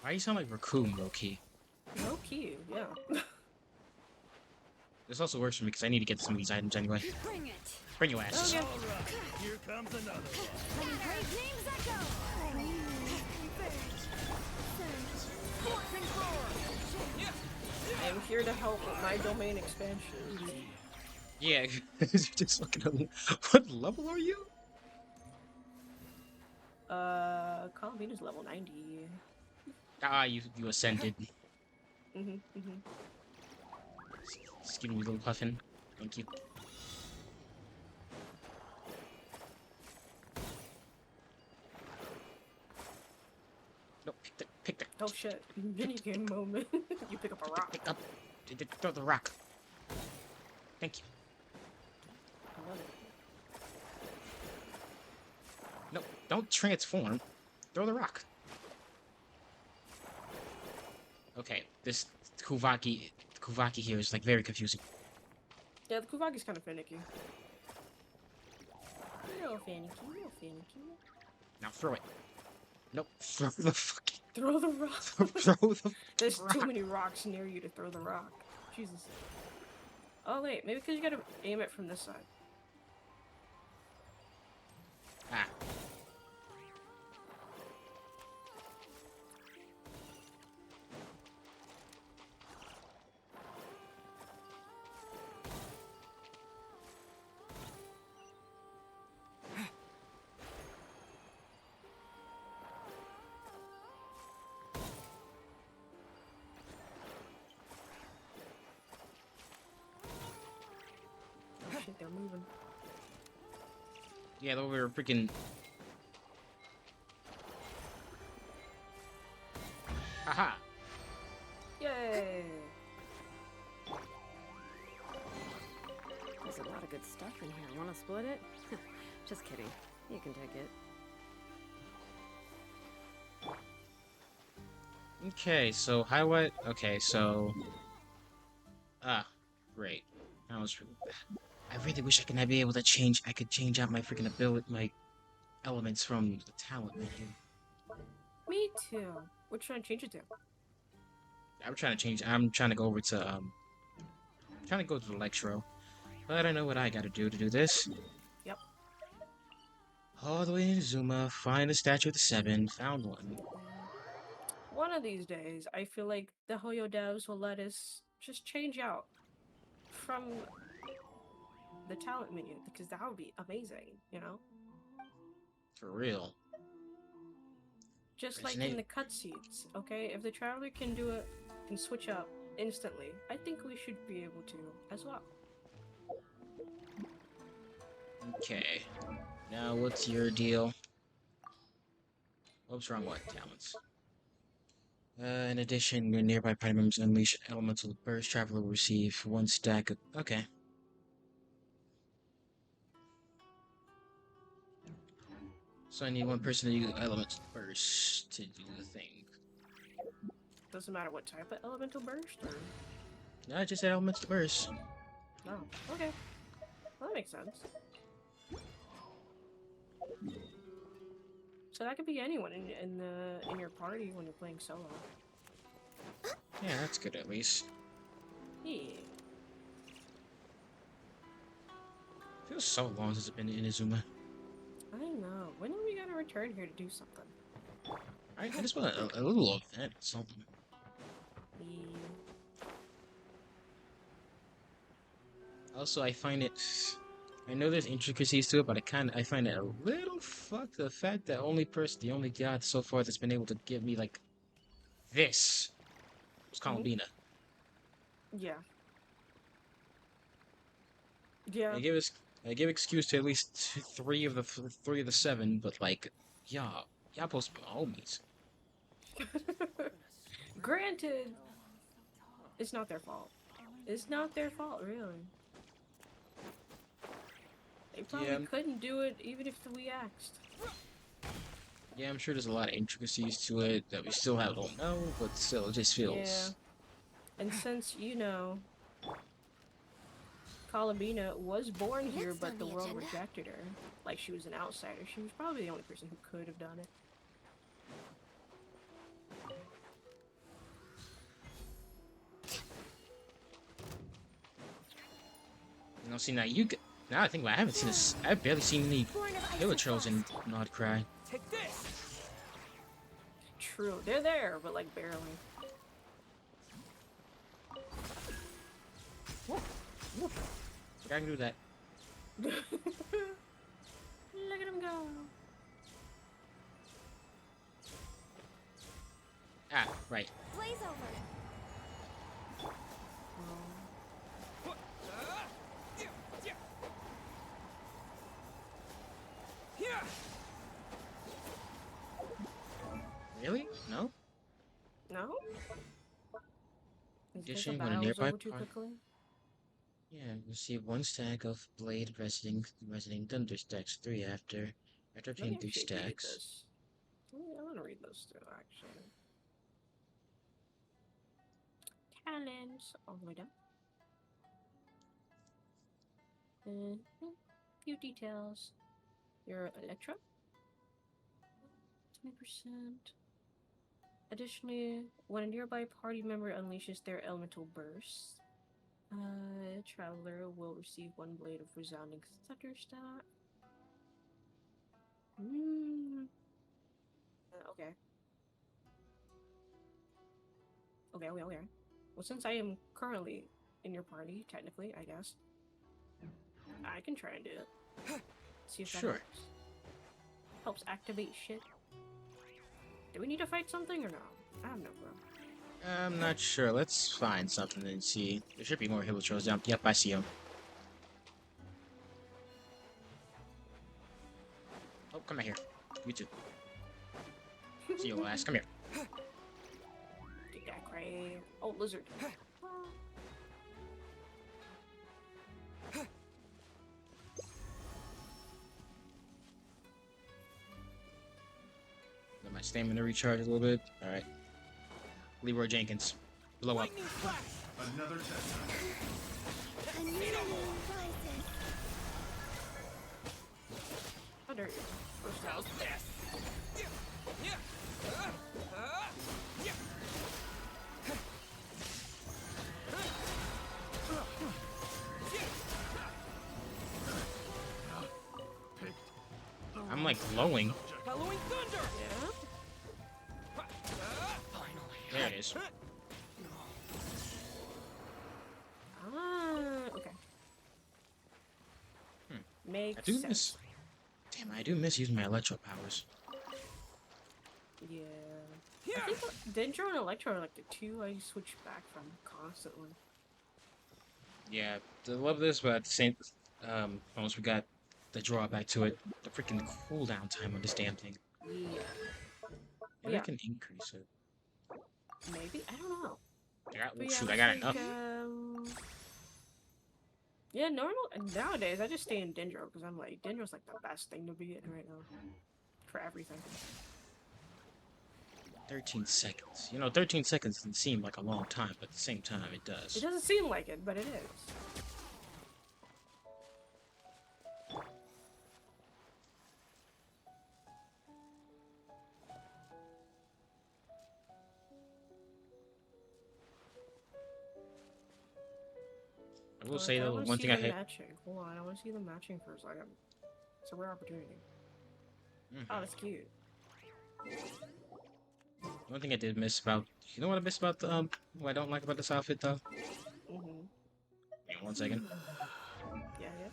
Why you sound like Raccoon, low-key? Low-key, yeah. This also works for me because I need to get some of these items anyway. Bring it. Bring your asses. Okay. Here comes another one. Letting great names echo. I'm here to help with my domain expansion. Yeah, you're just looking at... What level are you? Columbina's level 90. Ah, you ascended. Mm-hmm. Just give me a little puffin. Thank you. No, pick the... Oh shit, minigame moment. You pick up a rock. Pick up. Throw the rock. Thank you. I love it. No, don't transform. Throw the rock. Okay, this Kuvaki here is like very confusing. Yeah, the Kuvaki's kind of finicky. Real finicky. Now throw it. Nope, throw the fucking... Throw the rock. Throw the There's rock. too many rocks near you to throw the rock. Jesus. Oh wait, maybe because you gotta aim it from this side. Ah. Oh shit, they're moving. Yeah, though we were freaking... Haha! Yay! There's a lot of good stuff in here. Wanna split it? Just kidding. You can take it. Okay, so how what? Okay, so... Ah, great. That was really bad. I really wish I could be able to change... I could change out my freaking ability, my elements from the talent menu. Me too. What you trying to change it to? I'm trying to go over to, I'm trying to go to the Electro. But I know what I gotta do to do this. Yep. All the way to Zuma, find the Statue of the Seven, found one. One of these days, I feel like the Hoyo devs will let us just change out from the talent menu, because that would be amazing, you know? For real. Just like in the cutscenes, okay? If the traveler can do it, can switch up instantly, I think we should be able to as well. Okay. Now, what's your deal? What's wrong with talents? In addition, your nearby party members unleash elemental burst. Traveler will receive one stack of... Okay. So I need one person to use elemental burst to do the thing. Doesn't matter what type of elemental burst, or... No, I just said elemental burst. No. Okay. Well, that makes sense. So that could be anyone in your party when you're playing solo. Yeah, that's good at least. Yeah. Feels so long since I've been in Inazuma. I know. When are we gonna turn here to do something. I just want a little event, something. Also, I find it. I know there's intricacies to it, but I find it a little fucked. The fact that the only god so far that's been able to give me like this was Columbina. Yeah. Yeah. I give excuse to at least three of the seven, but like, y'all supposed to be homies. Granted, it's not their fault. It's not their fault, really. They probably couldn't do it even if we asked. Yeah, I'm sure there's a lot of intricacies to it that we still don't know, but still, it just feels. Yeah. And since, you know, Columbina was born here, but the world rejected her, like she was an outsider, she was probably the only person who could have done it. You know, see now now I think about it, I haven't seen this. I've barely seen any villagers in NODKRAI. Take this. True, they're there, but like barely. I can do that. Look at him go. Ah, right. Blaze over. Really? No? No? Addition, when a nearby too quickly? Yeah, receive one stack of blade resonating thunder stacks, 3 after obtaining 3 stacks. I want to read those too, actually. Talents all the way down. Few details. Your Electra. 20%. Additionally, when a nearby party member unleashes their elemental burst, Traveler will receive 1 blade of resounding thunder stack. Okay. Okay. Well, since I am currently in your party, technically, I guess, I can try and do it. See if that works. Helps activate shit. Do we need to fight something or no? I have no clue. I'm not sure. Let's find something and see. There should be more villagers down. Yep, I see them. Oh, come here. You too. See you last. Come here. Take that, Cray. Oh, lizard. Let my stamina recharge a little bit. Alright. Leroy Jenkins. Blow up. Another test. How dare you? First out. I'm like glowing. Halloween thunder. Yeah. There it is. Okay. I Makes do sense. miss. Damn, I do miss using my electro powers. Yeah. I think Dendro and Electro are like the 2 I switch back from constantly. Yeah, I love this, but at the same, once we got the drawback to it, the freaking cooldown time on this damn thing. Yeah. Maybe I can increase it. Maybe? I don't know. I got enough. Yeah, nowadays I just stay in Dendro because I'm like, Dendro's like the best thing to be in right now. For everything. 13 seconds. You know, 13 seconds doesn't seem like a long time, but at the same time it does. It doesn't seem like it, but it is. I will say though, one thing I hate. Hold on, I want to see the matching first. It's a rare opportunity. Oh, that's cute. One thing I did miss about, you know what I miss about the what I don't like about this outfit though? Mm-hmm. Wait 1 second. Yeah, yeah.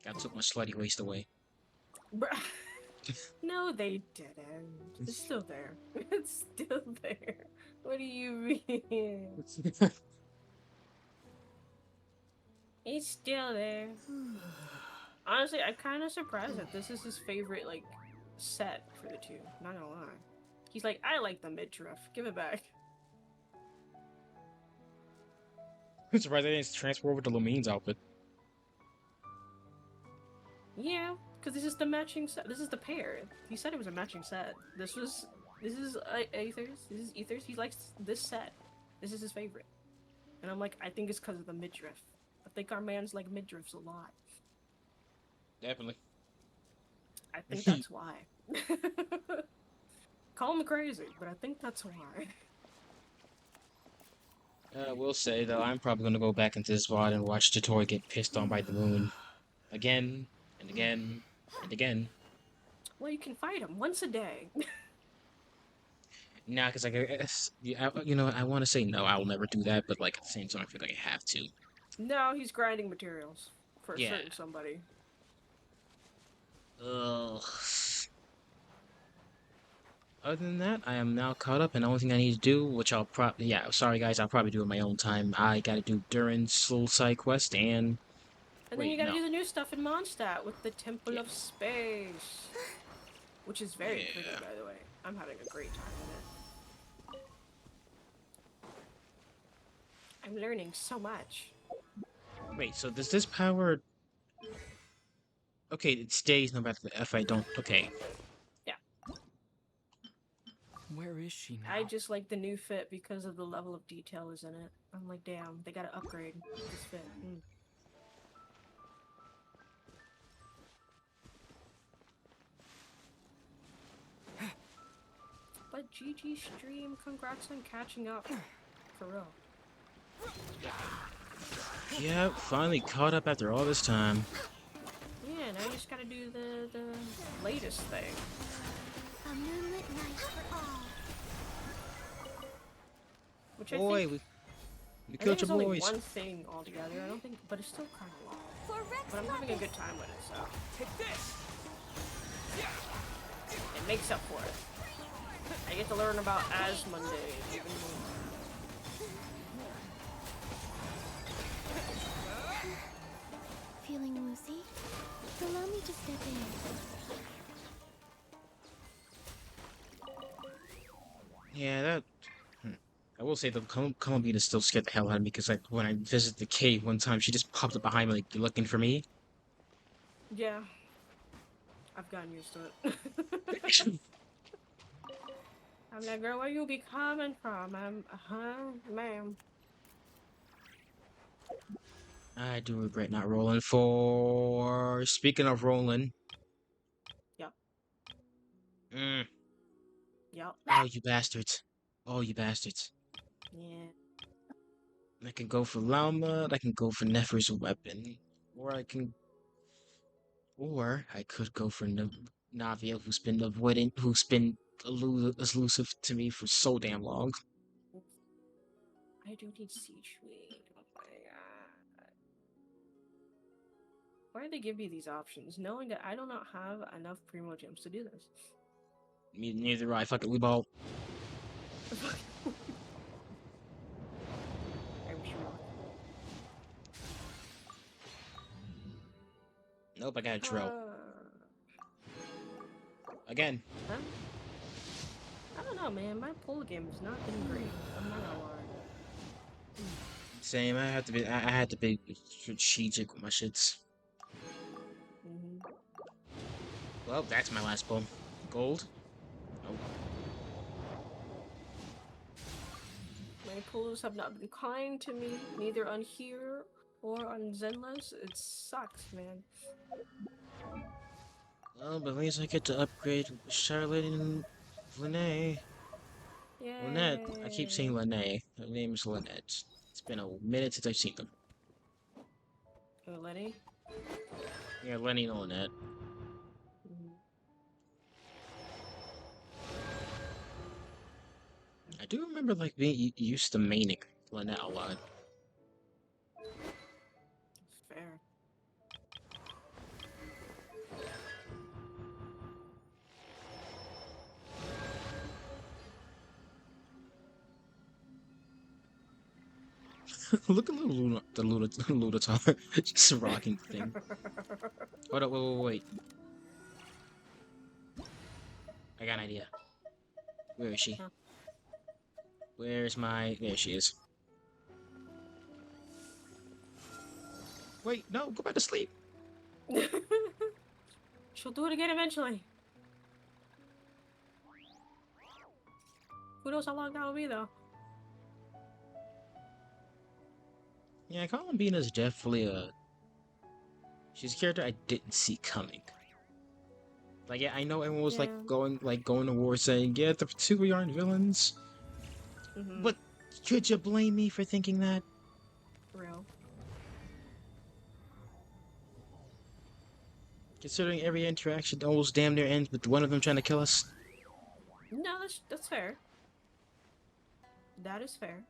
I took my slutty waist away. Bruh. No, they didn't. It's still there. It's still there. What do you mean? He's still there. Honestly, I'm kind of surprised that this is his favorite, like, set for the two. Not gonna lie. He's like, I like the midriff. Give it back. I'm surprised they didn't transfer over to Lumine's outfit. Yeah, because this is the matching set. This is the pair. He said it was a matching set. This is Aethers. This is Ethers. He likes this set. This is his favorite. And I'm like, I think it's because of the midriff. I think our man's like midriffs a lot. Definitely. I think that's why. Call me crazy, but I think that's why. I will say though, I'm probably gonna go back into this VOD and watch Totori get pissed on by the moon. Again, and again, and again. Well, you can fight him once a day. Nah, because like, you know, I want to say no, I will never do that, but like at the same time, I feel like I have to. No, he's grinding materials for a Yeah. certain somebody. Ugh. Other than that, I am now caught up, and the only thing I need to do, which I'll probably, yeah, sorry guys, I'll probably do it in my own time. I gotta do Durin's little side quest, and And then you gotta do the new stuff in Mondstadt with the Temple of Space. Which is very pretty, by the way. I'm having a great time with it. I'm learning so much. Wait, so does this power? Okay, it stays no matter if I don't. Okay. Yeah. Where is she now? I just like the new fit because of the level of detail is in it. I'm like, damn, they gotta upgrade this fit. But GG stream, congrats on catching up. For real. Yeah, finally caught up after all this time. Yeah, now you just gotta do the latest thing. A moonlit night for all. Which Boy, I think, we killed your only boys. one thing altogether. I don't think, but it's still kind of long. But I'm having a good time with it, so. Take this. It makes up for it. I get to learn about Asmonday even more. Feeling woozy? Allow me to step in. Yeah, that. I will say the Columbian still scared the hell out of me because like when I visited the cave one time, she just popped up behind me like looking for me. Yeah. I've gotten used to it. I'm like, girl, where you be coming from? Ma'am. I do regret not rolling for. Speaking of rolling. Yep. Yep. Oh, you bastards. Oh, you bastards. Yeah. I can go for Llama, I can go for Nefer's weapon. Or I could go for Navia, who's been elusive to me for so damn long. I do need siege weed. Oh my god. Why do they give me these options, knowing that I do not have enough primo gems to do this? Neither do I. Fuck it, we ball. I'm sure. Nope, I got a drill. Again. Huh? I don't know, man. My pull game has not been great. I'm not gonna lie. Same. I had to be strategic with my shits. Well, that's my last pull. Gold. Oh. My pulls have not been kind to me, neither on here or on Zenless. It sucks, man. Well, but at least I get to upgrade Charlotte and Lene. Lynette. I keep saying Lene. Her name is Lynette. It's been a minute since I've seen them. Lenny? Yeah, Lenny and Lynette. I do remember like being used to maining Lynette a lot. Fair. Look at little Luna, the Lunatar, just rocking the thing. Hold up, wait. I got an idea. Where is she? Huh. Where's my... There she is. Wait, no, go back to sleep. She'll do it again eventually. Who knows how long that will be, though? Yeah, Columbine is definitely a... She's a character I didn't see coming. Like, yeah, I know everyone was going to war saying, yeah, the Fatui aren't villains. But could you blame me for thinking that? Real. Considering every interaction almost damn near ends with one of them trying to kill us. No, that's fair. That is fair.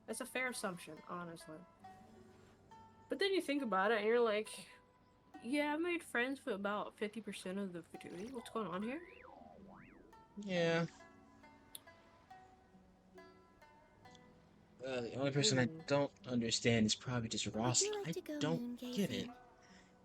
That's a fair assumption, honestly. But then you think about it and you're like, yeah, I made friends with about 50% of the Fatui. What's going on here? Yeah. The only person I don't understand is probably just Ross. I don't get it.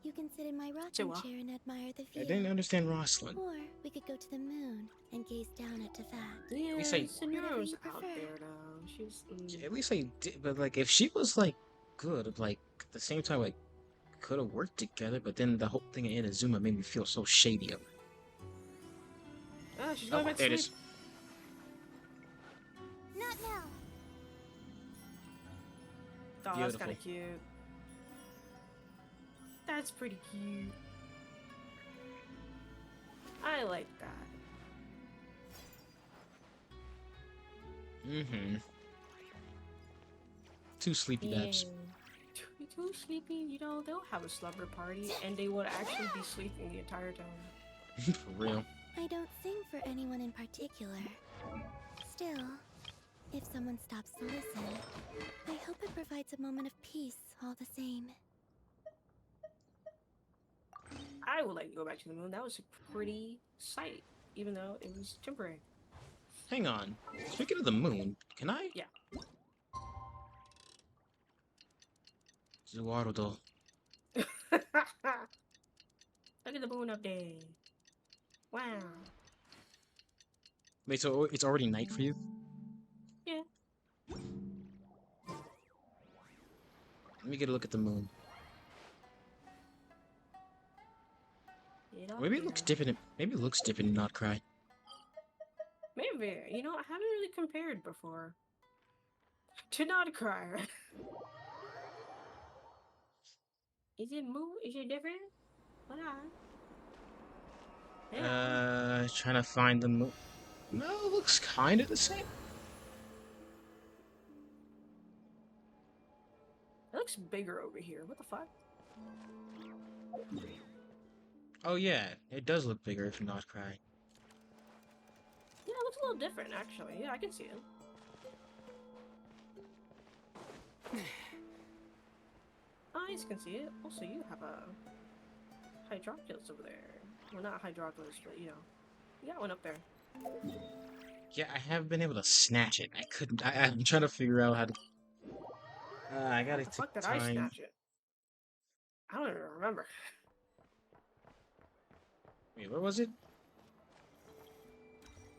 You can sit in my rocking chair and admire the view. I didn't understand Rosslyn. Or we could go to the moon and gaze down at Tefat. Yeah, At least I... Senor's out there though. She's... Yeah, at least I did, but like, if she was like good, like at the same time, like could have worked together, but then the whole thing in Inazuma made me feel so shady of her. Ah, she's going back to there it sleep. is. Not now. Oh, that's kind of cute. That's pretty cute. I like that. Mm-hmm. Two sleepy babs. Too sleepy, you know, they'll have a slumber party and they would actually be sleeping the entire time. For real. I don't sing for anyone in particular. Still, if someone stops to listen, I hope it provides a moment of peace all the same. I would like to go back to the moon. That was a pretty sight, even though it was temporary. Hang on. Speaking of the moon, can I? Yeah. Zuarudo. Look at the moon up there. Wow. Wait, so it's already night for you? Yeah. Let me get a look at the moon. Maybe it looks different. Maybe it looks different in NODKRAI. Maybe. You know, I haven't really compared before. To NODKRAI. Is it Is it different? What Trying to find the moon. No, it looks kind of the same. It looks bigger over here. What the fuck? Oh yeah, it does look bigger for NODKRAI. Yeah, it looks a little different, actually. Yeah, I can see it. Eyes can see it. Also, you have a Hydroculus over there. Well, not Hydroculus, but you know, you got one up there. Yeah, I haven't been able to snatch it. I couldn't. I'm trying to figure out how to. I gotta take Fuck, did time. I snatch it? I don't even remember. Wait, where was it?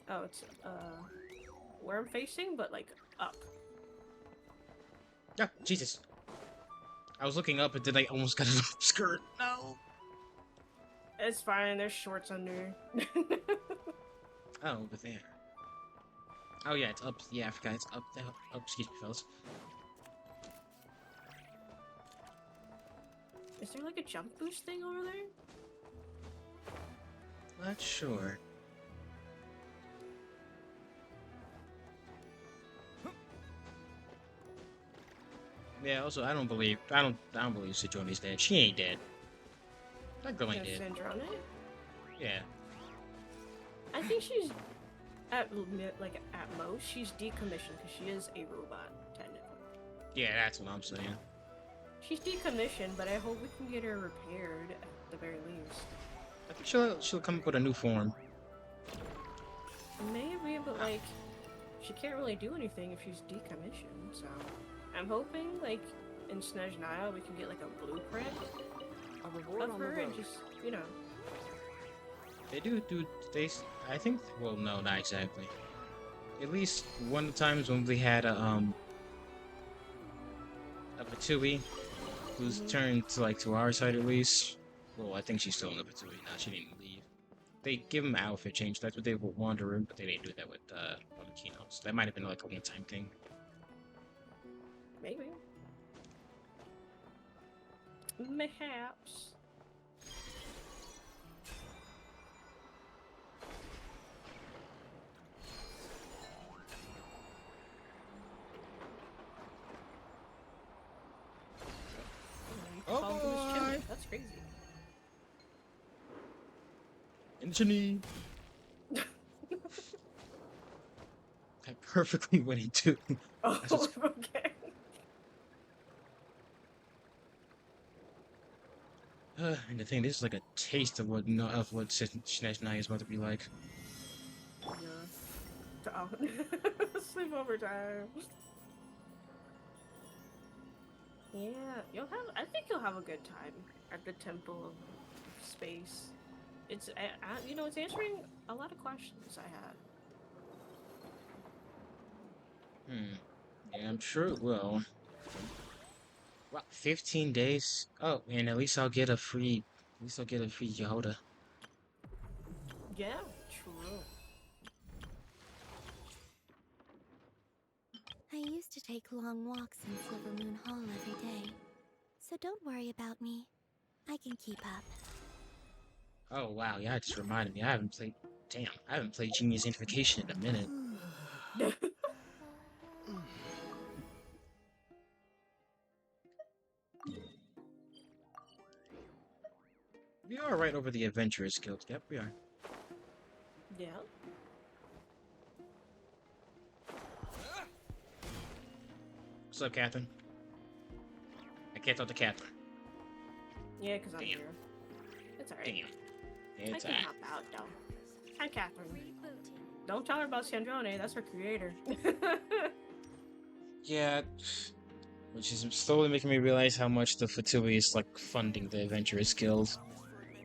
Oh, it's where I'm facing, but like up. Ah, Jesus. I was looking up and then I almost got a skirt. No. It's fine. There's shorts under. Oh, over there. Oh yeah, it's up. Yeah, I forgot. It's up there. Oh, excuse me, fellas. Is there like a jump boost thing over there? Not sure. Yeah. Also, I don't believe Sidoni's dead. She ain't dead. That girl ain't dead. Sandrone? Yeah. I think she's at most she's decommissioned because she is a robot technically. Yeah, that's what I'm saying. She's decommissioned, but I hope we can get her repaired at the very least. I think she'll come up with a new form. Maybe, but like, she can't really do anything if she's decommissioned. So, I'm hoping like in Snezhnaya we can get like a blueprint of her and just They do they? I think. Well, no, not exactly. At least one of the times when we had a Fatui who's turned to our side at least. Well, I think she's still in the Fatui now. She didn't leave. They give him an outfit change. That's what they would wander in, but they didn't do that with one of the keynotes. That might have been like a one-time thing. Maybe. Mayhaps. Oh boy! That's crazy. Chimney. I perfectly went into. Oh, okay. And the thing, this is like a taste of what Snezhnaya is about to be like. Yeah. Sleepover time. Yeah, I think you'll have a good time at the Temple of Space. It's, it's answering a lot of questions I had. Yeah, I'm sure it will. What, 15 days? Oh, and at least I'll get a free Yoda. Yeah, true. I used to take long walks in Silver Moon Hall every day, so don't worry about me. I can keep up. Oh wow, yeah, it just reminded me. I haven't played Genius Invocation in a minute. We are right over the Adventurers Guild. Yep, we are. Yeah. What's up, Catherine? I can't talk to Catherine. Yeah, because I'm here. It's alright. Damn. It's I can hop out, though. Hi, Catherine. Don't tell her about Sandrone. That's her creator. Yeah, which is slowly making me realize how much the Fatui is like funding the Adventurers Guild.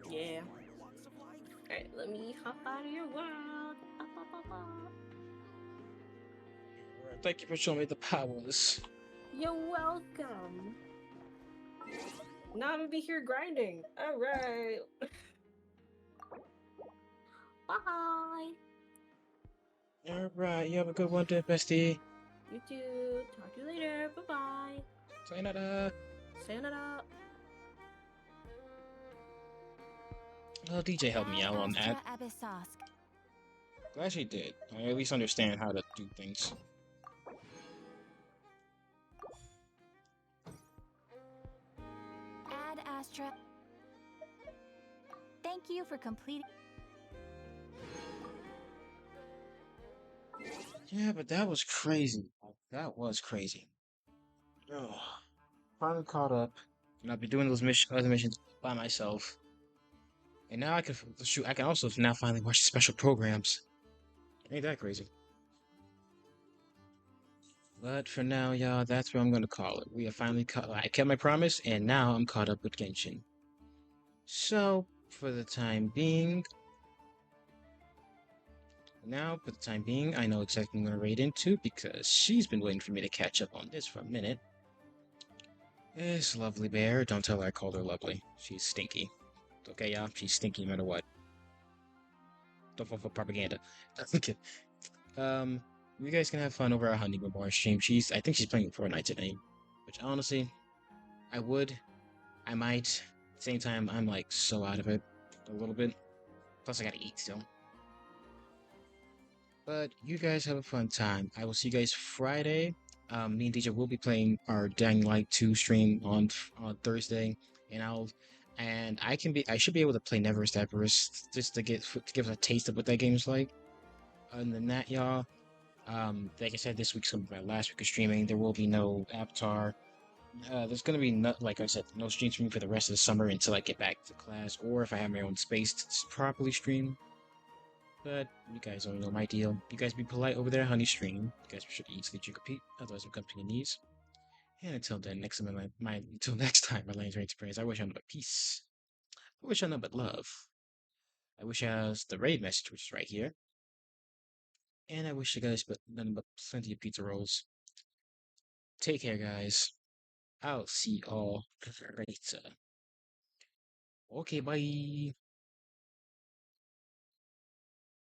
Yeah. Alright, let me hop out of your world. Thank you for showing me the powers. You're welcome. Now I'm gonna be here grinding. Alright. Bye. Alright, you have a good one, there, bestie. You too. Talk to you later. Bye-bye. Sayonara. Sayonara. Oh, DJ helped me out on that. Glad she did. I at least understand how to do things. Ad Astra. Thank you for completing. Yeah, but that was crazy. That was crazy. Oh, finally caught up, and I've been doing those other missions by myself. And now I can also now finally watch the special programs. Ain't that crazy? But for now, y'all, that's where I'm gonna call it. We have finally I kept my promise, and now I'm caught up with Genshin. So, for the time being, I know exactly what I'm gonna raid into because she's been waiting for me to catch up on this for a minute. This lovely bear. Don't tell her I called her lovely. She's stinky. Okay, y'all? She's stinky no matter what. Don't fall for propaganda. Okay. You guys can have fun over our Honey Bar stream. I think she's playing Fortnite today. Which, honestly, I might. At the same time, I'm, like, so out of it. A little bit. Plus, I gotta eat still. But you guys have a fun time. I will see you guys Friday Me and DJ will be playing our Dying Light 2 stream on Thursday, and I should be able to play Never Steppers just to give us a taste of what that game's like. Other than that, y'all, like I said, this week's gonna be my last week of streaming. There will be no Avatar. There's gonna be no, like I said, no streams for me for the rest of the summer until I get back to class, or if I have my own space to properly stream. But you guys already know my deal. You guys be polite over there, honey stream. You guys should eat, sleep, drink, repeat. Otherwise, I'm coming to your knees. And until then, until next time, my Lions Reign experience. I wish I know but peace. I wish I know but love. I wish I was the raid message, which is right here. And I wish you guys but nothing but plenty of pizza rolls. Take care, guys. I'll see y'all later. Okay, bye.